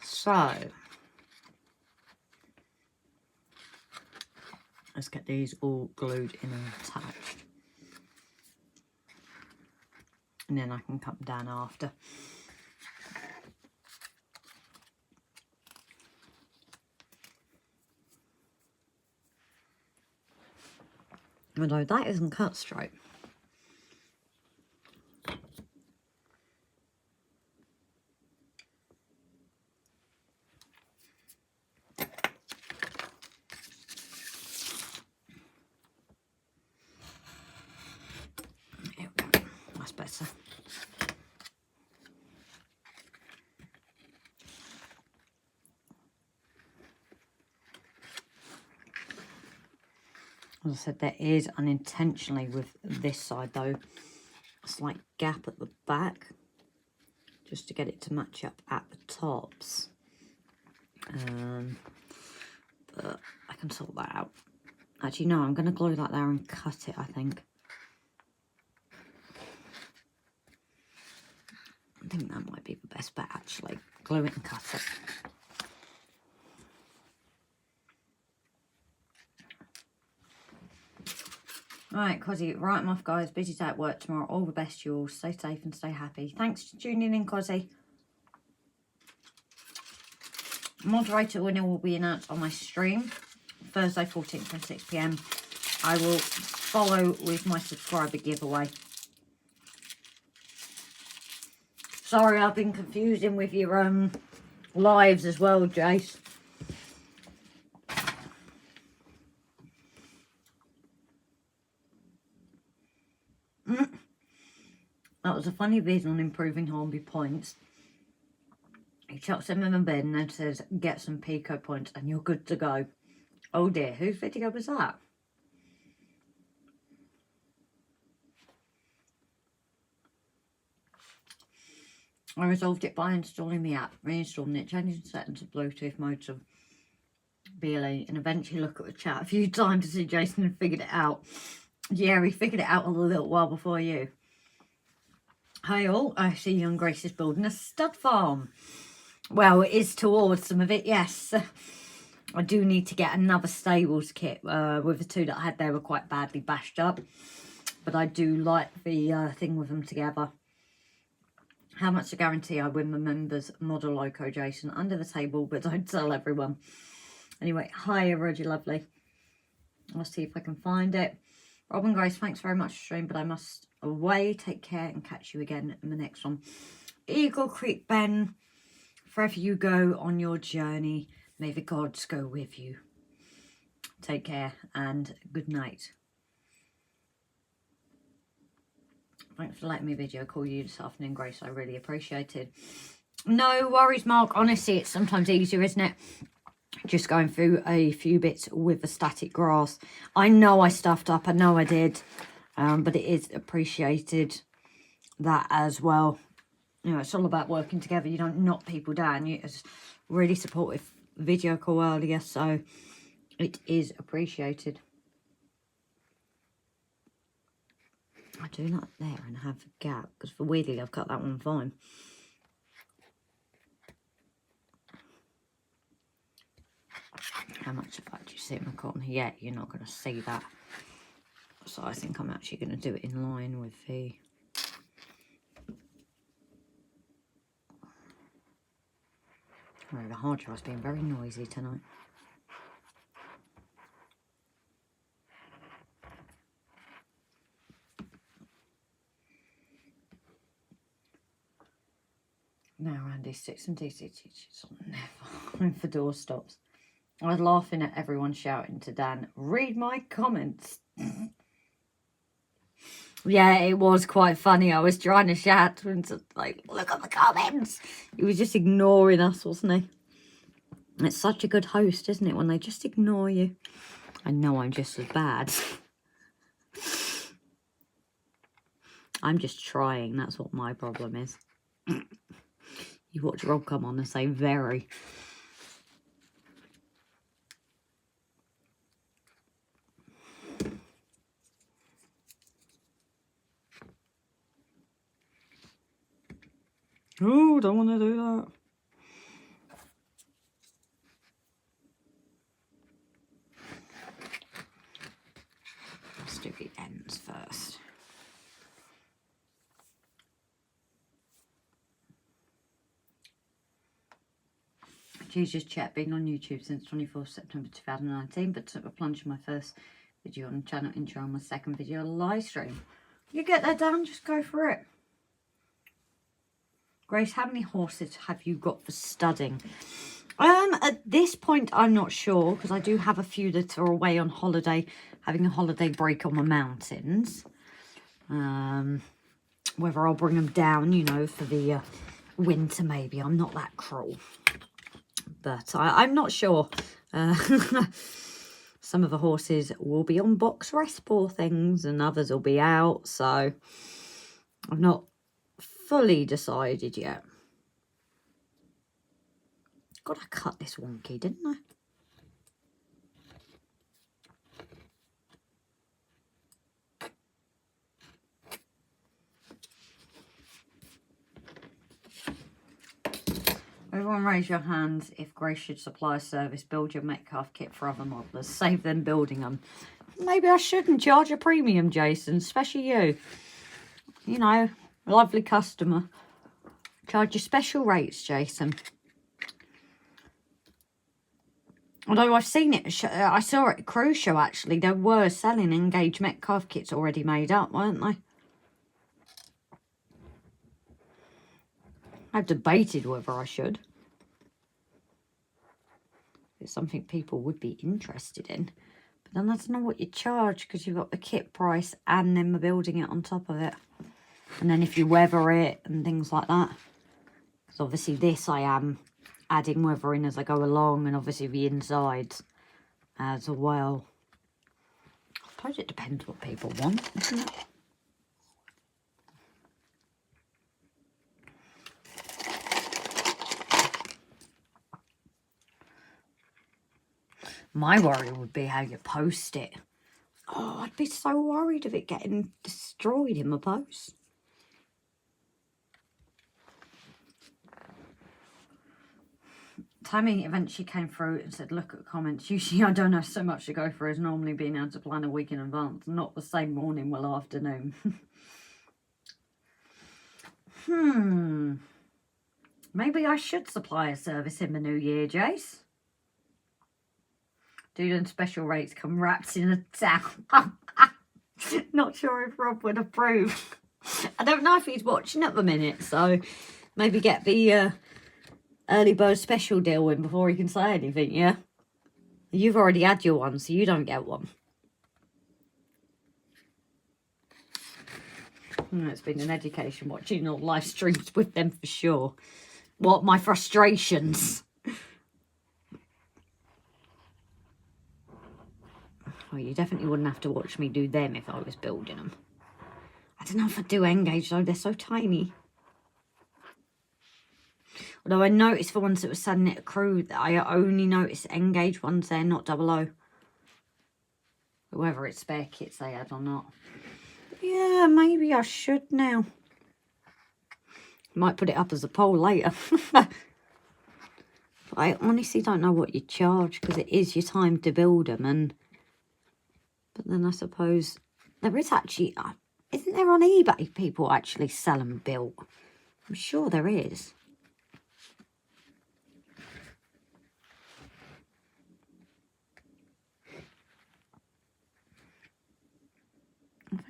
So let's get these all glued in and attached. And then I can come down after. Although that isn't cut straight. There we go. That's better. As I said, there is unintentionally with this side though a slight gap at the back just to get it to match up at the tops, but I can sort that out. Actually no, I'm going to glue that there and cut it, I think. I think that might be the best bet actually. Glue it and cut it. Right, Cozzy, right, I'm off, guys. Busy day at work tomorrow. All the best to you all. Stay safe and stay happy. Thanks for tuning in, Cozzy. Moderator winner will be announced on my stream Thursday 14th at 6 PM. I will follow with my subscriber giveaway. Sorry, I've been confusing with your lives as well, Jace. That was a funny video on improving Hornby points. He chucks them in the bin and then says, get some Pico points and you're good to go. Oh dear, whose video was that? I resolved it by installing the app, reinstalling it, changing the settings of Bluetooth mode to BLE, and eventually look at the chat a few times to see Jason had figured it out. Yeah, he figured it out a little while before you. Hi all, I see young Grace is building a stud farm. Well, it is towards some of it, yes. I do need to get another stables kit. With the two that I had, they were quite badly bashed up. But I do like the thing with them together. How much to guarantee I win the members model loco, Jason? Under the table, but don't tell everyone. Anyway, hi, Roger Lovely. I'll see if I can find it. Robin Grace, thanks very much for stream, but I must away. Take care and catch you again in the next one. Eagle Creek Ben, wherever you go on your journey, may the gods go with you. Take care and good night. Thanks for letting me video call you this afternoon, Grace. I really appreciate it. No worries, Mark. Honestly, it's sometimes easier, isn't it? Just going through a few bits with the static grass. I know I stuffed up. I know I did. But it is appreciated that as well. You know, it's all about working together. You don't knock people down. It's really supportive video call earlier. So it is appreciated. I do that there and have a gap. Because for weirdly, I've cut that one fine. How much of that do you see in the corner? Yeah, you're not going to see that. So I think I'm actually going to do it in line with the Oh, the hard drive's been very noisy tonight. Now Andy sticks some DC teachers on never for doorstops. I was laughing at everyone shouting to Dan, read my comments. Yeah, it was quite funny. I was trying to shout to him to, like, look at the comments. He was just ignoring us, wasn't he? It's such a good host, isn't it, when they just ignore you. I know I'm just as bad. I'm just trying. That's what my problem is. You watch Rob come on and say very. Oh, don't want to do that. Let's do the ends first. Jesus Chat, been on YouTube since 24th September 2019, but took a plunge in my first video on the channel intro on my second video live stream. You get that down, just go for it. Grace, how many horses have you got for studying? At this point, I'm not sure, because I do have a few that are away on holiday, having a holiday break on the mountains. Whether I'll bring them down, you know, for the winter maybe. I'm not that cruel. But I'm not sure. Some of the horses will be on box rest, poor things, and others will be out. So I've not fully decided yet. God, I cut this wonky, didn't I? Everyone raise your hands if Grace should supply a service. Build your Metcalfe kit for other modelers. Save them building them. Maybe I shouldn't charge a premium, Jason. Especially you. You know, lovely customer. Charge your special rates, Jason. Although I've seen it. I saw it at a cruise show, actually. They were selling Engage Metcalfe kits already made up, weren't they? I've debated whether I should. It's something people would be interested in. But then I don't know what you charge, because you've got the kit price and then the building it on top of it. And then if you weather it and things like that. Because obviously this I am adding weathering as I go along, and obviously the insides as well. I suppose it depends what people want, doesn't it? My worry would be how you post it. Oh, I'd be so worried of it getting destroyed in the post. Tammy eventually came through and said, look at the comments. Usually I don't have so much to go through as normally being able to plan a week in advance. Not the same morning, well afternoon. Maybe I should supply a service in the new year, Jace. Dude and special rates come wrapped in a towel. Not sure if Rob would approve. I don't know if he's watching at the minute, so maybe get the early bird special deal in before he can say anything, yeah? You've already had your one, so you don't get one. It's been an education watching all live streams with them for sure. What, my frustrations? Well, you definitely wouldn't have to watch me do them if I was building them. I don't know if I'd do Engage though, they're so tiny. Although I noticed the ones that were selling it at Crew, that I only noticed Engage ones there, not 00. Whether it's spare kits they had or not. But yeah, maybe I should now. Might put it up as a poll later. I honestly don't know what you charge, because it is your time to build them. And but then I suppose there is actually, isn't there on eBay people actually sell them built? I'm sure there is.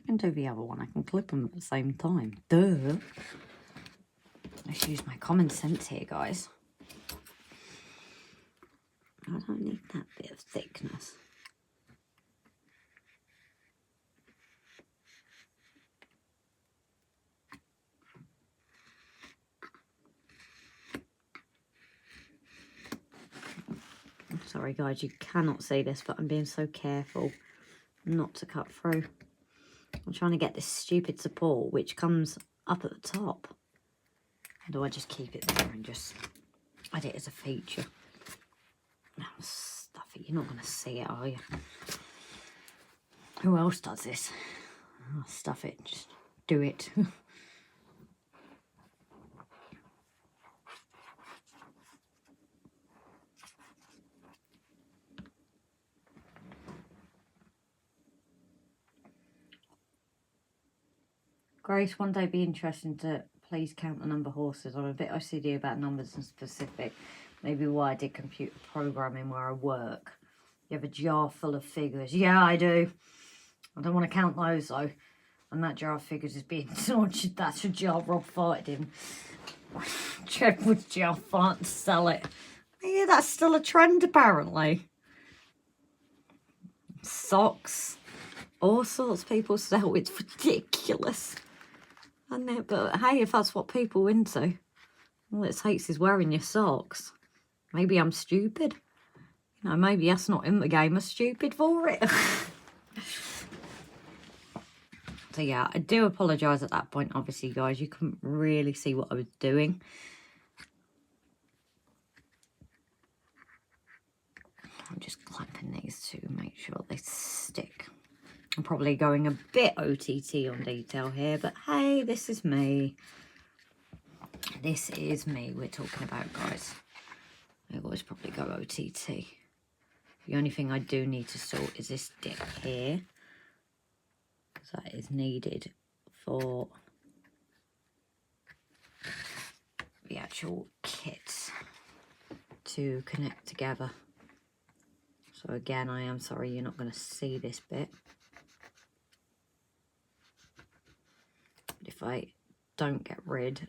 can do the other one. I can clip them at the same time. Duh. Let's use my common sense here, guys. I don't need that bit of thickness. Sorry guys, you cannot see this, but I'm being so careful not to cut through. I'm trying to get this stupid support which comes up at the top. Or do I just keep it there and just add it as a feature? No, stuff it. You're not going to see it, are you? Who else does this? Oh, stuff it. Just do it. Grace, one day be interesting to please count the number of horses. I'm a bit OCD about numbers and specific. Maybe why I did computer programming where I work. You have a jar full of figures. Yeah, I do. I don't want to count those though. And that jar of figures is being tortured. That's a jar Rob farted in. Trevor jar fart and sell it. Yeah, that's still a trend apparently. Socks. All sorts of people sell. It's ridiculous. Isn't it? But hey, if that's what people are into, all it takes is wearing your socks. Maybe I'm stupid. You know, maybe us not in the game are stupid for it. So yeah, I do apologise at that point. Obviously, guys, you couldn't really see what I was doing. I'm just clamping these to make sure they stick. I'm probably going a bit OTT on detail here, but hey, this is me. This is me we're talking about, guys. I always probably go OTT. The only thing I do need to sort is this dip here, because that is needed for the actual kits to connect together. So again, I am sorry you're not going to see this bit. But if I don't get rid,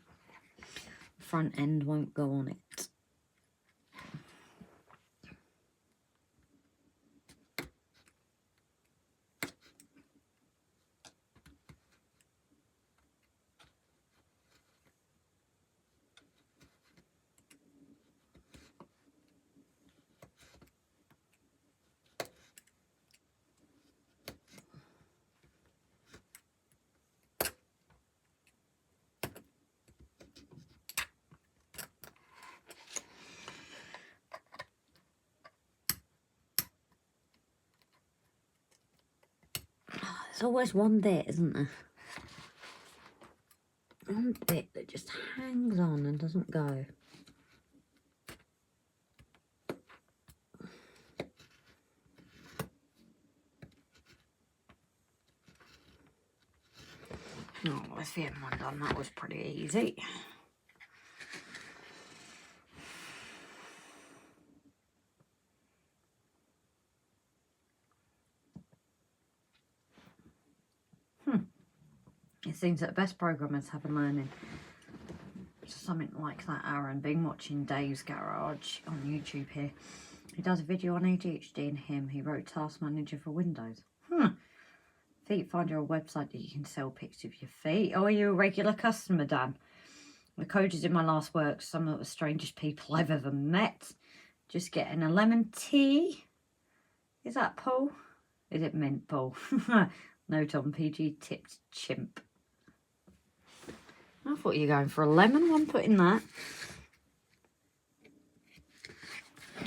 the front end won't go on it. There's always one bit, isn't there? One bit that just hangs on and doesn't go. Oh, let's see one done. That was pretty easy. It seems that the best programmers have been learning something like that. Aaron, been watching Dave's Garage on YouTube here. He does a video on ADHD and him. He wrote Task Manager for Windows. Feet find your website that you can sell pics of your feet. Oh, are you a regular customer, Dan? The code is in my last work. Some of the strangest people I've ever met. Just getting a lemon tea. Is that Paul? Is it mint, Paul? No, Tom. PG tipped chimp. I thought you were going for a lemon one, putting that.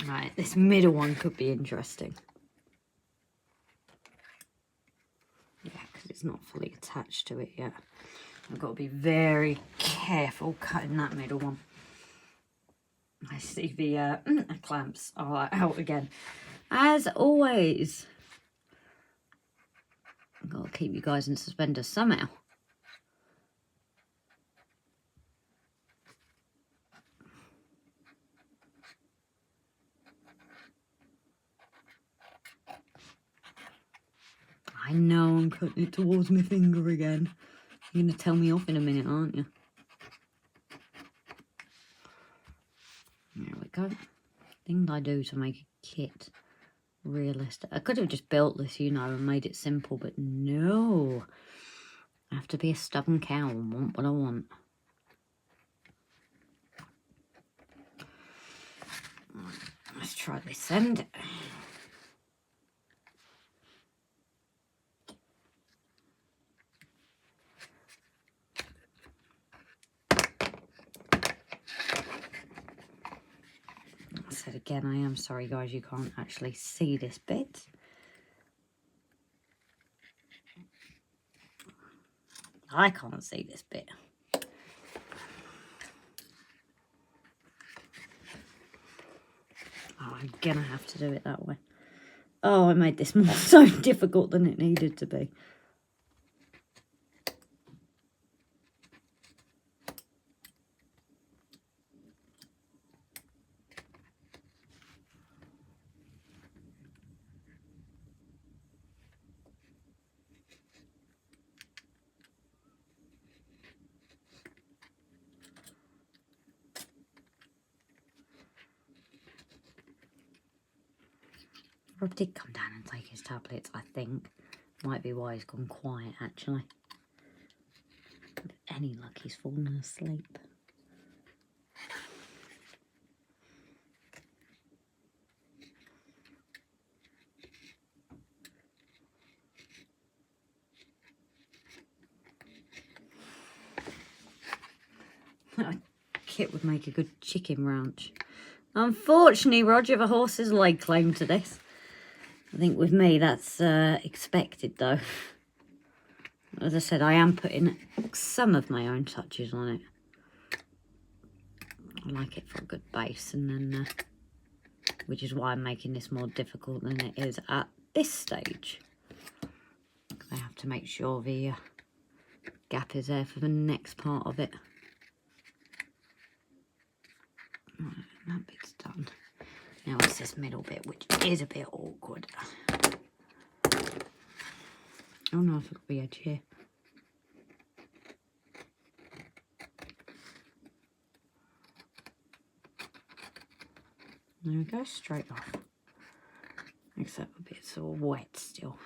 Right, this middle one could be interesting. Yeah, because it's not fully attached to it yet. I've got to be very careful cutting that middle one. I see the clamps are out again. As always, I've got to keep you guys in suspenders somehow. I I know I'm cutting it towards my finger again. You're going to tell me off in a minute, aren't you? There we go. Things I do to make a kit realistic. I could have just built this, you know, and made it simple, but no. I have to be a stubborn cow and want what I want. Let's try this end. I said again, I am sorry guys, you can't actually see this bit. I can't see this bit. Oh, I'm gonna have to do it that way. Oh, I made this more so difficult than it needed to be. Rob did come down and take his tablets, I think. Might be why he's gone quiet, actually. With any luck, he's fallen asleep. That kit would make a good chicken ranch. Unfortunately, Roger, the horse's leg claim to this. I think with me, that's expected, though. As I said, I am putting some of my own touches on it. I like it for a good base, and then, which is why I'm making this more difficult than it is at this stage. I have to make sure the gap is there for the next part of it. Right, that bit's done. Now it's this middle bit, which is a bit awkward. Oh no, I've got the edge here. There we go, straight off. Except the bit's all wet still.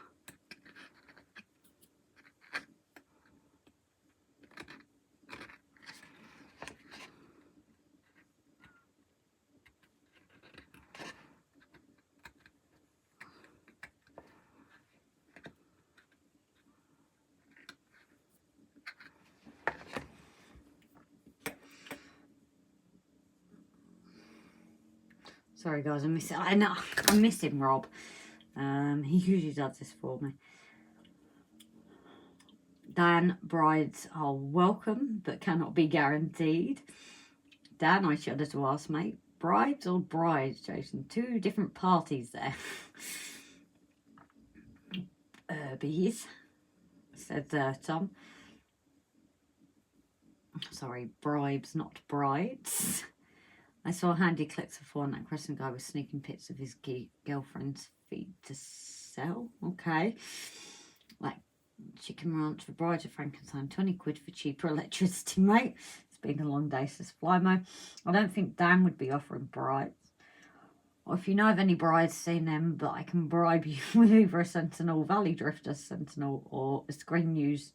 Sorry guys, I miss it. I know I'm missing Rob. He usually does this for me. Dan, brides are welcome but cannot be guaranteed. Dan, I shudder to ask, mate. Brides or brides, Jason? Two different parties there. Bees, said Tom. Sorry, bribes, not brides. I saw handy clips before, and that Crescent guy was sneaking pics of his girlfriend's feet to sell. Okay. Like chicken ranch for brides of Frankenstein. 20 quid for cheaper electricity, mate. It's been a long day, says Flymo. I don't think Dan would be offering brides. Or if you know of any brides, seen them, but I can bribe you with either a Sentinel, Valley Drifter Sentinel, or a Screen News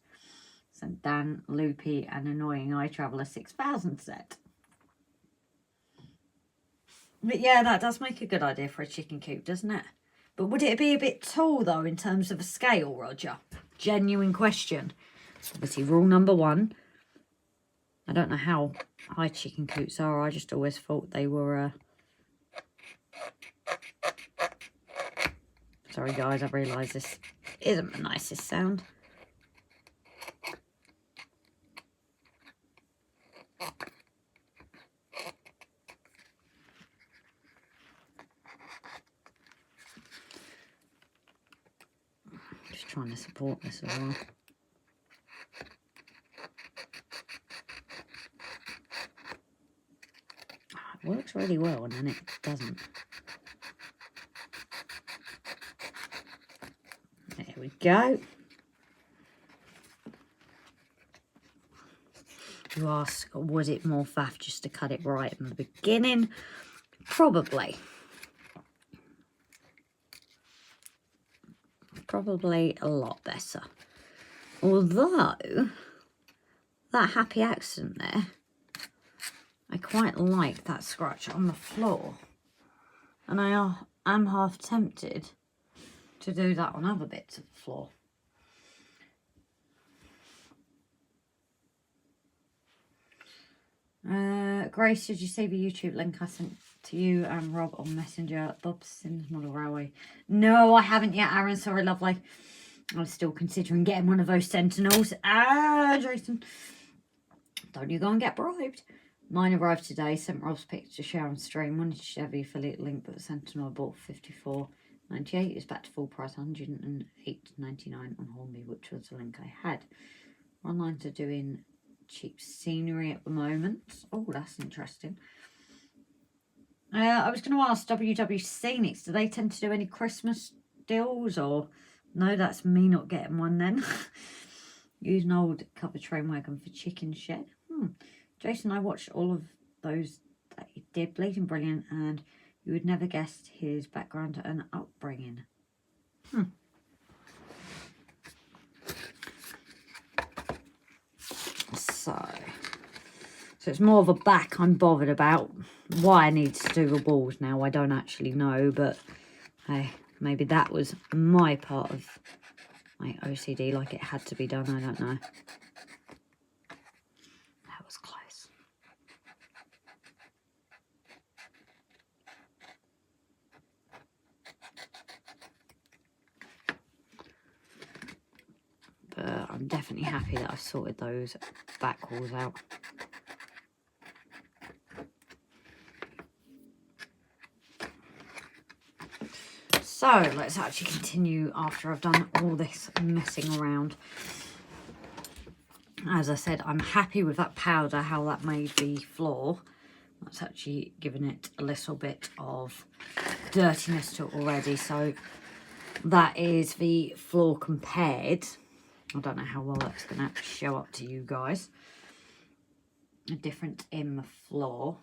St. Dan, Loopy, and Annoying Eye Traveller 6000 set. But yeah, that does make a good idea for a chicken coop, doesn't it? But would it be a bit tall, though, in terms of a scale, Roger? Genuine question. Obviously, rule number one. I don't know how high chicken coops are. I just always thought they were... Sorry, guys, I realise this isn't the nicest sound. Trying to support this as well. It works really well and then it doesn't. There we go. You ask, was it more faff just to cut it right in the beginning? Probably. Probably a lot better. Although, that happy accident there, I quite like that scratch on the floor. And I am half tempted to do that on other bits of the floor. Grace, did you see the YouTube link I sent to you and Rob on Messenger? Bobson's Model Railway. No, I haven't yet, Aaron. Sorry, lovely. I'm still considering getting one of those Sentinels. Ah, Jason. Don't you go and get bribed. Mine arrived today. Sent Rob's pic to share on stream. Wanted to share the affiliate link, but the Sentinel I bought $54.98 is back to full price, $108.99 on Hornby, which was the link I had. Online to doing cheap scenery at the moment. Oh, that's interesting. I was going to ask SCENICS, do they tend to do any Christmas deals, or no, that's me not getting one then. Use an old cover train wagon for chicken shed. Jason, I watched all of those that he did, Bleeding Brilliant, and you would never guess his background and upbringing. So it's more of a back I'm bothered about. Why I need to do the walls now, I don't actually know, but hey, maybe that was my part of my OCD, like it had to be done, I don't know. That was close. But I'm definitely happy that I've sorted those back walls out. So let's actually continue after I've done all this messing around. As I said, I'm happy with that powder, how that made the floor. That's actually given it a little bit of dirtiness to it already. So that is the floor compared. I don't know how well that's going to show up to you guys. A difference in the floor.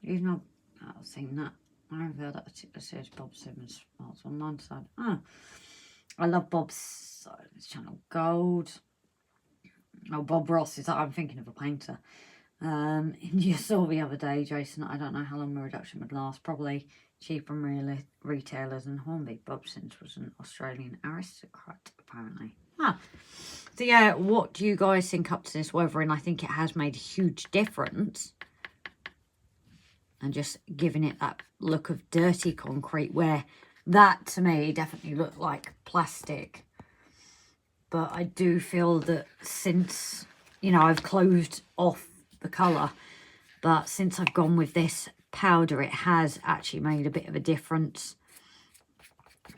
Even though I've seen that. I revealed that it says Bob Simmons smiles on one side. Oh, I love Bob's side of his channel. Gold. Oh, Bob Ross is that I'm thinking of a painter. You saw the other day, Jason. I don't know how long the reduction would last. Probably cheap from retailers and Hornby. Bobson's was an Australian aristocrat, apparently. So yeah, what do you guys think up to this weather? And I think it has made a huge difference. And just giving it that look of dirty concrete, where that to me definitely looked like plastic. But I do feel that since, you know, I've closed off the colour, but since I've gone with this powder, it has actually made a bit of a difference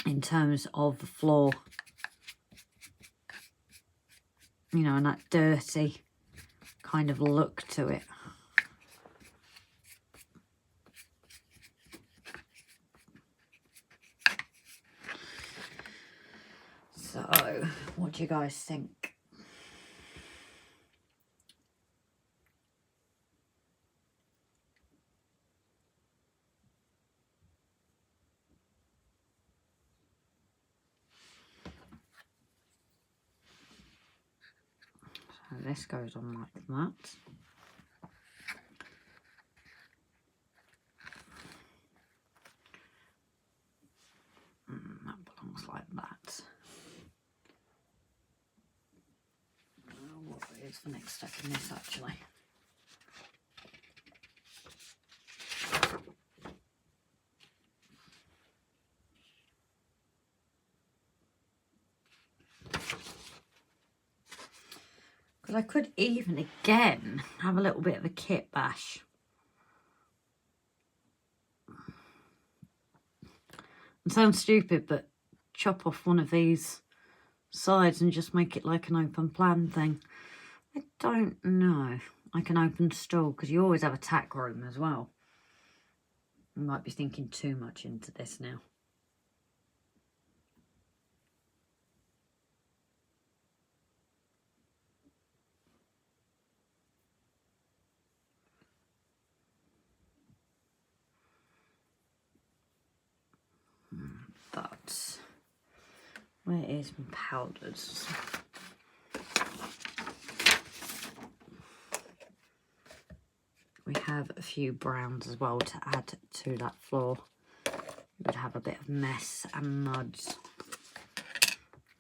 in terms of the floor. You know, and that dirty kind of look to it. So, what do you guys think? So this goes on like that. That belongs like that. What is the next step in this actually? Because I could even again have a little bit of a kit bash. It sounds stupid, but chop off one of these sides and just make it like an open plan thing. I don't know. I can open stall because you always have a tack room as well. I might be thinking too much into this now. But where is my powders? We have a few browns as well to add to that floor. We would have a bit of mess and muds.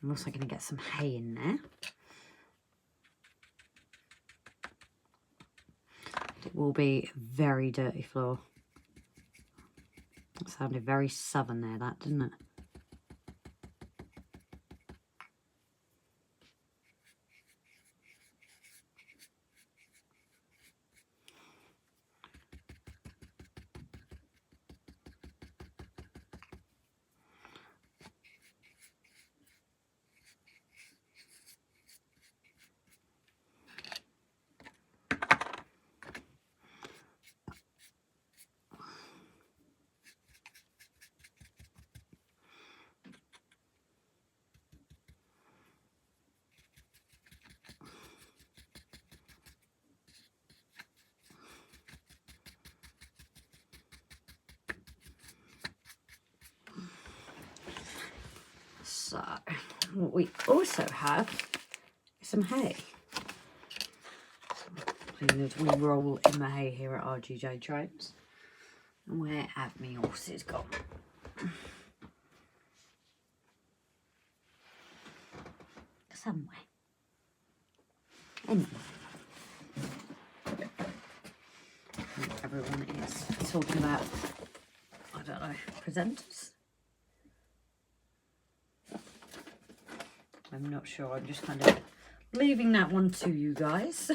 I'm also going to get some hay in there. It will be a very dirty floor. It sounded very southern there, that, didn't it? So, what we also have is some hay. We roll in the hay here at RGJ Trains. And where have my horses gone? Somewhere. Anyway. Everyone is talking about, I don't know, presenters. I'm not sure, I'm just kind of leaving that one to you guys.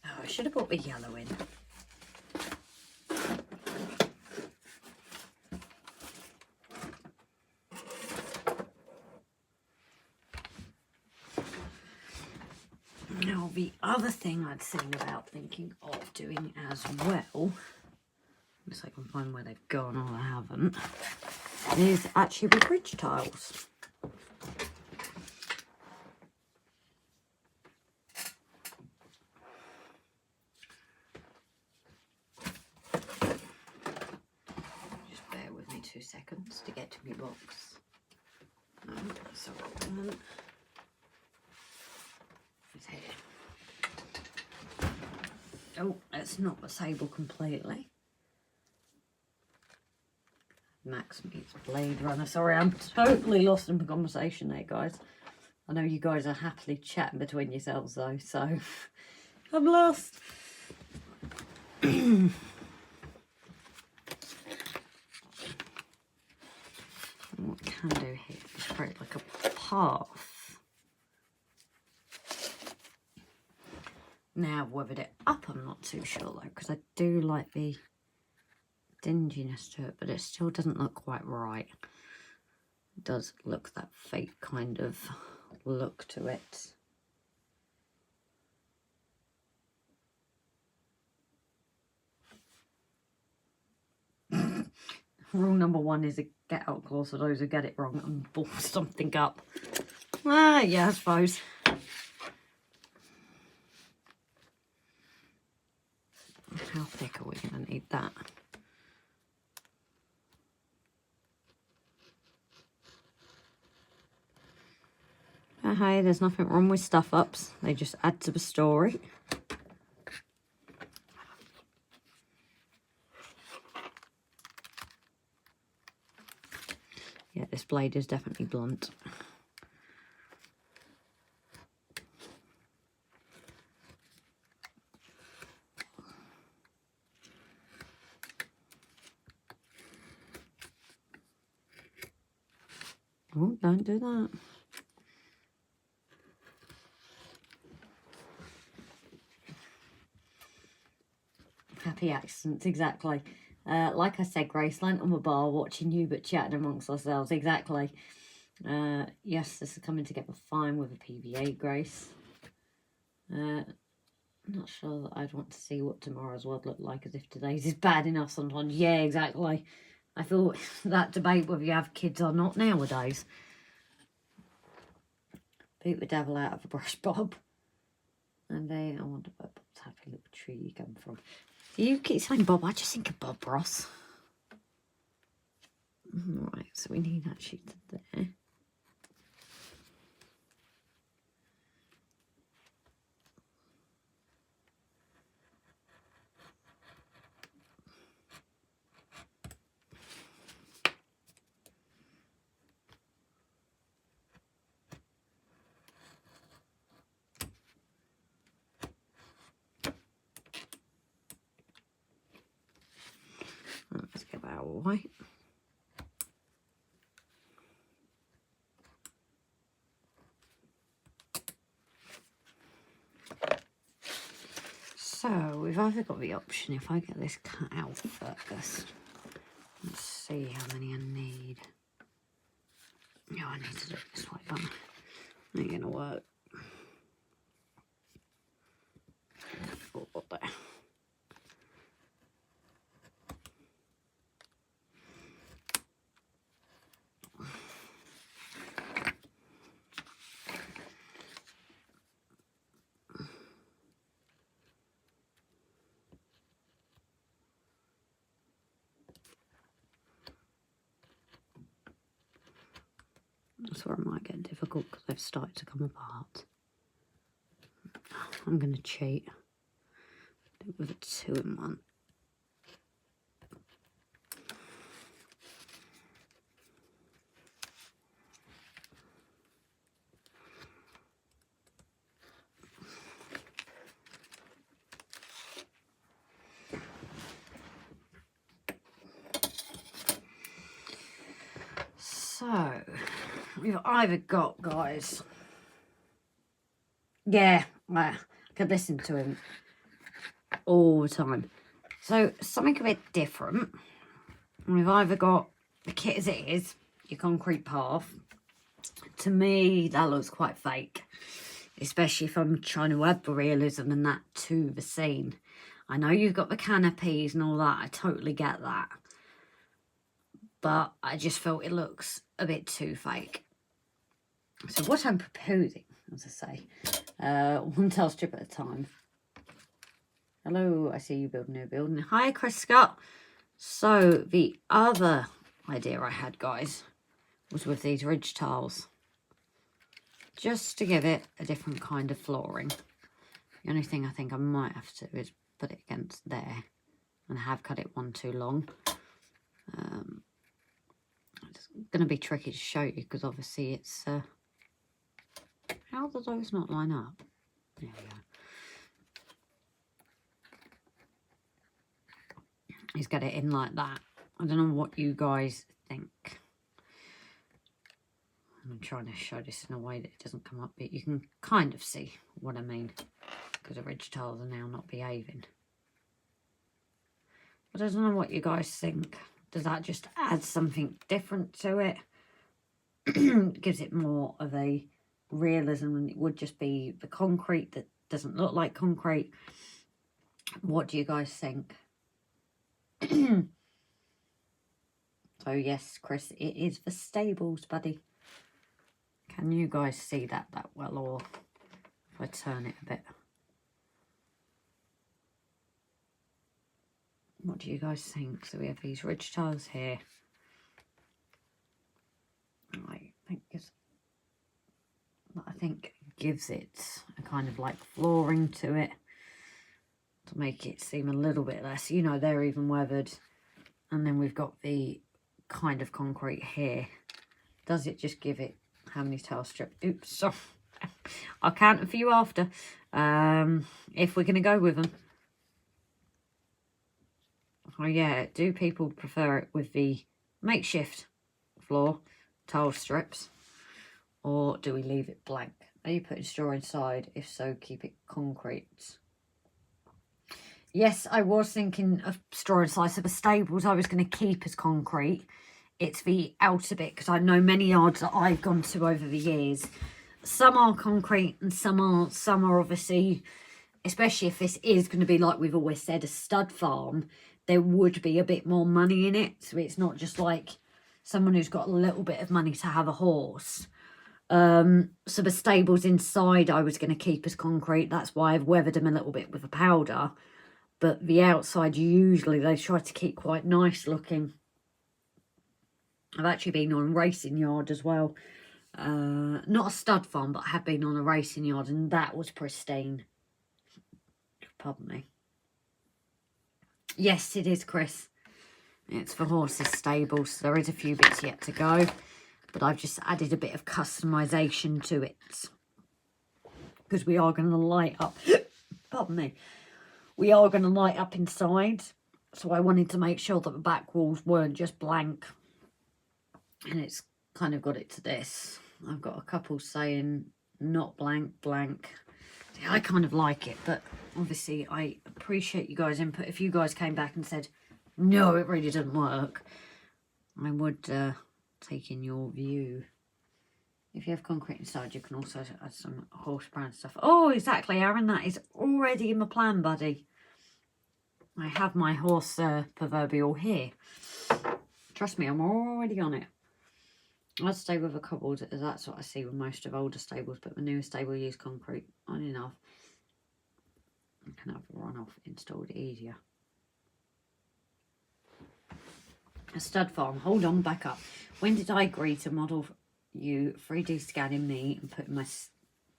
Oh, I should have put the yellow in. Now, the other thing I'd seen about thinking of doing as well, unless I can find where they've gone or I haven't, is actually with bridge tiles. Just bear with me 2 seconds to get to my box. No, that's the wrong one. Here. Oh, let's not disable completely. Max meets Blade Runner. Sorry, I'm totally lost in the conversation there, guys. I know you guys are happily chatting between yourselves though, so I'm lost. What we can do here is create like a path. Now, whether it up, I'm not too sure though, because I do like the dinginess to it, but it still doesn't look quite right. It does look that fake kind of look to it. Rule number 1 is a get out clause for those who get it wrong and ball something up. Ah, yeah, I suppose. How thick are we going to need that? Hey, there's nothing wrong with stuff ups. They just add to the story. Yeah, this blade is definitely blunt. Oh, don't do that. Happy accidents, exactly. Like I said, Grace, lying on the bar, watching you, but chatting amongst ourselves, exactly. Yes, this is coming together fine with a PVA, Grace. I'm not sure that I'd want to see what tomorrow's world look like, as if today's is bad enough sometimes. Yeah, exactly. I thought that debate whether you have kids or not nowadays. Beat the devil out of a brush, Bob. And then I wonder where Bob's happy little tree come from. You keep saying Bob, I just think of Bob Ross. Right, so we need that sheet there. Let's get that all white. So we've either got the option, if I get this cut out first, let's see how many I need. No, I need to do it this way, but ain't gonna work. 4 there. That's where it might get difficult because they've started to come apart. I'm going to cheat. Do it with a 2-in-1. So, we've either got, guys, yeah, I could listen to him all the time. So, something a bit different. We've either got the kit as it is, your concrete path. To me, that looks quite fake, especially if I'm trying to add the realism and that to the scene. I know you've got the canopies and all that, I totally get that. But I just felt it looks a bit too fake. So what I'm proposing, as I say, 1 tile strip at a time. Hello, I see you building a building. Hi, Chris Scott. So the other idea I had, guys, was with these ridge tiles. Just to give it a different kind of flooring. The only thing I think I might have to do is put it against there. And I have cut it 1 too long. It's going to be tricky to show you because obviously it's... how do those not line up? There we go. He's got it in like that. I don't know what you guys think. I'm trying to show this in a way that it doesn't come up, but you can kind of see what I mean because the ridge tiles are now not behaving. But I don't know what you guys think. Does that just add something different to it? Gives it more of a realism than it would just be the concrete that doesn't look like concrete. What do you guys think? So yes, Chris, it is the stables, buddy. Can you guys see that well, or if I turn it a bit? What do you guys think? So we have these ridge tiles here. I think gives it a kind of like flooring to it to make it seem a little bit less, you know, they're even weathered. And then we've got the kind of concrete here. Does it just give it, how many tile strips? Oops, sorry. I'll count a few after, if we're going to go with them. Oh yeah, do people prefer it with the makeshift floor tile strips, or do we leave it blank? Are you putting straw inside? If so, keep it concrete. Yes, I was thinking of straw inside. So the stables I was going to keep as concrete. It's the outer bit, because I know many yards that I've gone to over the years. Some are concrete and some aren't. Some are obviously, especially if this is going to be, like we've always said, a stud farm, there would be a bit more money in it. So it's not just like someone who's got a little bit of money to have a horse. So the stables inside I was going to keep as concrete. That's why I've weathered them a little bit with the powder. But the outside, usually they try to keep quite nice looking. I've actually been on a racing yard as well. Not a stud farm, but I have been on a racing yard, and that was pristine. Pardon me. Yes, it is, Chris. It's for horses stables. So there is a few bits yet to go, but I've just added a bit of customization to it because we are going to light up. Pardon me. We are going to light up inside, so I wanted to make sure that the back walls weren't just blank, and it's kind of got it to this. I've got a couple saying not blank, blank. See, I kind of like it, but obviously I appreciate you guys' input. If you guys came back and said, no, it really doesn't work, I would take in your view. If you have concrete inside, you can also add some horse brown stuff. Oh, exactly, Aaron, that is already in my plan, buddy. I have my horse proverbial here. Trust me, I'm already on it. I'd stay with a cobbled, as that's what I see with most of older stables, but the newer stable use concrete on enough. I can have a runoff installed easier. A stud farm, hold on, back up. When did I agree to model you 3D scanning me and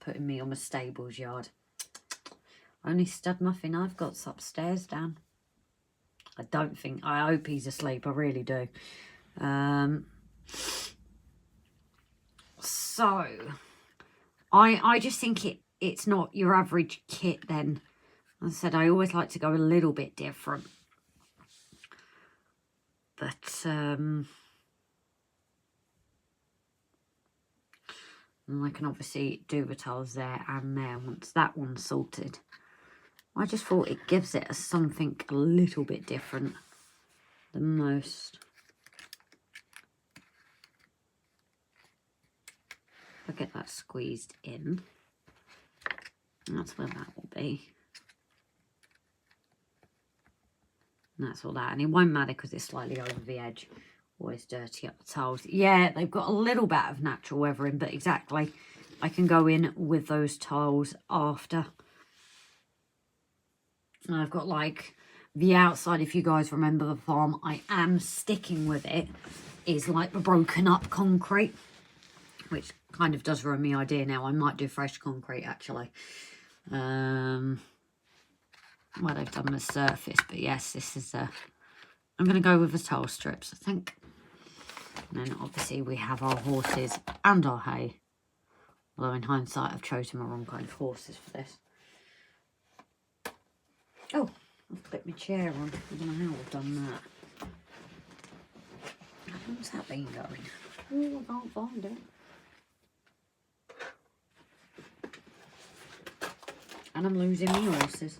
putting me on my stables yard? Only stud muffin I've got's upstairs, Dan. I hope he's asleep, I really do. So I just think it's not your average kit then. As I said, I always like to go a little bit different. But and I can obviously do the tiles there and there once that one's sorted. I just thought it gives it something a little bit different than most. I'll get that squeezed in. That's where that will be. And that's all that. And it won't matter because it's slightly over the edge. Always dirty up the tiles. Yeah, they've got a little bit of natural weathering, but exactly. I can go in with those tiles after. And I've got like the outside, if you guys remember the farm, I am sticking with it, is like the broken up concrete, which kind of does ruin my idea now. I might do fresh concrete actually. Well, they've done the surface, but yes, this is I'm going to go with the tile strips, I think. And then obviously we have our horses and our hay. Although in hindsight, I've chosen the wrong kind of horses for this. Oh, I've flipped my chair on. I don't know how I've done that. How long's that been going? Oh, I can't find it. And I'm losing my horses.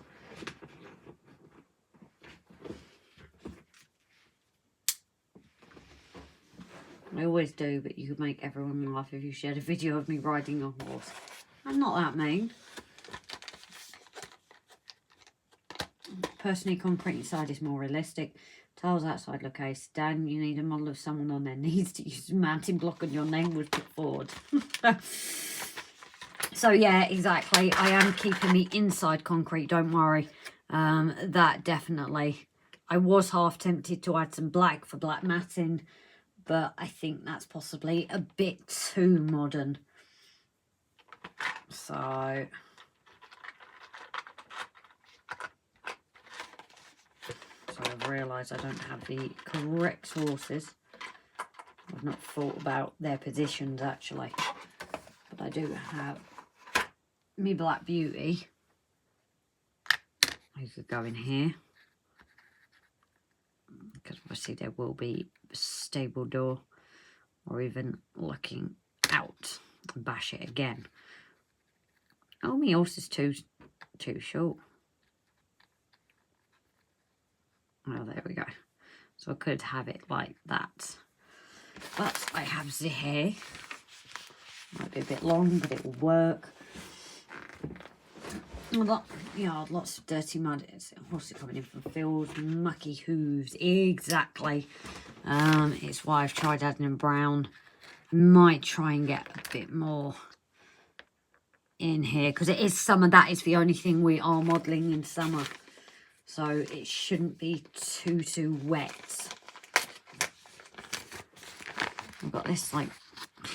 I always do, but you could make everyone laugh if you shared a video of me riding a horse. I'm not that mean. Personally, concrete inside is more realistic. Tiles outside look ace. Dan, you need a model of someone on their knees to use a mounting block and your name was put forward. So yeah, exactly. I am keeping the inside concrete, don't worry. That definitely. I was half tempted to add some black for black matting, but I think that's possibly a bit too modern. So I've realised I don't have the correct horses. I've not thought about their positions actually, but I do have me Black Beauty. I could go in here because obviously there will be a stable door, or even looking out and bash it again. Oh, my horse is too short. Oh, there we go. So I could have it like that, but I have the hair. Might be a bit long, but it will work. Yeah, lots of dirty mud. It's horses coming in from fields, mucky hooves. Exactly. It's why I've tried adding in brown Might try and get a bit more in here, because it is summer. That is the only thing we are modelling in summer, so it shouldn't be too wet. I've got this like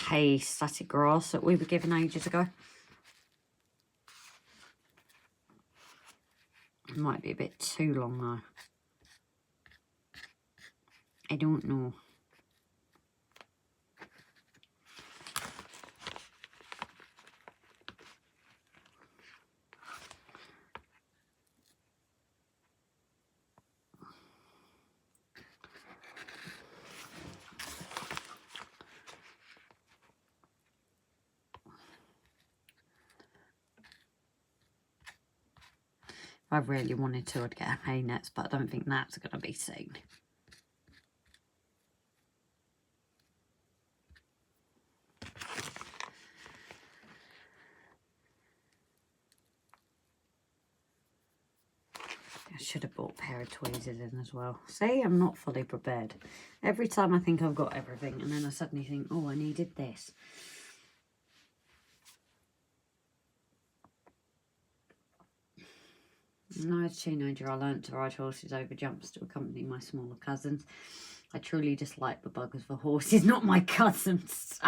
hay static grass that we were given ages ago. It might be a bit too long though. I don't know. I really wanted to, I'd get hay nets, but I don't think that's going to be seen. I should have bought a pair of tweezers in as well. See, I'm not fully prepared. Every time I think I've got everything, and then I suddenly think, oh, I needed this. When I was a teenager, I learnt to ride horses over jumps to accompany my smaller cousins. I truly dislike the buggers for horses, not my cousins.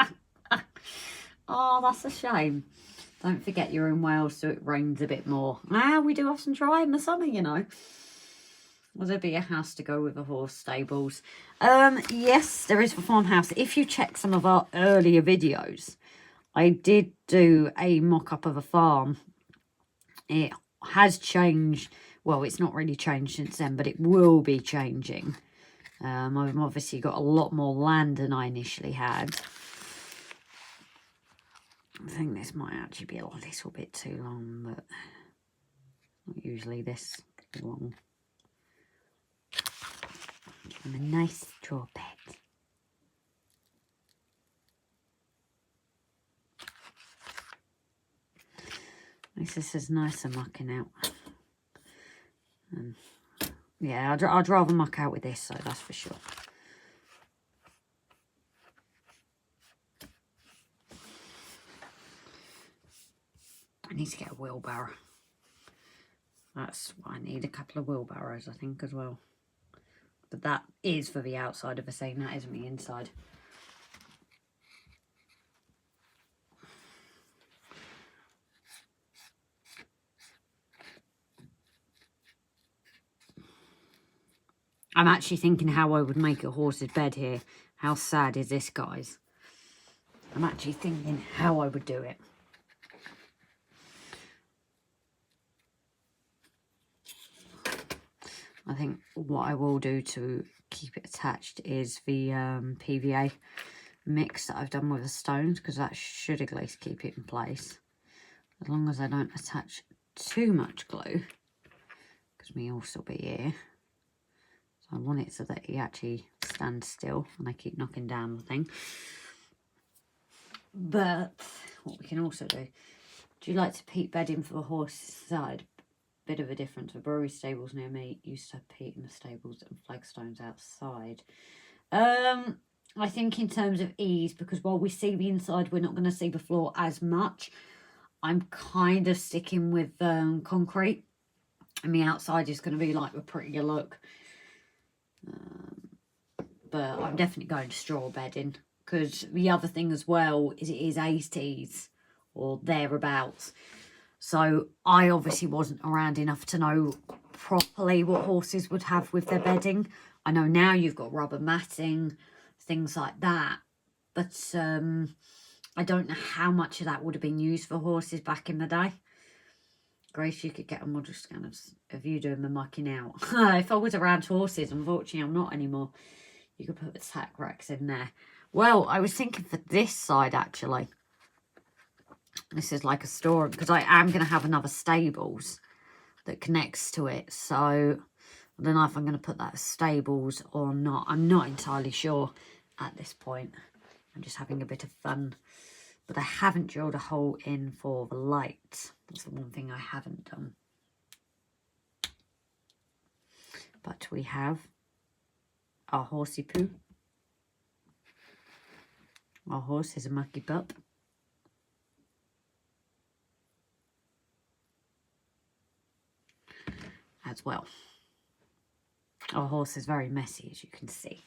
Oh, that's a shame. Don't forget you're in Wales, so it rains a bit more. Ah, we do often try in the summer, you know. Will there be a house to go with the horse stables? Yes, there is for farmhouse. If you check some of our earlier videos, I did do a mock-up of a farm. It has changed. Well, it's not really changed since then, but it will be changing. I've obviously got a lot more land than I initially had. I think this might actually be a little bit too long, but not usually this long. Give them a nice straw bed. This is nicer mucking out. Yeah, I'd rather muck out with this, so that's for sure. I need to get a wheelbarrow. That's what I need, a couple of wheelbarrows, I think, as well. But that is for the outside of the scene, that isn't the inside. I'm actually thinking how I would make a horse's bed here. How sad is this, guys? I'm actually thinking how I would do it. I think what I will do to keep it attached is the PVA mix that I've done with the stones, because that should at least keep it in place. As long as I don't attach too much glue, because me also be here. So I want it so that he actually stands still and I keep knocking down the thing. But what we can also do you like to peat bedding for the horse side? Bit of a difference. The brewery stables near me used to have peat in the stables and flagstones outside. I think in terms of ease, because while we see the inside, we're not going to see the floor as much. I'm kind of sticking with concrete, and the outside is going to be like a prettier look. But I'm definitely going to straw bedding, because the other thing as well is it is 80s or thereabouts. So I obviously wasn't around enough to know properly what horses would have with their bedding. I know now you've got rubber matting, things like that. But I don't know how much of that would have been used for horses back in the day. Grace, you could get a model scan of you doing the mucking out. If I was around horses, unfortunately I'm not anymore. You could put the tack racks in there. Well, I was thinking for this side actually. This is like a store, because I am going to have another stables that connects to it. So I don't know if I'm going to put that as stables or not. I'm not entirely sure at this point. I'm just having a bit of fun. But I haven't drilled a hole in for the light. That's the one thing I haven't done. But we have our horsey poo. Our horse is a mucky pup. As well. Our horse is very messy, as you can see.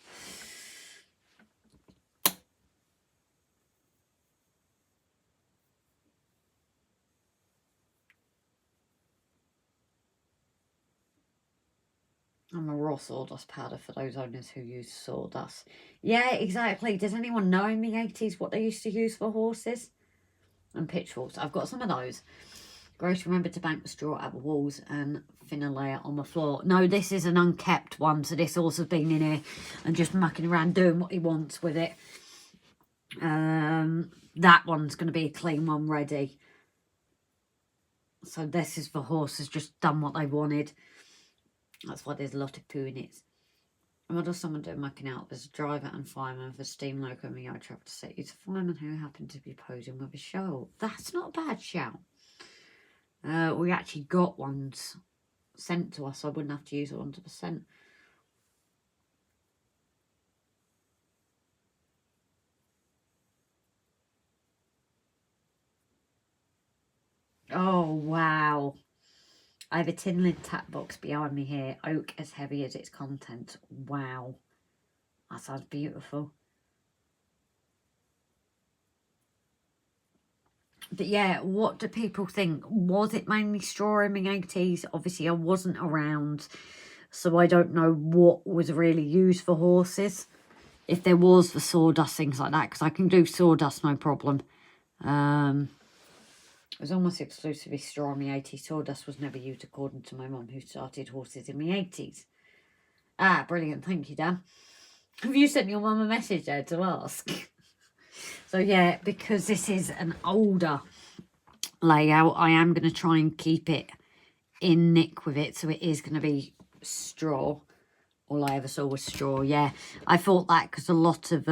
I'm a raw sawdust powder for those owners who use sawdust. Yeah, exactly. Does anyone know in the 80s what they used to use for horses? And pitchforks. I've got some of those. Grace remembered to bank the straw at the walls and thin a layer on the floor. No, this is an unkept one, so this horse has been in here and just mucking around doing what he wants with it. That one's going to be a clean one ready. So this is the horse has just done what they wanted. That's why there's a lot of COONEYs. What does someone do mucking out? There's a driver and fireman for steam loco in the yard traffic to set. It's a fireman who happened to be posing with a shovel. That's not a bad shout. We actually got ones sent to us, so I wouldn't have to use it 100%. Oh, wow. I have a tin lid tap box behind me here. Oak as heavy as its content. Wow. That sounds beautiful. But yeah, what do people think? Was it mainly straw in the 80s? Obviously, I wasn't around, so I don't know what was really used for horses. If there was for sawdust, things like that, because I can do sawdust, no problem. It was almost exclusively straw in the 80s. Sawdust was never used, according to my mum, who started horses in the 80s. Ah, brilliant. Thank you, Dan. Have you sent your mum a message there to ask? So, yeah, because this is an older layout, I am going to try and keep it in nick with it. So, it is going to be straw. All I ever saw was straw, yeah. I thought that because a lot of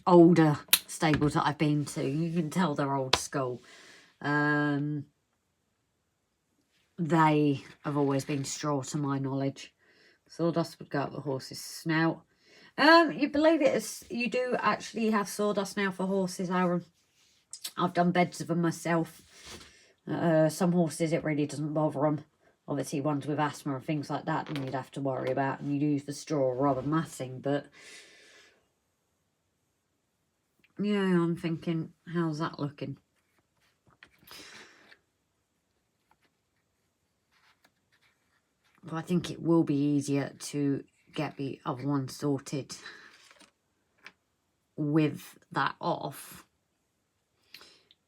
older stables that I've been to, you can tell they're old school. They have always been straw to my knowledge. Sawdust would go up the horse's snout. You believe it is, you do actually have sawdust now for horses, Aaron. I've done beds of them myself. Some horses it really doesn't bother them. Obviously ones with asthma and things like that, and you'd have to worry about, and you'd use the straw rather than matting. But yeah, I'm thinking, how's that looking? But I think it will be easier to get the other one sorted with that off.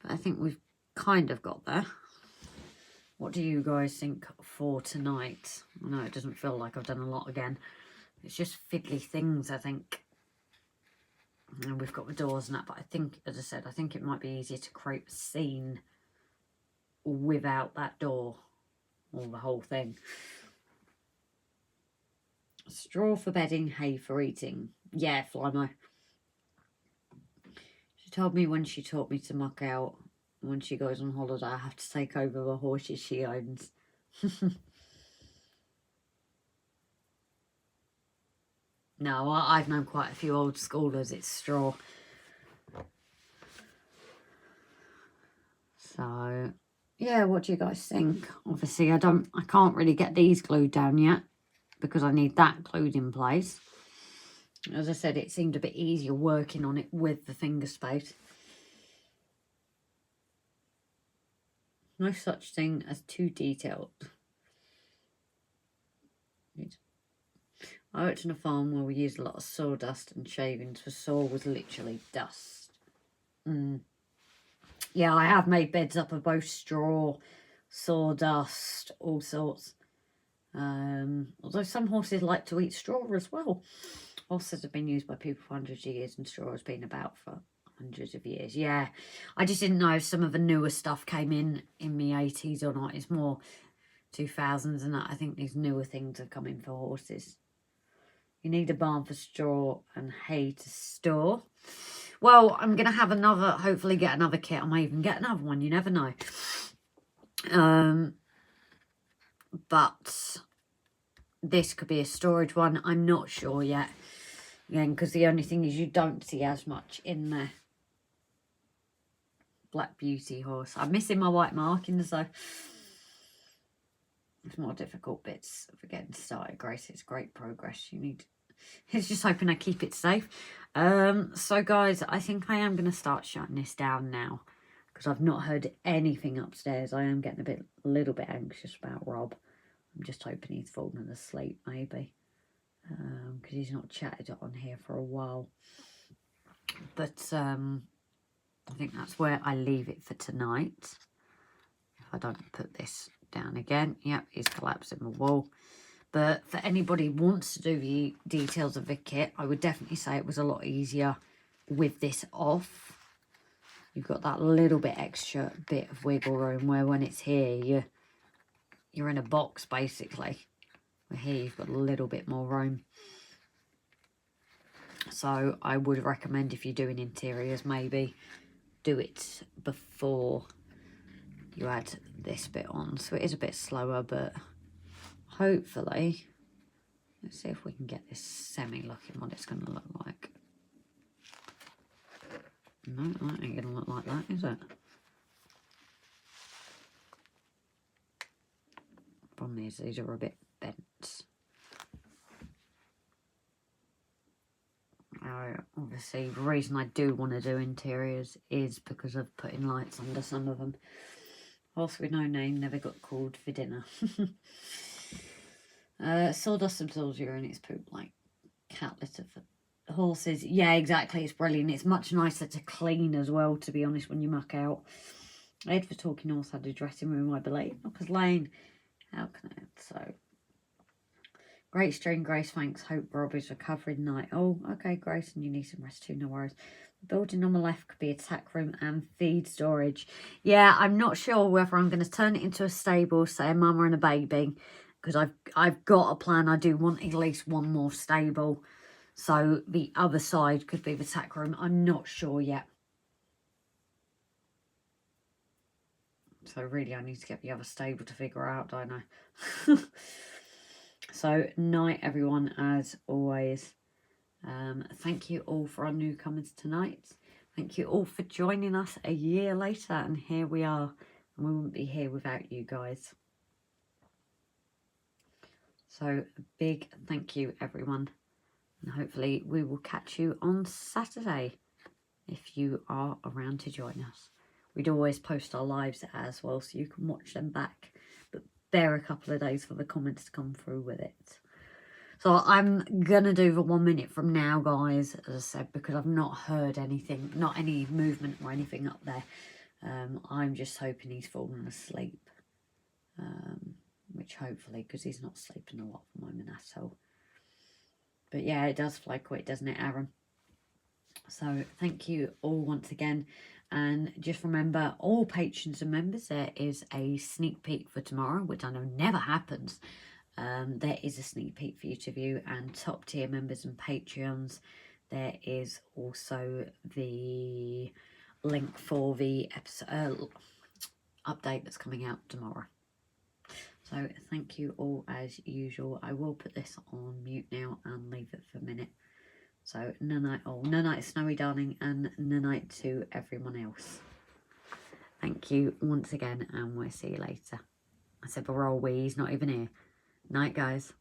But I think we've kind of got there. What do you guys think for tonight? I know it doesn't feel like I've done a lot again. It's just fiddly things, I think. And we've got the doors and that, but I think, as I said, I think it might be easier to create a scene without that door or the whole thing. Straw for bedding, hay for eating. Yeah, Flymo. She told me when she taught me to muck out, when she goes on holiday, I have to take over the horses she owns. No, I've known quite a few old schoolers. It's straw. So, yeah, what do you guys think? Obviously, I can't really get these glued down yet, because I need that glued in place. As I said, it seemed a bit easier working on it with the finger space. No such thing as too detailed. I worked on a farm where we used a lot of sawdust and shavings. The saw was literally dust. Yeah, I have made beds up of both straw, sawdust, all sorts. Although some horses like to eat straw as well. Horses have been used by people for hundreds of years, and straw has been about for hundreds of years. Yeah, I just didn't know if some of the newer stuff came in the 80s or not. It's more 2000s and that. I think these newer things have come in for horses. You need a barn for straw and hay to store. Well, I'm going to have another, hopefully get another kit. I might even get another one. You never know. But this could be a storage one. I'm not sure yet. Again, because the only thing is you don't see as much in there. Black Beauty horse. I'm missing my white markings though. It's more difficult bits for getting started, Grace. It's great progress. You need... It's just hoping I keep it safe. So guys, I think I am going to start shutting this down now. Because I've not heard anything upstairs. I am getting a little bit anxious about Rob. I'm just hoping he's fallen asleep, maybe. Because he's not chatted on here for a while. But I think that's where I leave it for tonight. If I don't put this down again. Yep, he's collapsing the wall. But for anybody who wants to do the details of the kit, I would definitely say it was a lot easier with this off. You've got that little bit extra bit of wiggle room where when it's here, you're in a box basically. Where here you've got a little bit more room. So I would recommend if you're doing interiors, maybe do it before you add this bit on. So it is a bit slower, but hopefully, let's see if we can get this semi-looking what it's going to look like. No, that ain't going to look like that, is it? Problem is, these are a bit bent. Obviously, the reason I do want to do interiors is because of putting lights under some of them. Horse with no name never got called for dinner. Sawdust absorbs urine, it's poop like cat litter for horses. Yeah, exactly, it's brilliant. It's much nicer to clean as well, to be honest, when you muck out. Ed for Talking Horse had a dressing room, I believe. Knockers Lane. How can I? So, great stream, Grace, thanks. Hope Rob is recovering night. Oh, okay, Grace, and you need some rest too, no worries. The building on the left could be a tack room and feed storage. Yeah, I'm not sure whether I'm going to turn it into a stable, say a mama and a baby, because I've got a plan. I do want at least one more stable. So the other side could be the tack room. I'm not sure yet. So really I need to get the other stable to figure out, don't I? So night everyone, as always. Thank you all for our newcomers tonight. Thank you all for joining us a year later, and here we are, and we wouldn't be here without you guys. So a big thank you everyone, and hopefully we will catch you on Saturday if you are around to join us. We'd always post our lives as well, so you can watch them back, but bear a couple of days for the comments to come through with it. So I'm going to do the 1 minute from now, guys, as I said, because I've not heard anything, not any movement or anything up there. I'm just hoping he's fallen asleep, which hopefully, because he's not sleeping a lot at the moment at all. But yeah, it does fly quick, doesn't it, Aaron? So thank you all once again. And just remember, all patrons and members, there is a sneak peek for tomorrow, which I know never happens. There is a sneak peek for you to view, and top tier members and Patreons, there is also the link for the episode update that's coming out tomorrow. So thank you all as usual. I will put this on mute now and leave it for a minute. So night all, night Snowy darling, and night to everyone else. Thank you once again, and we'll see you later. I said, but we're all he's not even here. Night, guys.